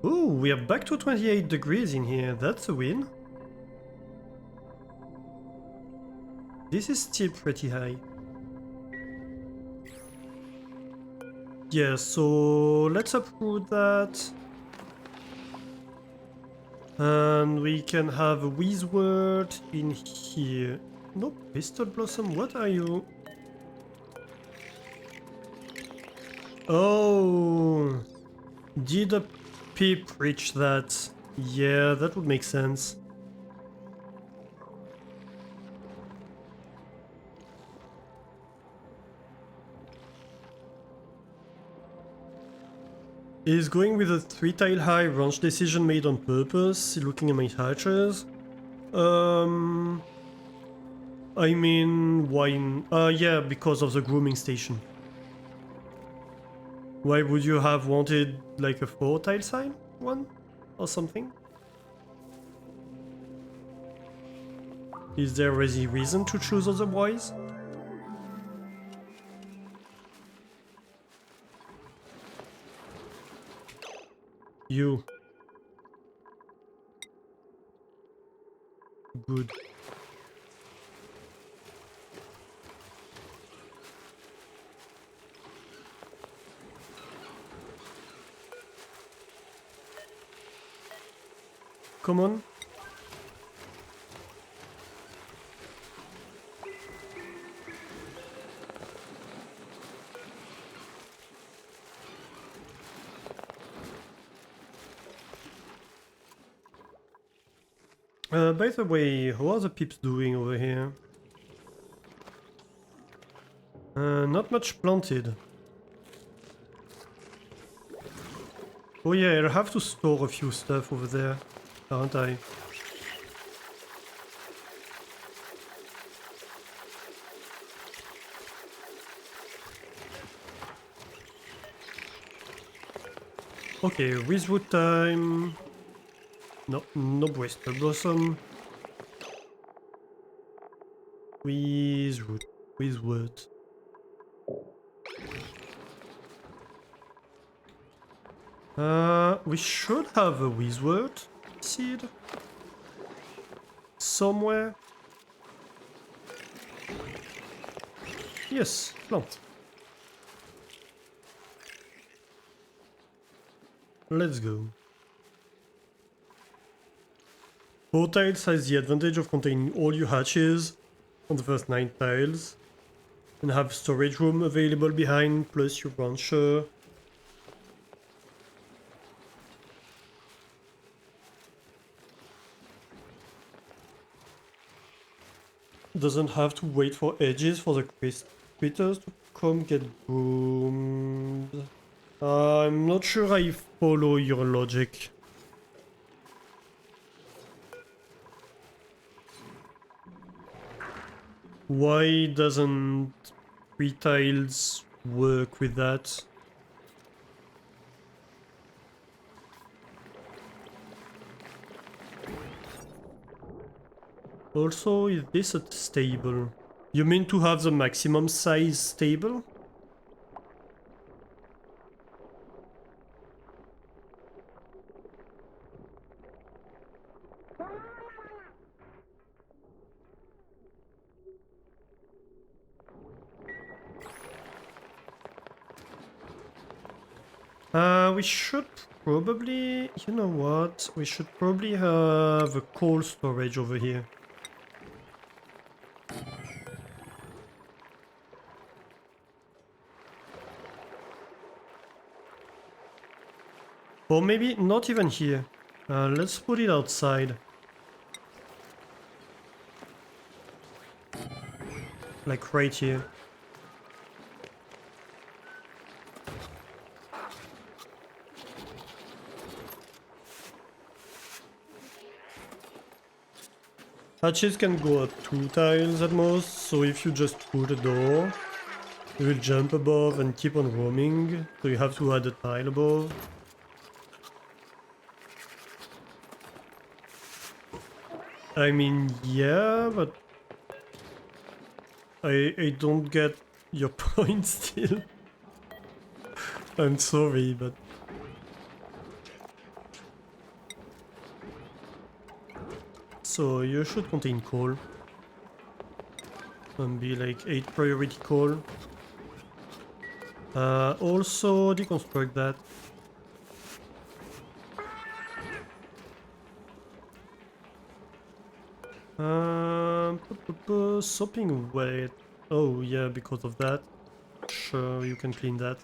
Ooh, we are back to 28 degrees in here. That's a win. This is still pretty high. Yeah, so let's approve that. And we can have a wizard in here. Nope, Pistol Blossom, what are you? Oh, did a pip reach that? Yeah, that would make sense. Is going with a 3-tile high ranch decision made on purpose, looking at my hatches. I mean, why? Yeah, because of the grooming station. Why would you have wanted like a 4-tile sign one or something? Is there any reason to choose otherwise? You. Good. Come on. By the way, how are the peeps doing over here? Not much planted. Oh yeah, I'll have to store a few stuff over there, aren't I? Okay, Rizwood time. No, no Bristol Blossom. Rizwood. Rizwood. We should have a Rizwood seed somewhere. Yes, plant. Let's go. 4 tiles has the advantage of containing all your hatches on the first 9 tiles and have storage room available behind plus your rancher. Doesn't have to wait for edges for the critters to come get groomed. I'm not sure I follow your logic. Why doesn't 3 tiles work with that? Also, is this a stable? You mean to have the maximum size stable? We should probably... You know what? We should probably have a coal storage over here. Or maybe not even here. Let's put it outside. Like right here. Hatches can go up 2 tiles at most, so if you just put a door, it will jump above and keep on roaming, so you have to add a tile above. I mean, yeah, but I don't get your point still. I'm sorry, but... So you should contain coal. And be like 8 priority coal. Also deconstruct that. Sopping wet. Oh yeah, because of that. Sure, you can clean that.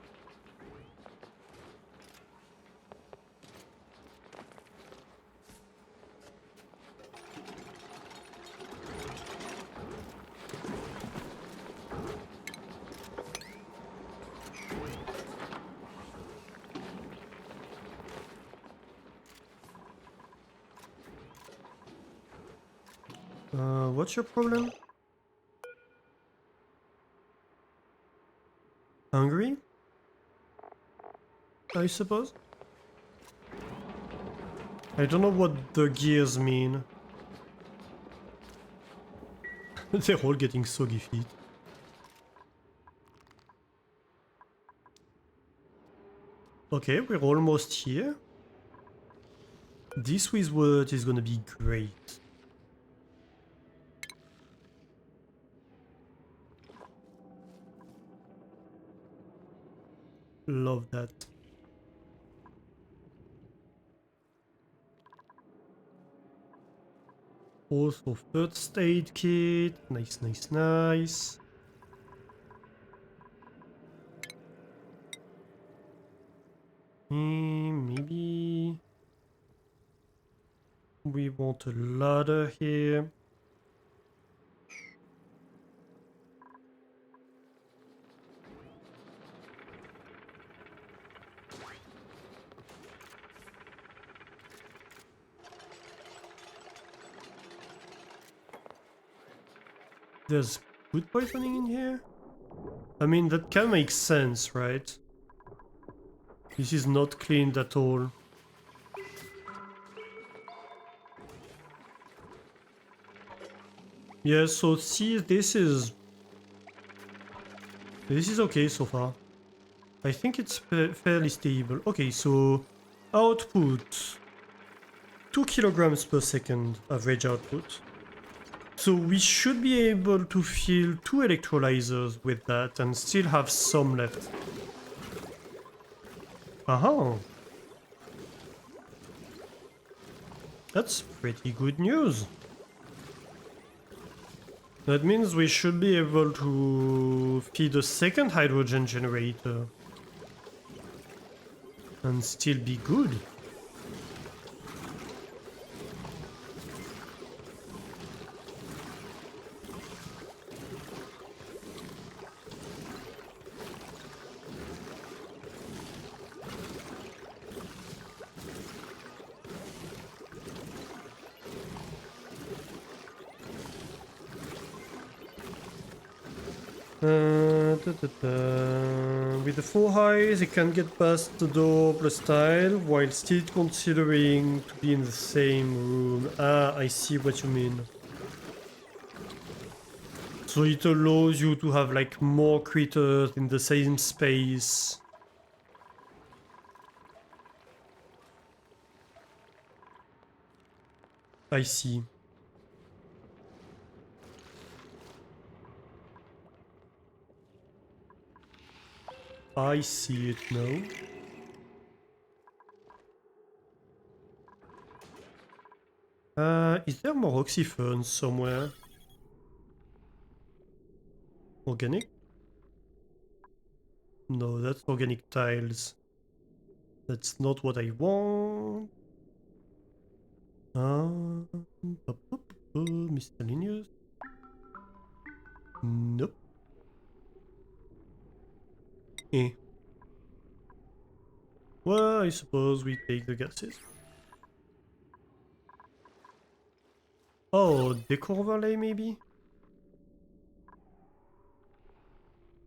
What's your problem? Hungry? I suppose? I don't know what the gears mean. They're all getting soggy feet. Okay, we're almost here. This wizard is gonna be great. Love that. Also first aid kit. Nice, nice, nice. Maybe we want a ladder here. There's food poisoning in here? I mean, that can make sense, right? This is not cleaned at all. Yeah, so see, this is okay so far. I think it's fairly stable. Okay, so output 2 kilograms per second average output. So we should be able to fill 2 electrolyzers with that and still have some left. Aha! That's pretty good news. That means we should be able to feed a second hydrogen generator and still be good. With the 4 highs, it can get past the door plus tile while still considering to be in the same room. Ah, I see what you mean. So it allows you to have like more critters in the same space. I see. I see it now. Is there more oxyphones somewhere? Organic? No, that's organic tiles. That's not what I want. Miscellaneous? Nope. Eh. Well, I suppose we take the gases. Oh, decor overlay maybe?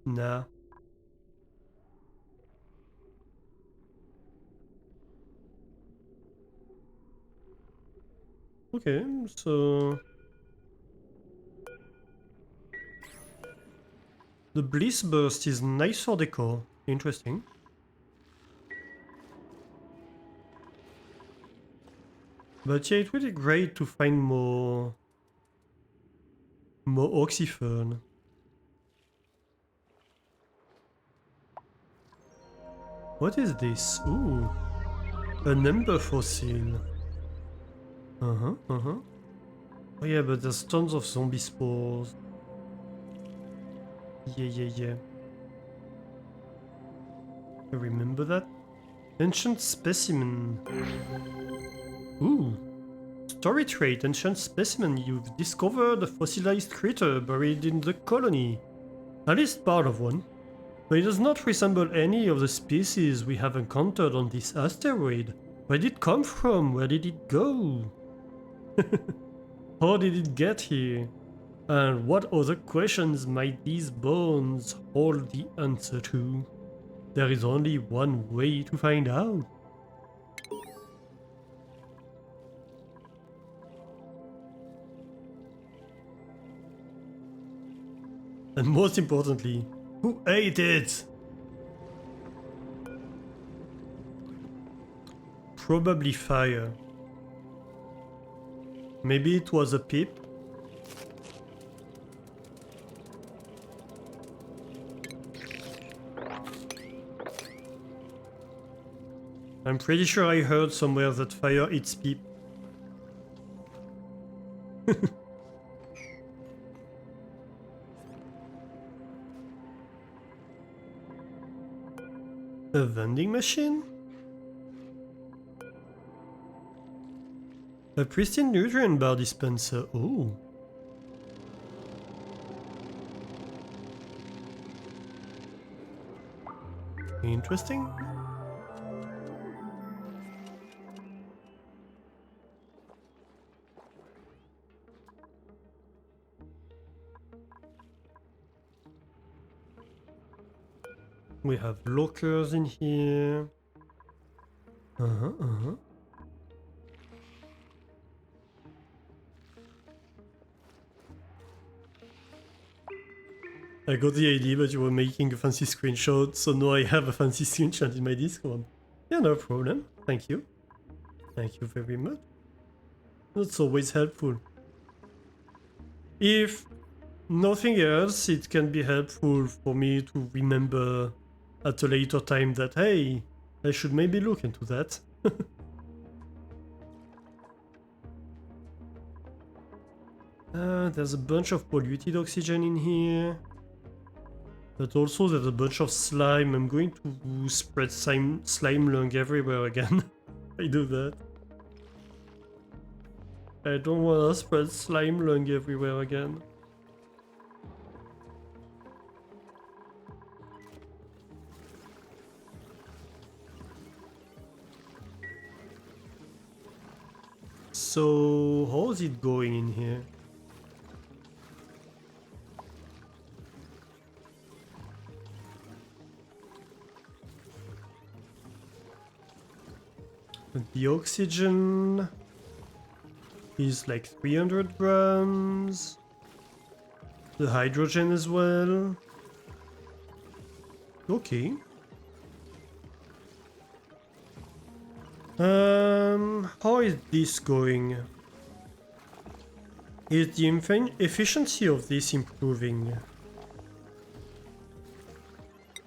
Nah. Okay, so... The Bliss Burst is nice for decor. Interesting. But yeah, it would be great to find more oxyphone. What is this? Ooh, an ember fossil. Oh yeah, but there's tons of zombie spores. Yeah. I remember that. Ancient specimen. Ooh. Story trait, ancient specimen. You've discovered a fossilized critter buried in the colony. At least part of one. But it does not resemble any of the species we have encountered on this asteroid. Where did it come from? Where did it go? How did it get here? And what other questions might these bones hold the answer to? There is only one way to find out. And most importantly, who ate it? Probably fire. Maybe it was a pip? I'm pretty sure I heard somewhere that fire eats pip. A vending machine? A pristine nutrient bar dispenser. Oh. Interesting. We have lockers in here. I got the idea that you were making a fancy screenshot, so now I have a fancy screenshot in my Discord. Yeah, no problem. Thank you. Thank you very much. That's always helpful. If nothing else, it can be helpful for me to remember at a later time that, hey, I should maybe look into that. There's a bunch of polluted oxygen in here. But also there's a bunch of slime. I'm going to spread slime lung everywhere again. I do that. I don't want to spread slime lung everywhere again. So, how's it going in here? The oxygen is like 300 grams. The hydrogen as well. Okay. How is this going? Is the efficiency of this improving?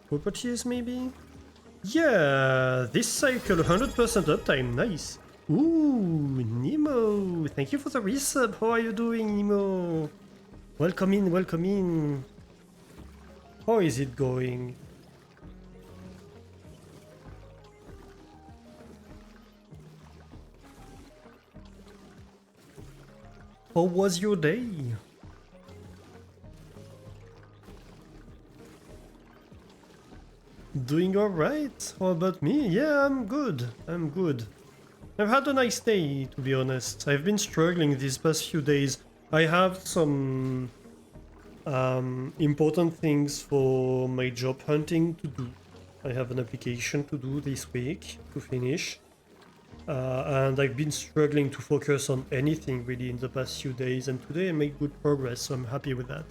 Properties maybe? Yeah, this cycle 100% uptime, nice. Ooh, Nemo, thank you for the resub. How are you doing, Nemo? Welcome in, welcome in. How is it going? How was your day? Doing alright? How about me? Yeah, I'm good. I'm good. I've had a nice day, to be honest. I've been struggling these past few days. I have some important things for my job hunting to do. I have an application to do this week to finish. And I've been struggling to focus on anything really in the past few days, and today I made good progress, so I'm happy with that.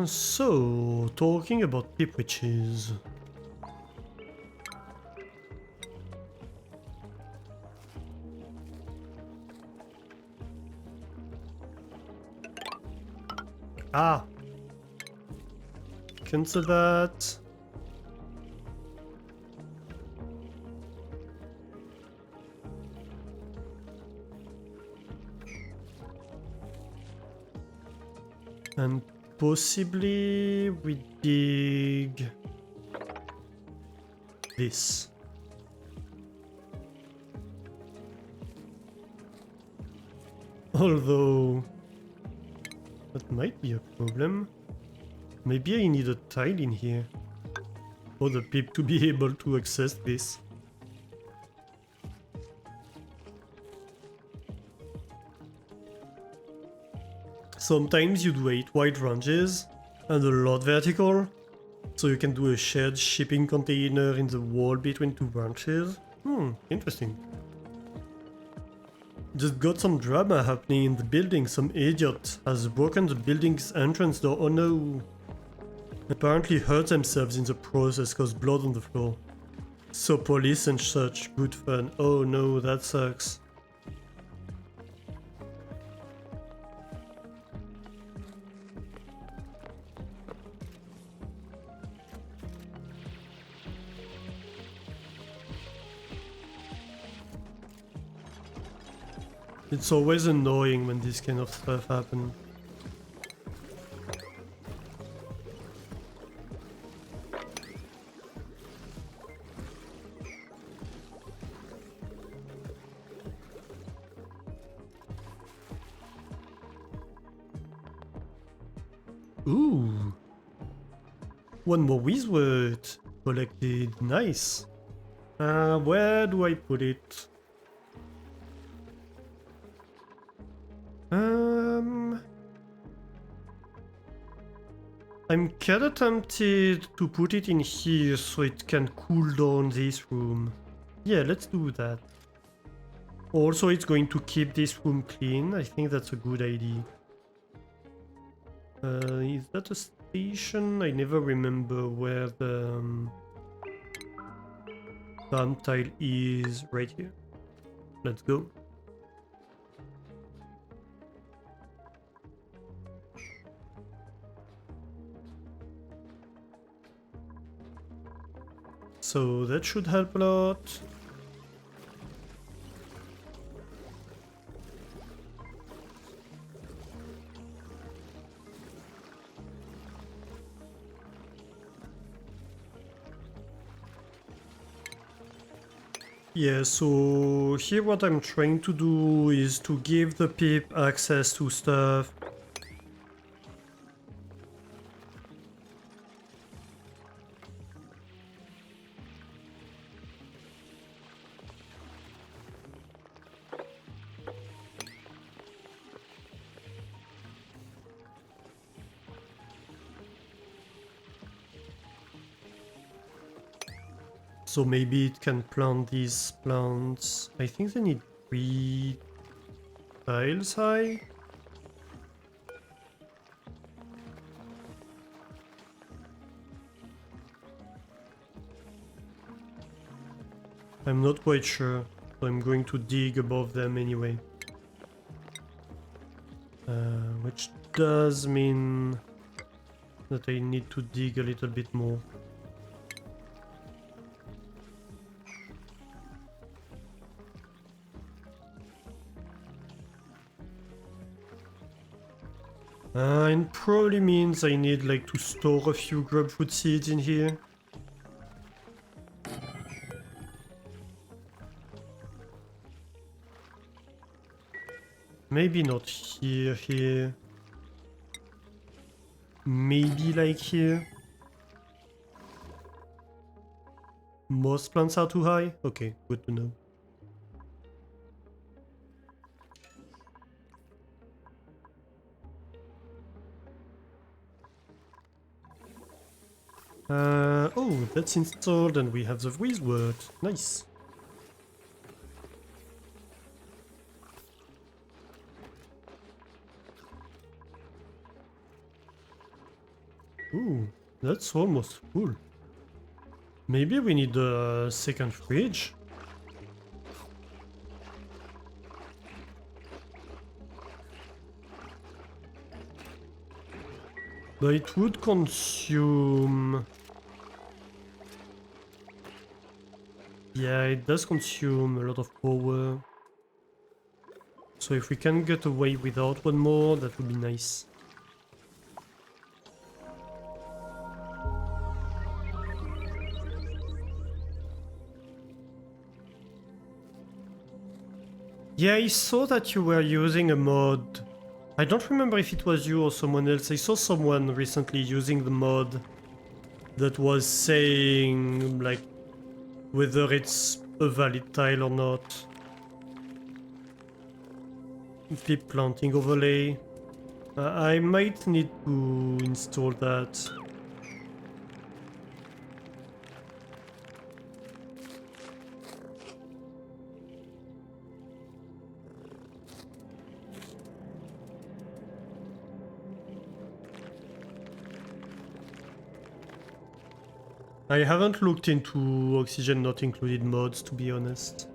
So, talking about pip witches. Ah! Cancel that. And possibly we dig this. Although that might be a problem. Maybe I need a tile in here for the pip to be able to access this. Sometimes you do 8 wide ranges and a lot vertical, so you can do a shared shipping container in the wall between 2 branches. Interesting. Just got some drama happening in the building. Some idiot has broken the building's entrance door. Oh no. Apparently hurt themselves in the process, caused blood on the floor. So police and such, good fun. Oh no, that sucks. It's always annoying when this kind of stuff happens. Ooh. One more wizard collected. Nice. Where do I put it? I'm kinda tempted to put it in here so it can cool down this room. Yeah, let's do that. Also, it's going to keep this room clean. I think that's a good idea. Is that a station? I never remember where the damn tile is. Right here. Let's go. So that should help a lot. Yeah, so here what I'm trying to do is to give the pip access to stuff. So maybe it can plant these plants. I think they need 3 tiles high. I'm not quite sure, so I'm going to dig above them anyway. Which does mean that I need to dig a little bit more. It probably means I need like to store a few grubfoot seeds in here. Maybe not here. Maybe like here. Most plants are too high? Okay, good to know. Oh, that's installed and we have the wizard. Nice. Ooh, that's almost full. Maybe we need a second fridge? But it would consume... Yeah, it does consume a lot of power. So if we can get away without one more, that would be nice. Yeah, I saw that you were using a mod. I don't remember if it was you or someone else. I saw someone recently using the mod that was saying, like, whether it's a valid tile or not. Pip planting overlay. I might need to install that. I haven't looked into Oxygen Not Included mods, to be honest,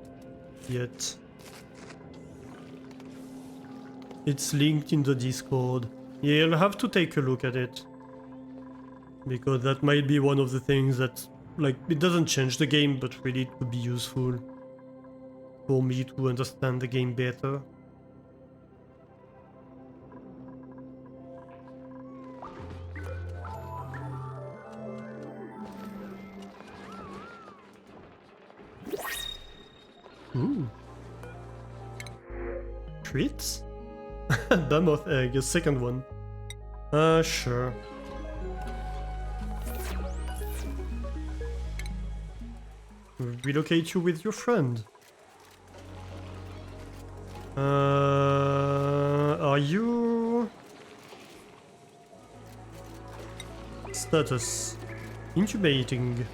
yet. It's linked in the Discord. Yeah, I'll have to take a look at it. Because that might be one of the things that, like, it doesn't change the game, but really it could be useful for me to understand the game better. Ooh. Treats? Mammoth egg, a second one. Sure. Relocate you with your friend. Are you... Status. Incubating.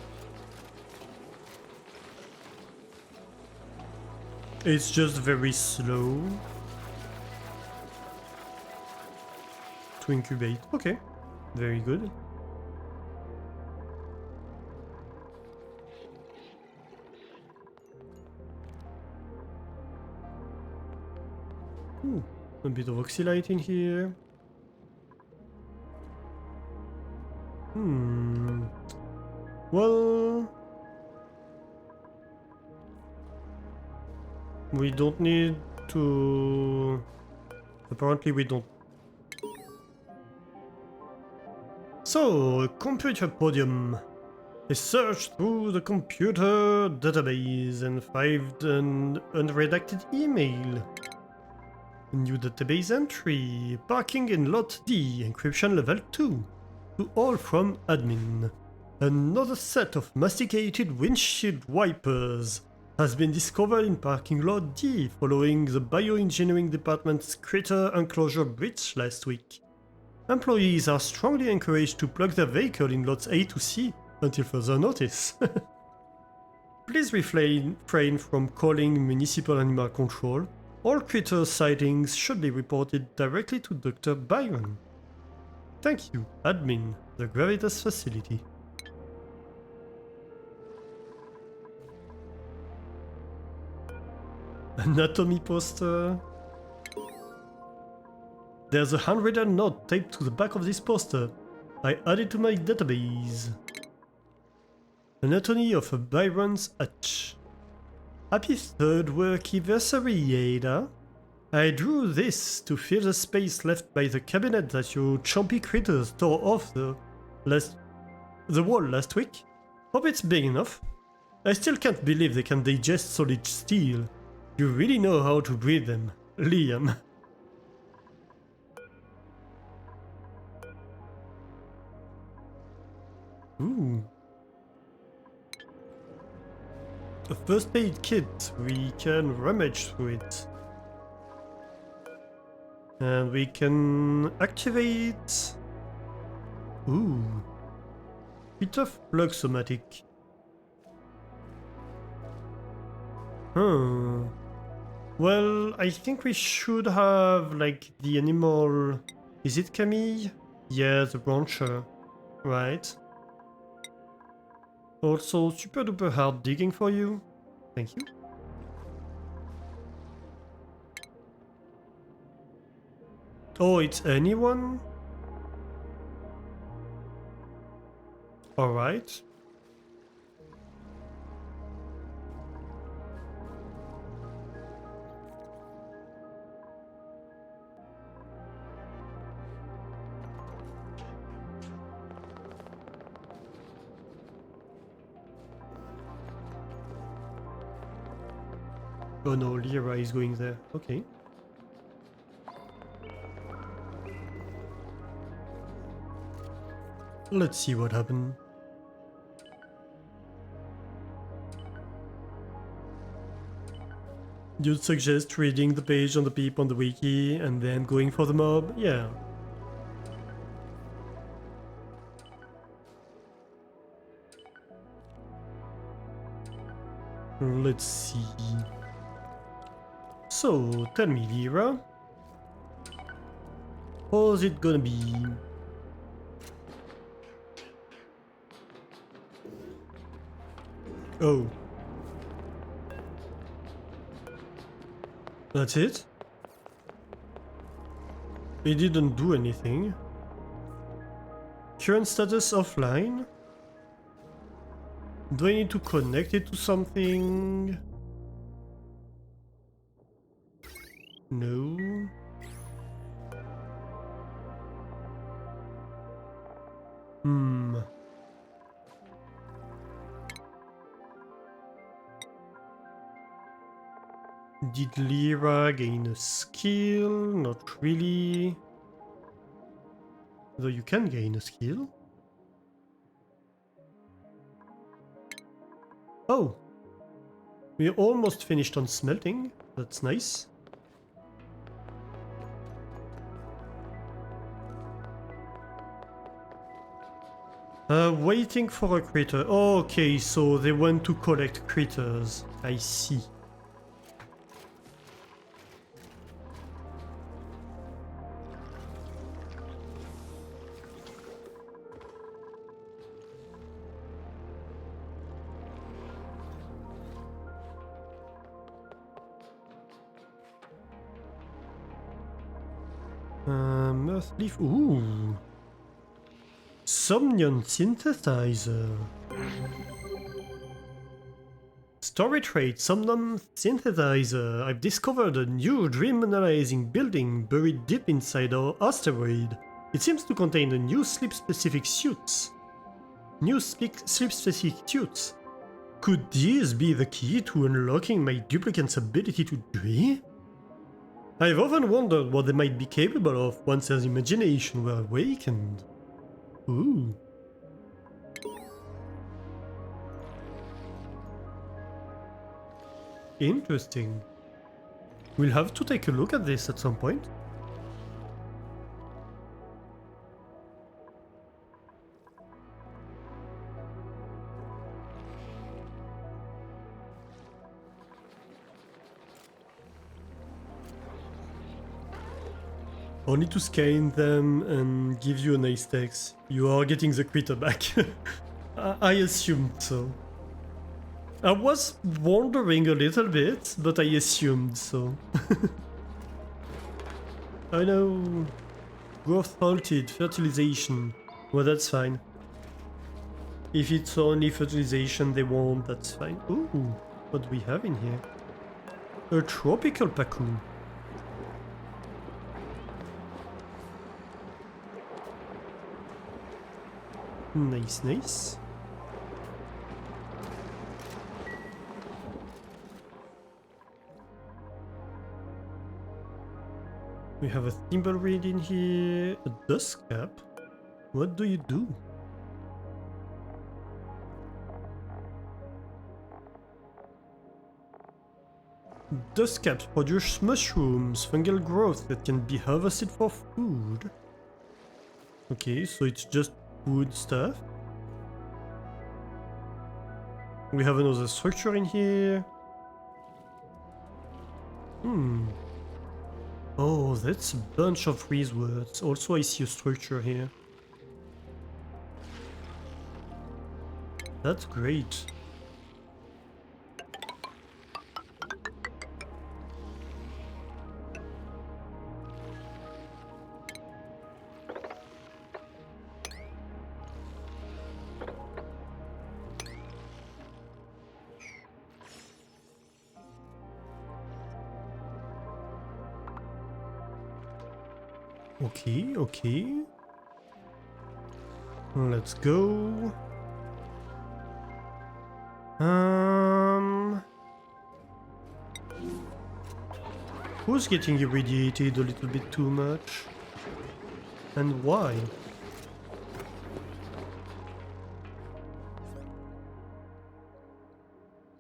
It's just very slow to incubate. Okay, very good. Ooh, a bit of oxylite in here. Well, we don't need to... Apparently we don't. So, computer podium. I searched through the computer database and found an unredacted email. A new database entry. Parking in lot D, encryption level 2. To all from admin. Another set of masticated windshield wipers has been discovered in parking lot D following the bioengineering department's critter enclosure breach last week. Employees are strongly encouraged to plug their vehicle in lots A to C until further notice. Please refrain from calling municipal animal control. All critter sightings should be reported directly to Dr. Byron. Thank you, admin, the Gravitas facility. Anatomy poster. There's a handwritten note taped to the back of this poster. I added to my database. Anatomy of a Byron's Hutch. Happy third work anniversary, Ada. I drew this to fill the space left by the cabinet that you chompy critters tore off the wall last week. Hope it's big enough. I still can't believe they can digest solid steel. You really know how to breed them, Liam. Ooh. A first aid kit, we can rummage through it. And we can activate... Ooh. Bit of Fluxomatic. Huh. Well, I think we should have, like, the animal... Is it Camille? Yeah, the rancher. Right. Also, super duper hard digging for you. Thank you. Oh, it's anyone? Alright. Oh no, Lyra is going there. Okay. Let's see what happened. You'd suggest reading the page on the peep on the wiki and then going for the mob? Yeah. Let's see. So, tell me, Lyra. How's it gonna be? Oh. That's it? It didn't do anything. Current status offline? Do I need to connect it to something? No. Did Lyra gain a skill? Not really. Though you can gain a skill. Oh! We're almost finished on smelting. That's nice. Waiting for a critter. Oh, okay, so they want to collect critters. I see. Earth leaf. Ooh. Somnium synthesizer. Story trait, Somnium synthesizer. I've discovered a new dream analyzing building buried deep inside our asteroid. It seems to contain a new sleep-specific suits. Sleep-specific suits. Could these be the key to unlocking my duplicant's ability to dream? I've often wondered what they might be capable of once their imagination were awakened. Ooh. Interesting. We'll have to take a look at this at some point. Only to scan them and give you a nice text. You are getting the critter back. I assumed so. I was wondering a little bit, but I assumed so. I know. Growth halted, fertilization. Well, that's fine. If it's only fertilization they want, that's fine. Ooh, what do we have in here? A tropical pacu. Nice, nice. We have a thimble reed in here, a dust cap. What do you do? Dust caps produce mushrooms, fungal growth that can be harvested for food. Okay, so it's just food stuff. We have another structure in here. Oh, that's a bunch of freeze words. Also, I see a structure here. That's great. Okay, okay. Let's go. Who's getting irradiated a little bit too much? And why?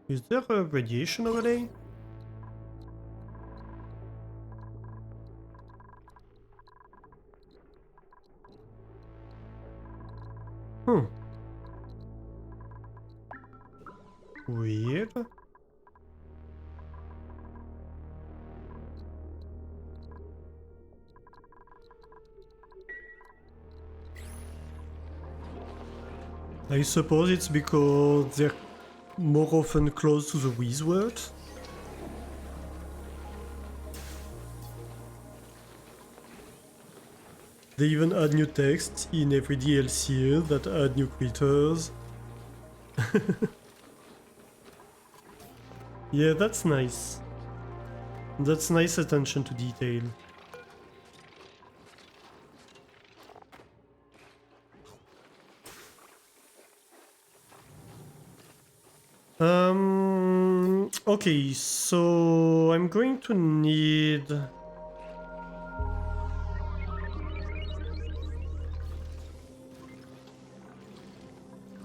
Is there a radiation overlay? Hmm. Weird. I suppose it's because they're more often close to the wizard. They even add new texts in every DLC that add new critters. Yeah, that's nice. That's nice attention to detail. Okay, so I'm going to need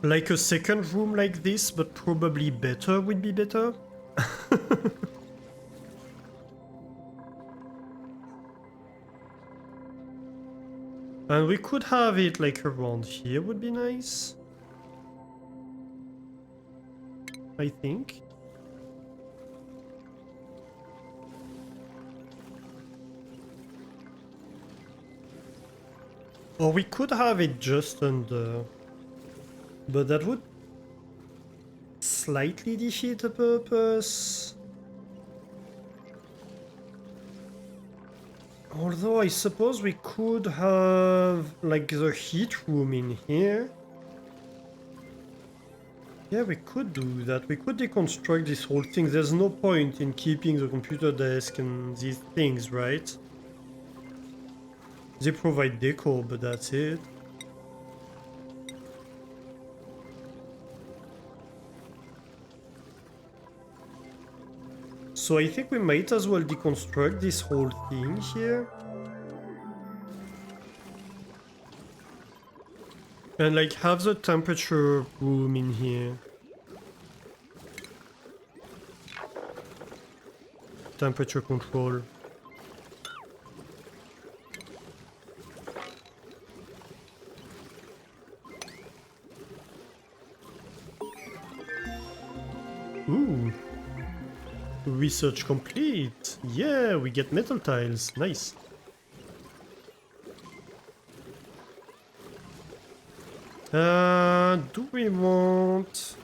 like a second room like this, but probably better would be better. And we could have it like around here would be nice. I think. Or we could have it just under. But that would slightly defeat the purpose. Although I suppose we could have like the heat room in here. Yeah, we could do that. We could deconstruct this whole thing. There's no point in keeping the computer desk and these things, right? They provide decor, but that's it. So I think we might as well deconstruct this whole thing here. And like have the temperature room in here. Temperature control. Ooh. Research complete. Yeah, we get metal tiles. Nice. Do we want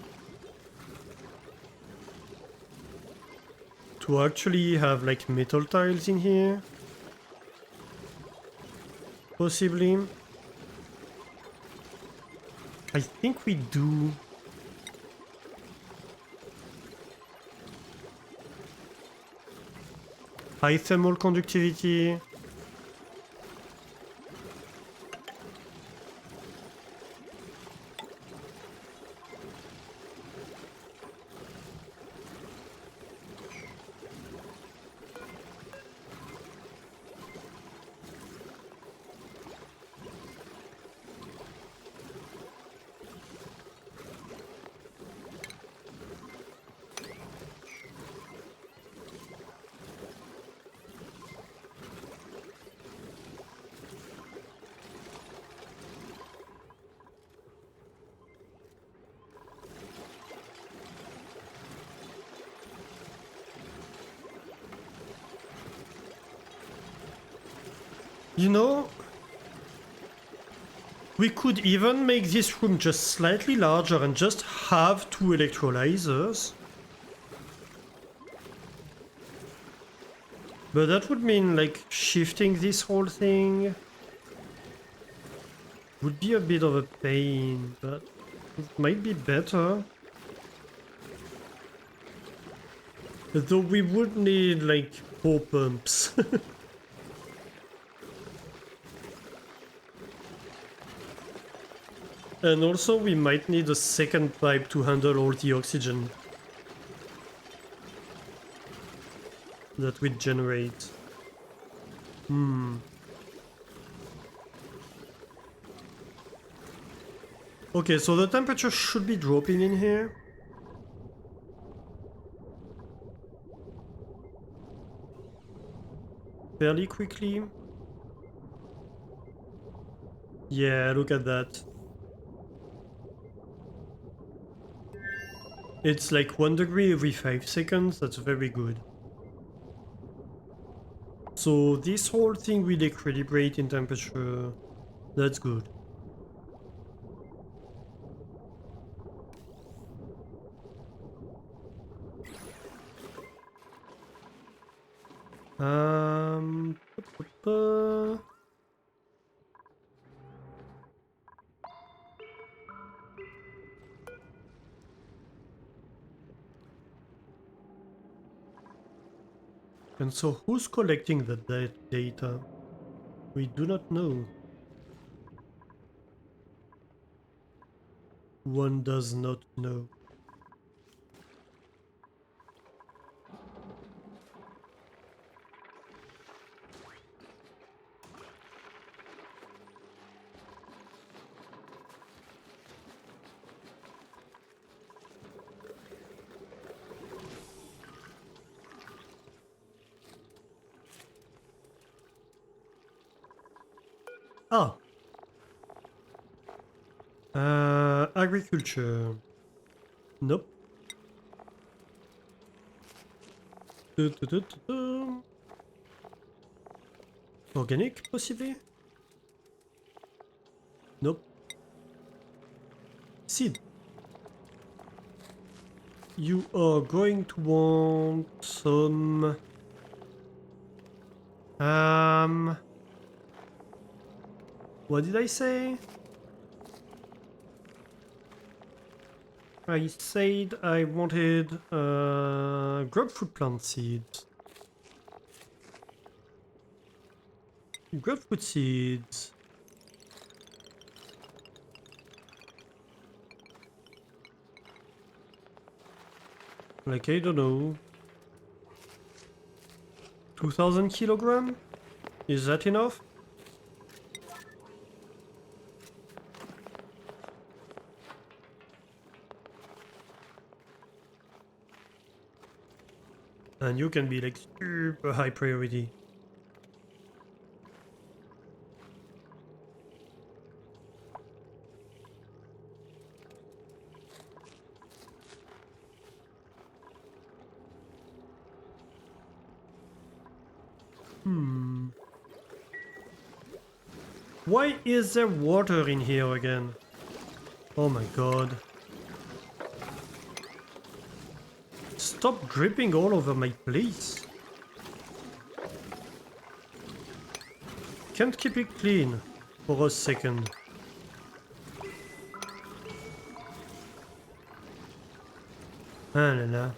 to actually have like metal tiles in here? Possibly. I think we do. High thermal conductivity. You know, we could even make this room just slightly larger and just have 2 electrolyzers. But that would mean like shifting this whole thing would be a bit of a pain, but it might be better. Though we would need like 4 pumps. And also we might need a second pipe to handle all the oxygen. that we generate. Okay, so the temperature should be dropping in here. Fairly quickly. Yeah, look at that. It's like 1 degree every 5 seconds, that's very good. So this whole thing will equilibrate in temperature, that's good. Um, and so who's collecting the data? We do not know. One does not know. Ah! Agriculture. Nope. Organic, possibly? Nope. Seed. You are going to want some... What did I say? I said I wanted grapefruit plant seeds. Grapefruit seeds. Like, I don't know. 2000 kilogram? Is that enough? And you can be like super high priority. Why is there water in here again? Oh my god. Stop dripping all over my place. Can't keep it clean for a second. Ah la la.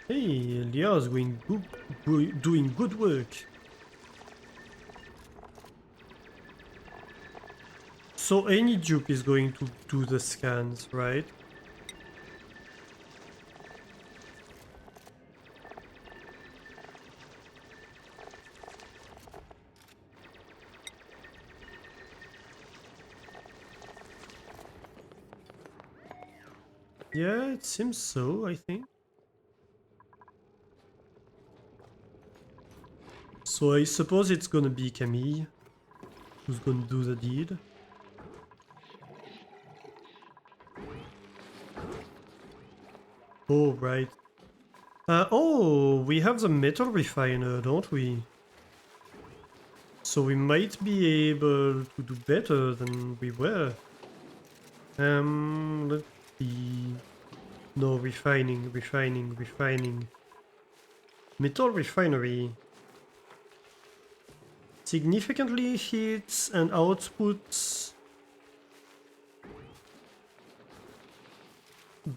Hey, Leah's doing good work. So any dupe is going to do the scans, right? Yeah, it seems so, I think. So I suppose it's gonna be Camille who's gonna do the deed. Oh, right. Oh, we have the metal refiner, don't we? So we might be able to do better than we were. Let's see. No, refining. Metal refinery. Significantly hits and outputs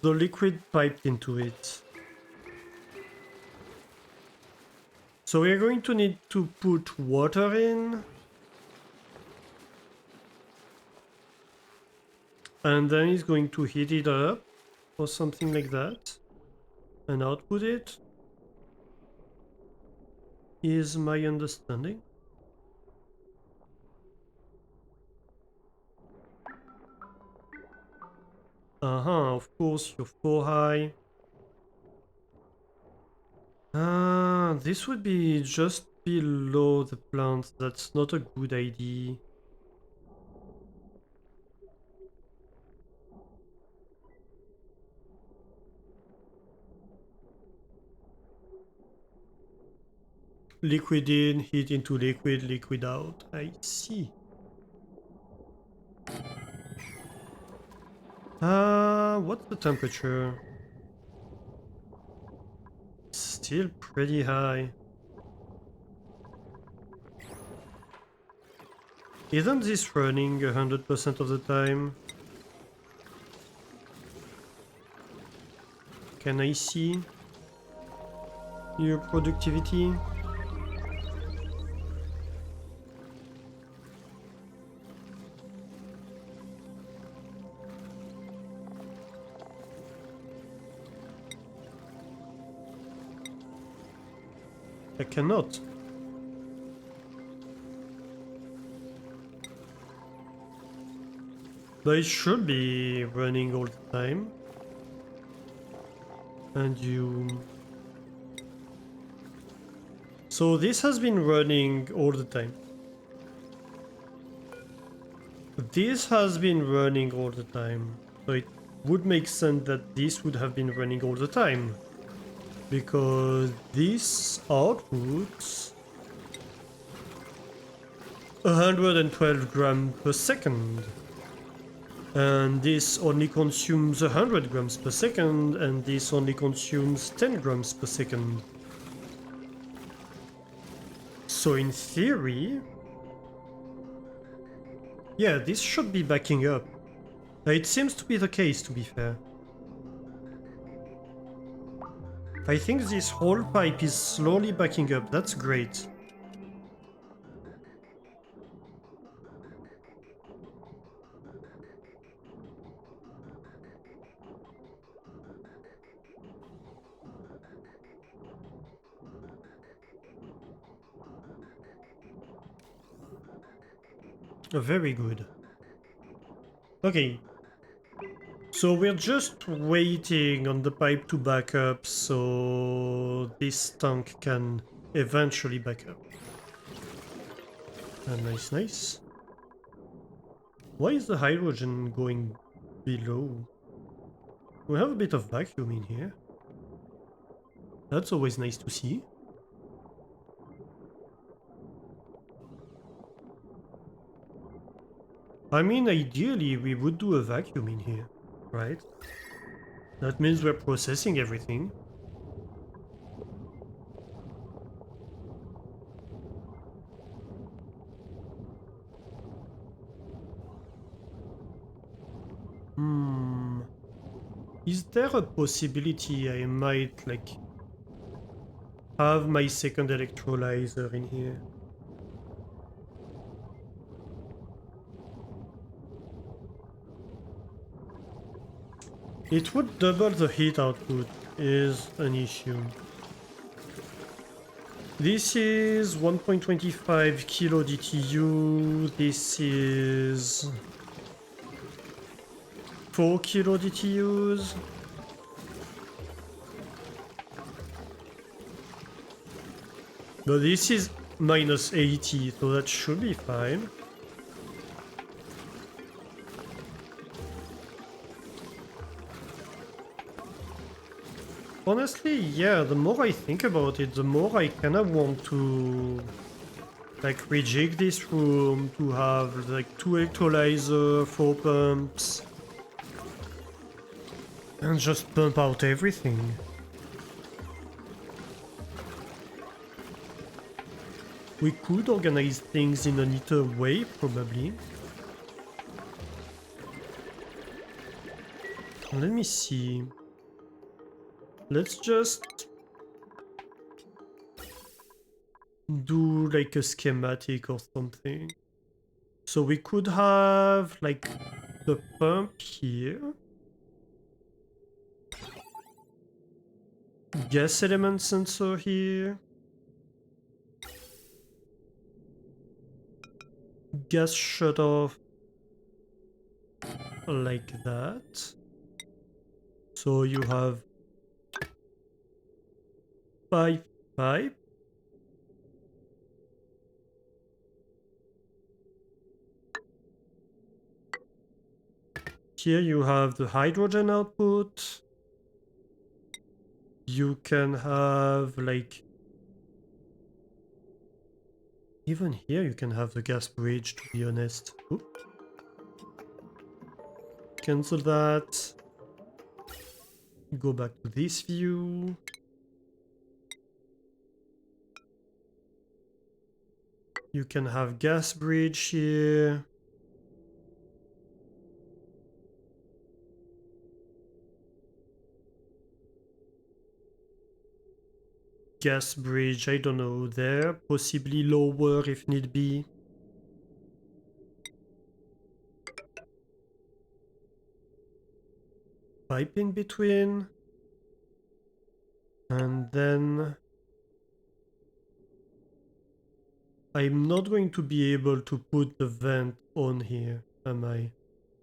the liquid piped into it. So we're going to need to put water in. And then it's going to heat it up or something like that. And output it. Is my understanding. Of course, you're 4 high. This would be just below the plant. That's not a good idea. Liquid in, heat into liquid, liquid out. I see. What's the temperature? Still pretty high. Isn't this running 100% of the time? Can I see your productivity? I cannot. But it should be running all the time. And you... So this has been running all the time. This has been running all the time. So it would make sense that this would have been running all the time. Because this outputs 112 grams per second. And this only consumes 100 grams per second, and this only consumes 10 grams per second. So in theory... Yeah, this should be backing up. It seems to be the case, to be fair. I think this whole pipe is slowly backing up. That's great. Very good. Okay. So we're just waiting on the pipe to back up so this tank can eventually back up. Nice, nice. Why is the hydrogen going below? We have a bit of vacuum in here. That's always nice to see. I mean, ideally we would do a vacuum in here, right? That means we're processing everything. Is there a possibility I might, like, have my second electrolyzer in here? It would double the heat output, is an issue. This is 1.25 kilo DTU, this is 4 kilo DTUs. But this is minus 80, so that should be fine. Honestly, yeah, the more I think about it, the more I kinda want to like rejig this room to have like 2 electrolyzer, 4 pumps, and just pump out everything. We could organize things in a neater way, probably. Let me see. Let's just do like a schematic or something. So we could have like the pump here. Gas element sensor here. Gas shut off like that. So you have pipe. Here you have the hydrogen output. You can have like, even here you can have the gas bridge, to be honest. Oop. Cancel that. Go back to this view. You can have gas bridge here. Gas bridge, I don't know, there. Possibly lower if need be. Pipe in between. And then I'm not going to be able to put the vent on here, am I?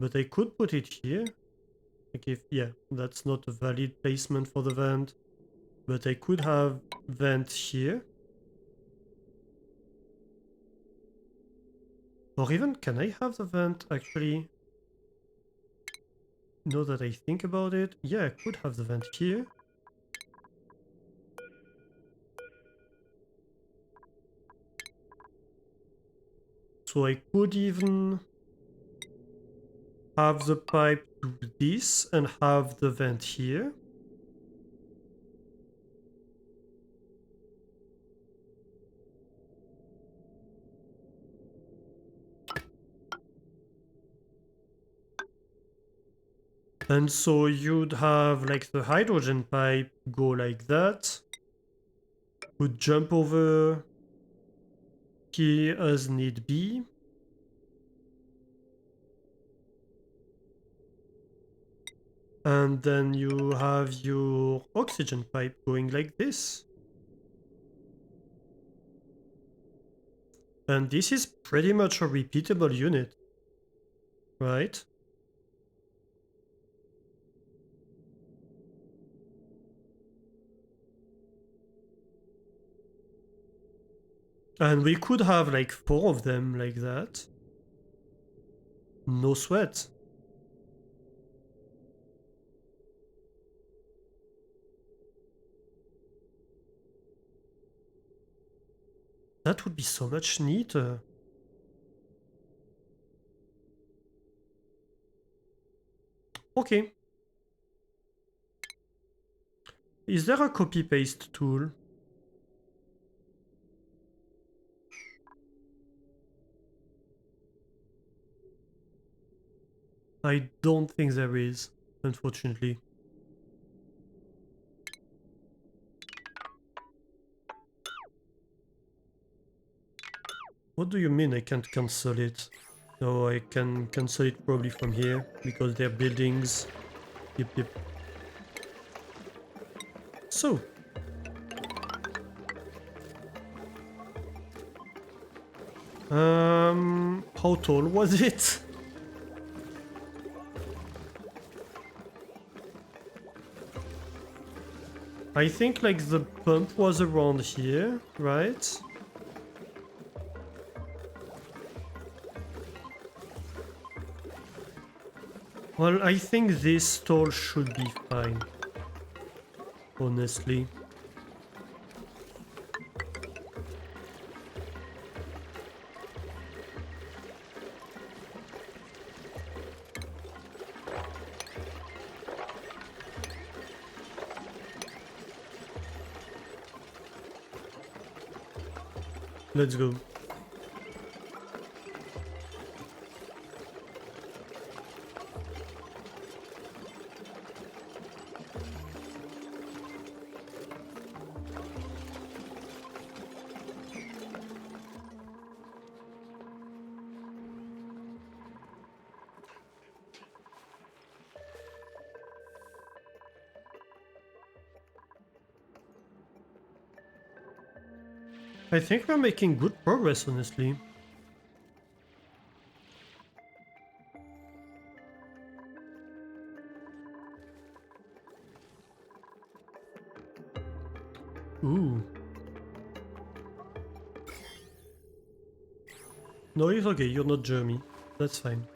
But I could put it here. Like if, yeah, that's not a valid placement for the vent. But I could have vent here. Or even, can I have the vent actually? Now that I think about it, yeah, I could have the vent here. So I could even have the pipe do this and have the vent here. And so you'd have like the hydrogen pipe go like that. Would jump over here as need be. And then you have your oxygen pipe going like this. And this is pretty much a repeatable unit, right? And we could have like 4 of them like that. No sweat. That would be so much neater. Okay. Is there a copy-paste tool? I don't think there is, unfortunately. What do you mean I can't cancel it? No, I can cancel it probably from here, because they're buildings. Yep. So. How tall was it? I think like the pump was around here, right? Well, I think this stall should be fine, honestly. Let's go. I think we're making good progress, honestly. Ooh. No, it's okay, you're not Jeremy. That's fine.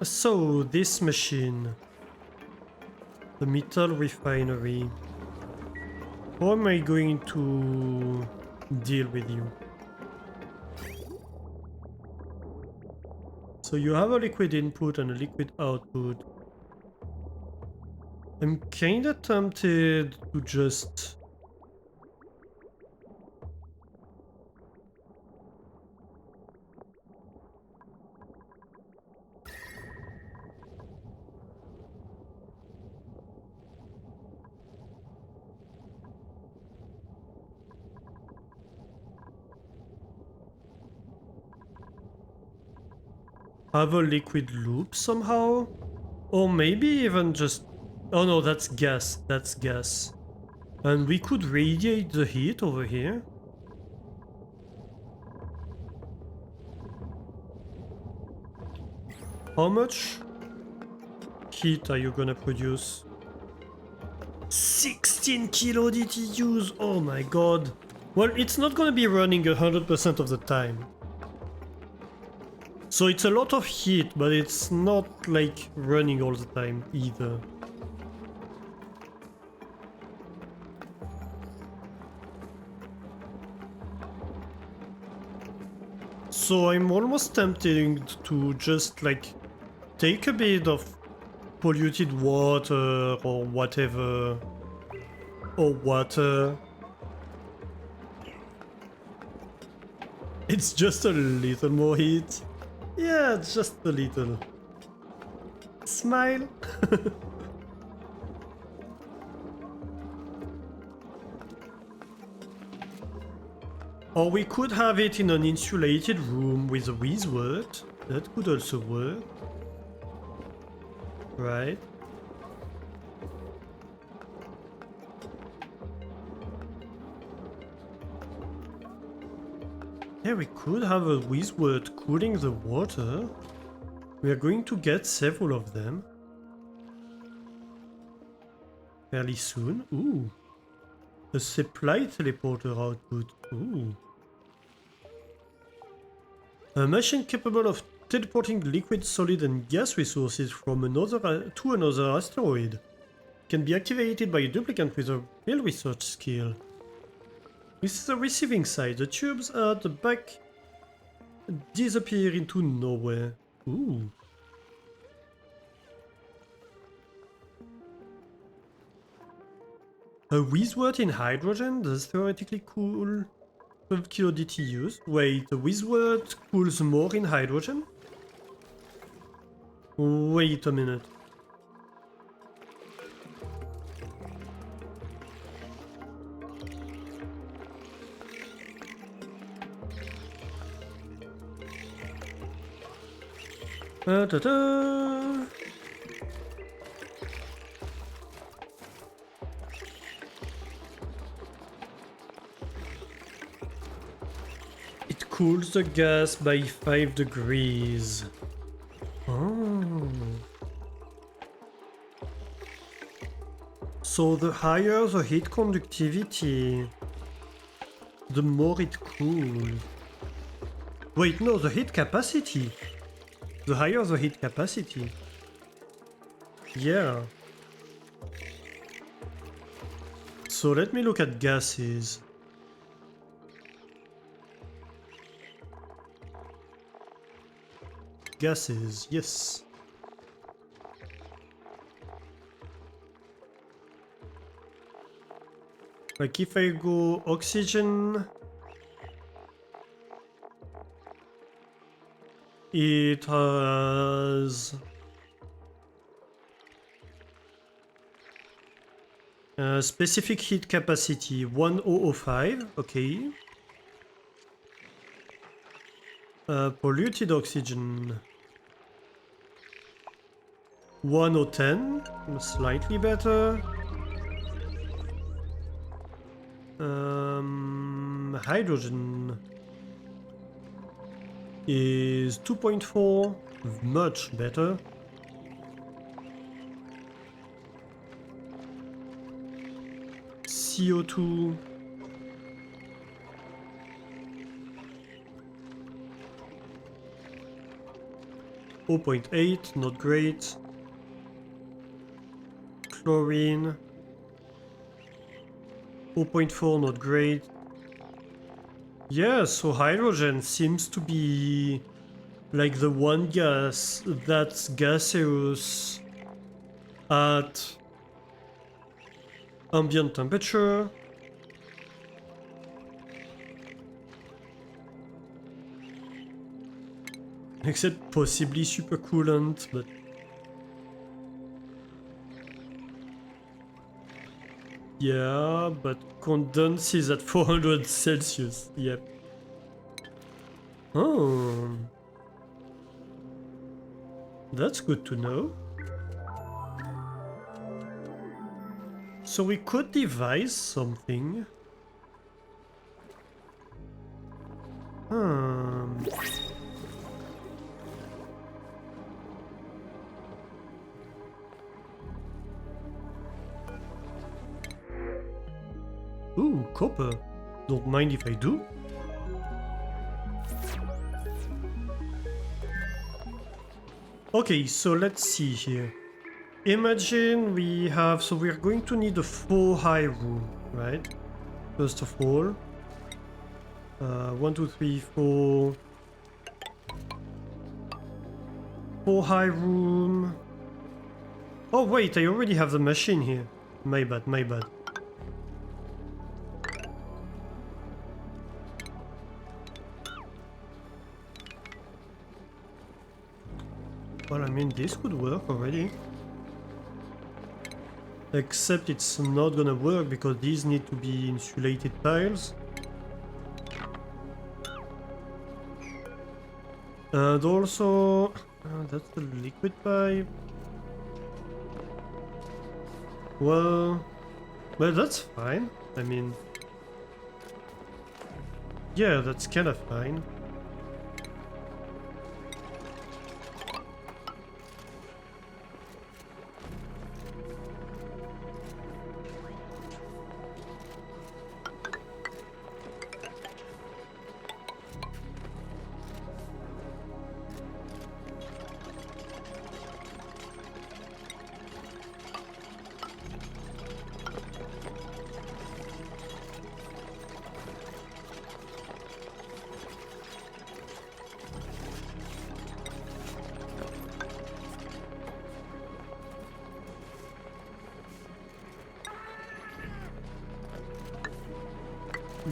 So this machine, the metal refinery, how am I going to deal with you? So you have a liquid input and a liquid output. I'm kinda tempted to just... have a liquid loop somehow? Or maybe even just... Oh no, that's gas. That's gas. And we could radiate the heat over here. How much heat are you gonna produce? 16 kilo DTUs! Oh my god. Well, it's not gonna be running 100% of the time. So it's a lot of heat, but it's not like running all the time either. So I'm almost tempted to just like take a bit of polluted water or whatever, or water. It's just a little more heat. Yeah, just a little. Smile. Or we could have it in an insulated room with a wizard. That could also work. Right. Yeah, we could have a wizard cooling the water. We are going to get several of them fairly soon. Ooh. A supply teleporter output. Ooh. A machine capable of teleporting liquid, solid and gas resources from another to another asteroid. Can be activated by a duplicant with a real research skill. This is the receiving side. The tubes at the back disappear into nowhere. Ooh. A wizard in hydrogen does theoretically cool 12 kilo DTUs. Wait, the wizard cools more in hydrogen? Wait a minute. Ta-da. It cools the gas by 5 degrees. Oh. So the higher the heat conductivity, the more it cools. Wait, no, the heat capacity. The higher the heat capacity. Yeah. So let me look at gases. Gases, yes. Like if I go oxygen, it has specific heat capacity 1005, okay. Polluted oxygen 110, slightly better. Hydrogen is 2.4, much better. CO2 0.8, not great. Chlorine 0.4, not great. Yeah, so hydrogen seems to be like the one gas that's gaseous at ambient temperature. Except possibly supercoolant, but yeah, but condense is at 400 Celsius. Yep. Oh, that's good to know. So we could devise something. Ooh, copper. Don't mind if I do. Okay, so let's see here. Imagine we have, so we're going to need a 4 high room, right? First of all. 1, 2, 3, 4. 4 high room. Oh wait, I already have the machine here. My bad, my bad. Well, I mean, this could work already. Except it's not gonna work because these need to be insulated tiles. And also, that's the liquid pipe. Well, that's fine. I mean, yeah, that's kind of fine.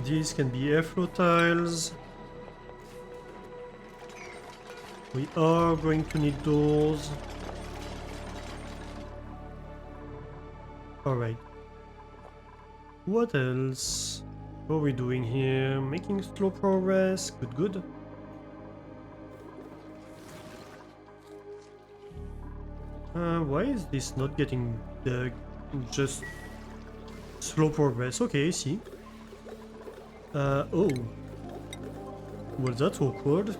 These can be airflow tiles. We are going to need those. Alright. What else? What are we doing here? Making slow progress. Good, good. Why is this not getting just slow progress? Okay, I see. Oh. Well, that's awkward.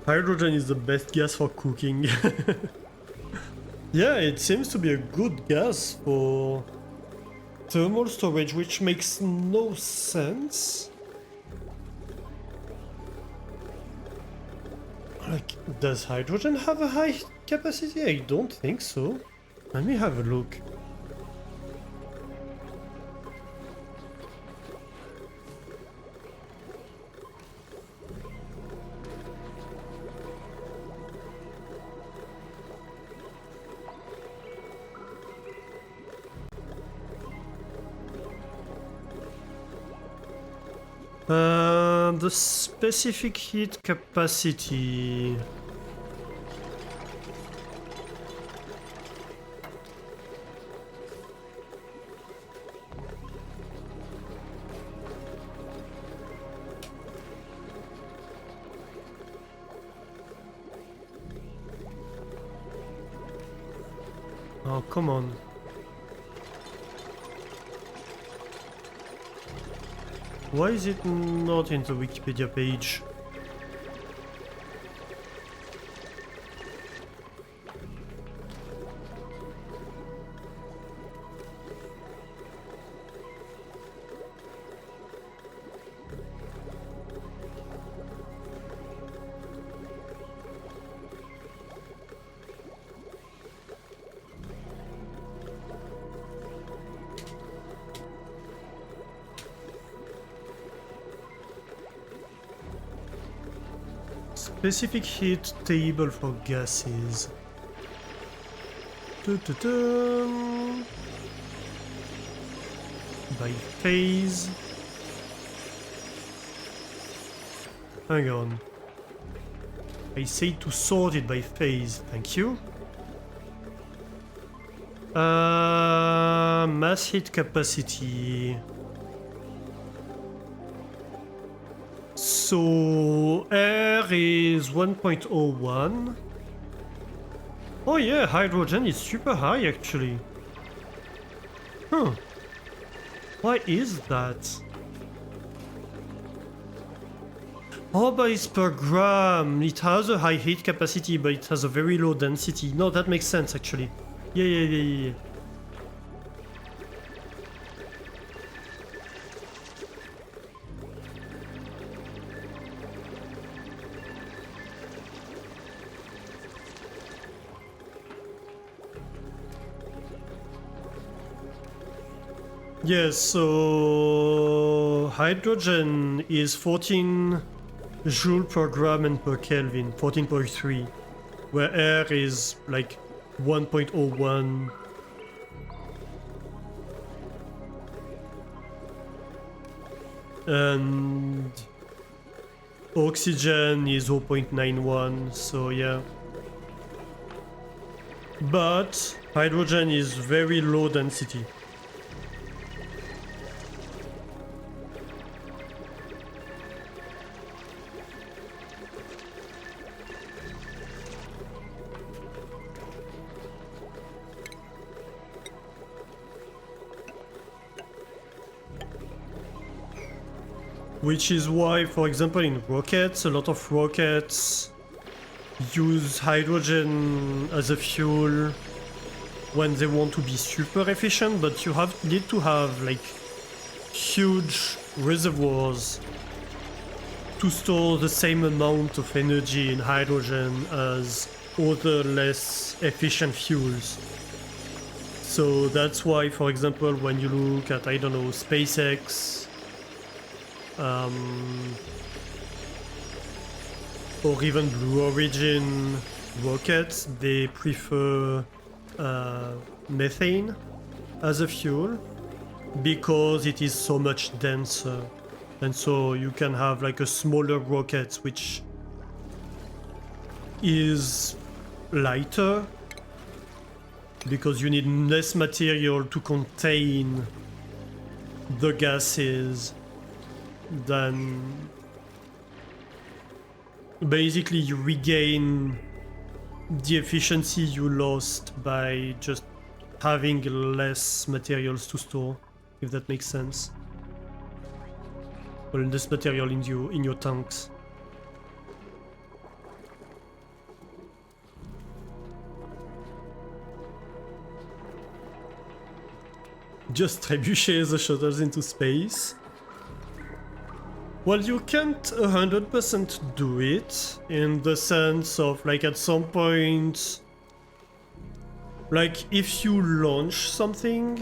Hydrogen is the best gas for cooking. Yeah, it seems to be a good gas for thermal storage, which makes no sense. Like, does hydrogen have a high capacity? I don't think so. Let me have a look. The specific heat capacity. Oh, come on. Why is it not in the Wikipedia page? Specific heat table for gases. Dun-dun-dun. By phase. Hang on. I say to sort it by phase. Thank you. Mass heat capacity. So air is 1.01. Oh yeah, hydrogen is super high actually. Huh. Why is that? Oh, but it's per gram. It has a high heat capacity, but it has a very low density. No, that makes sense actually. Yeah. Yes, so hydrogen is 14 joule per gram and per Kelvin, 14.3, where air is like 1.01. And oxygen is 0.91, so yeah. But hydrogen is very low density. Which is why, for example, in rockets, a lot of rockets use hydrogen as a fuel when they want to be super efficient, but you need to have like huge reservoirs to store the same amount of energy in hydrogen as other less efficient fuels. So that's why, for example, when you look at, I don't know, SpaceX, or even Blue Origin rockets, they prefer methane as a fuel because it is so much denser, and so you can have like a smaller rocket which is lighter because you need less material to contain the gases than basically you regain the efficiency you lost by just having less materials to store, if that makes sense. Well, less material in your tanks. Just trebuchet the shuttles into space. Well, you can't 100% do it, in the sense of, like, at some point, like, if you launch something,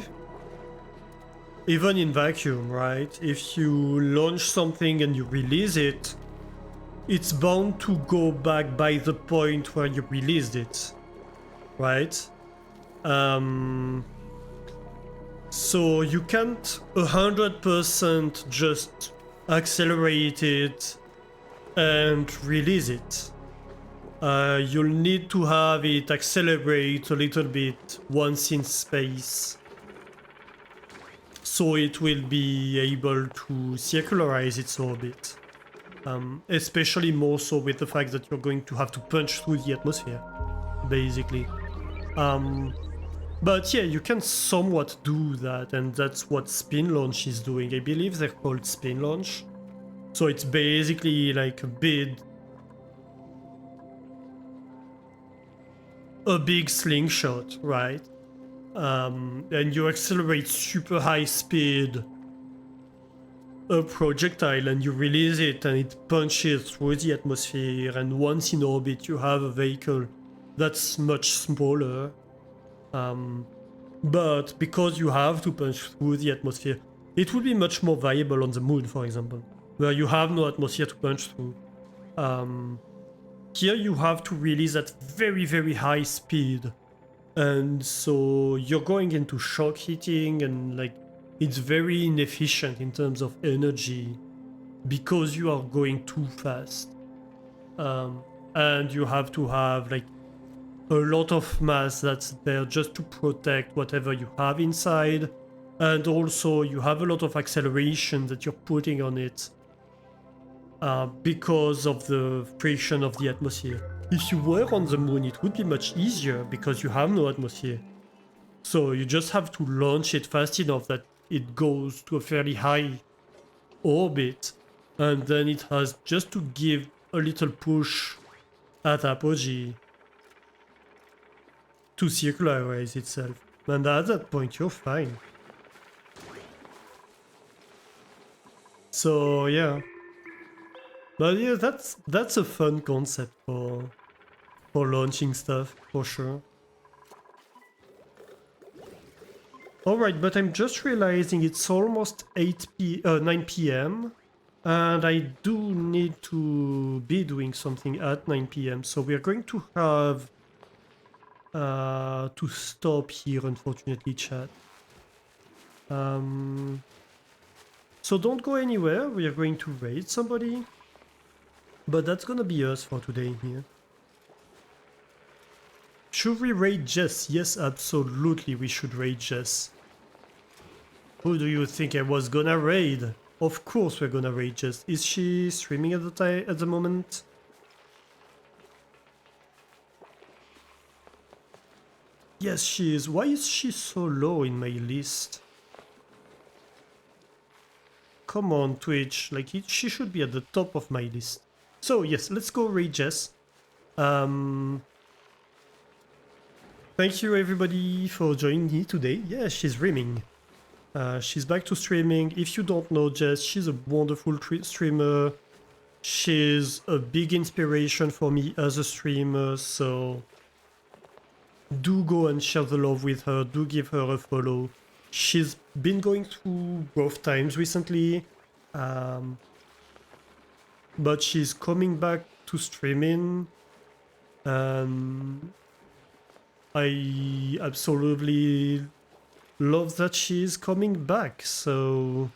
even in vacuum, right? If you launch something and you release it, it's bound to go back by the point where you released it, right? So you can't 100% just accelerate it and release it. You'll need to have it accelerate a little bit once in space, so it will be able to circularize its orbit. Especially more so with the fact that you're going to have to punch through the atmosphere, basically. But yeah, you can somewhat do that, and that's what spin launch is doing. I believe they're called spin launch. So it's basically like a big slingshot, right? And you accelerate super high speed a projectile and you release it and it punches through the atmosphere, and once in orbit you have a vehicle that's much smaller. But because you have to punch through the atmosphere, it would be much more viable on the moon, for example, where you have no atmosphere to punch through. Here you have to release at very, very high speed. And so you're going into shock heating, and like it's very inefficient in terms of energy because you are going too fast. And you have to have like a lot of mass that's there just to protect whatever you have inside. And also you have a lot of acceleration that you're putting on it because of the friction of the atmosphere. If you were on the moon, it would be much easier because you have no atmosphere. So you just have to launch it fast enough that it goes to a fairly high orbit, and then it has just to give a little push at apogee to circularize itself. And at that point, you're fine. So yeah. But yeah, that's a fun concept for launching stuff, for sure. Alright, but I'm just realizing it's almost 9 p.m. and I do need to be doing something at 9 p.m. So we're going to have to stop here, unfortunately, chat. So don't go anywhere, we are going to raid somebody. But that's gonna be us for today here. Should we raid Jess? Yes, absolutely we should raid Jess. Who do you think I was gonna raid? Of course we're gonna raid Jess. Is she streaming at the moment? Yes, she is. Why is she so low in my list? Come on, Twitch. Like, she should be at the top of my list. So, yes, let's go raid Jess. Thank you, everybody, for joining me today. Yeah, she's streaming. She's back to streaming. If you don't know Jess, she's a wonderful streamer. She's a big inspiration for me as a streamer, so do go and share the love with her. Do give her a follow. She's been going through rough times recently, but she's coming back to streaming. I absolutely love that she's coming back, so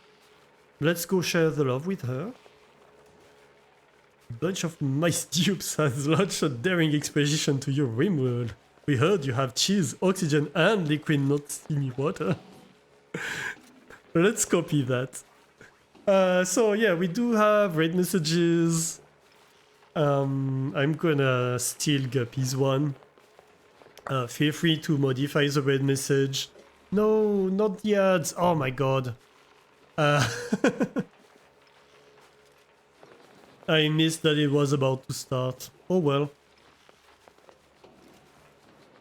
let's go share the love with her. Bunch of mice dupes has launched a daring expedition to your rimworld. We heard you have cheese, oxygen, and liquid not steamy water. Let's copy that. So yeah, we do have red messages. I'm gonna steal Guppy's one. Feel free to modify the red message. No, not the ads. Oh my god. I missed that it was about to start. Oh well.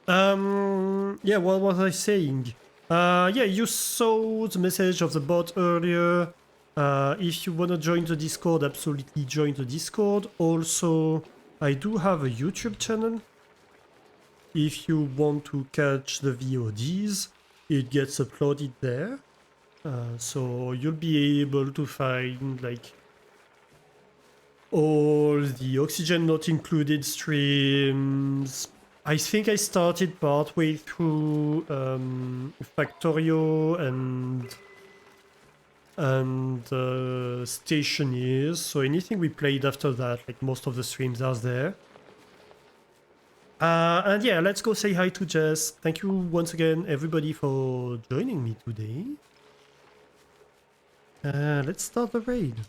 Yeah, what was I saying? Yeah, you saw the message of the bot earlier. If you wanna join the Discord, absolutely join the Discord. Also, I do have a YouTube channel. If you want to catch the VODs, it gets uploaded there. So you'll be able to find like all the Oxygen Not Included streams. I think I started partway through Factorio and Stationeers, so anything we played after that, like most of the streams are there. And yeah, let's go say hi to Jess. Thank you once again, everybody, for joining me today. Let's start the raid.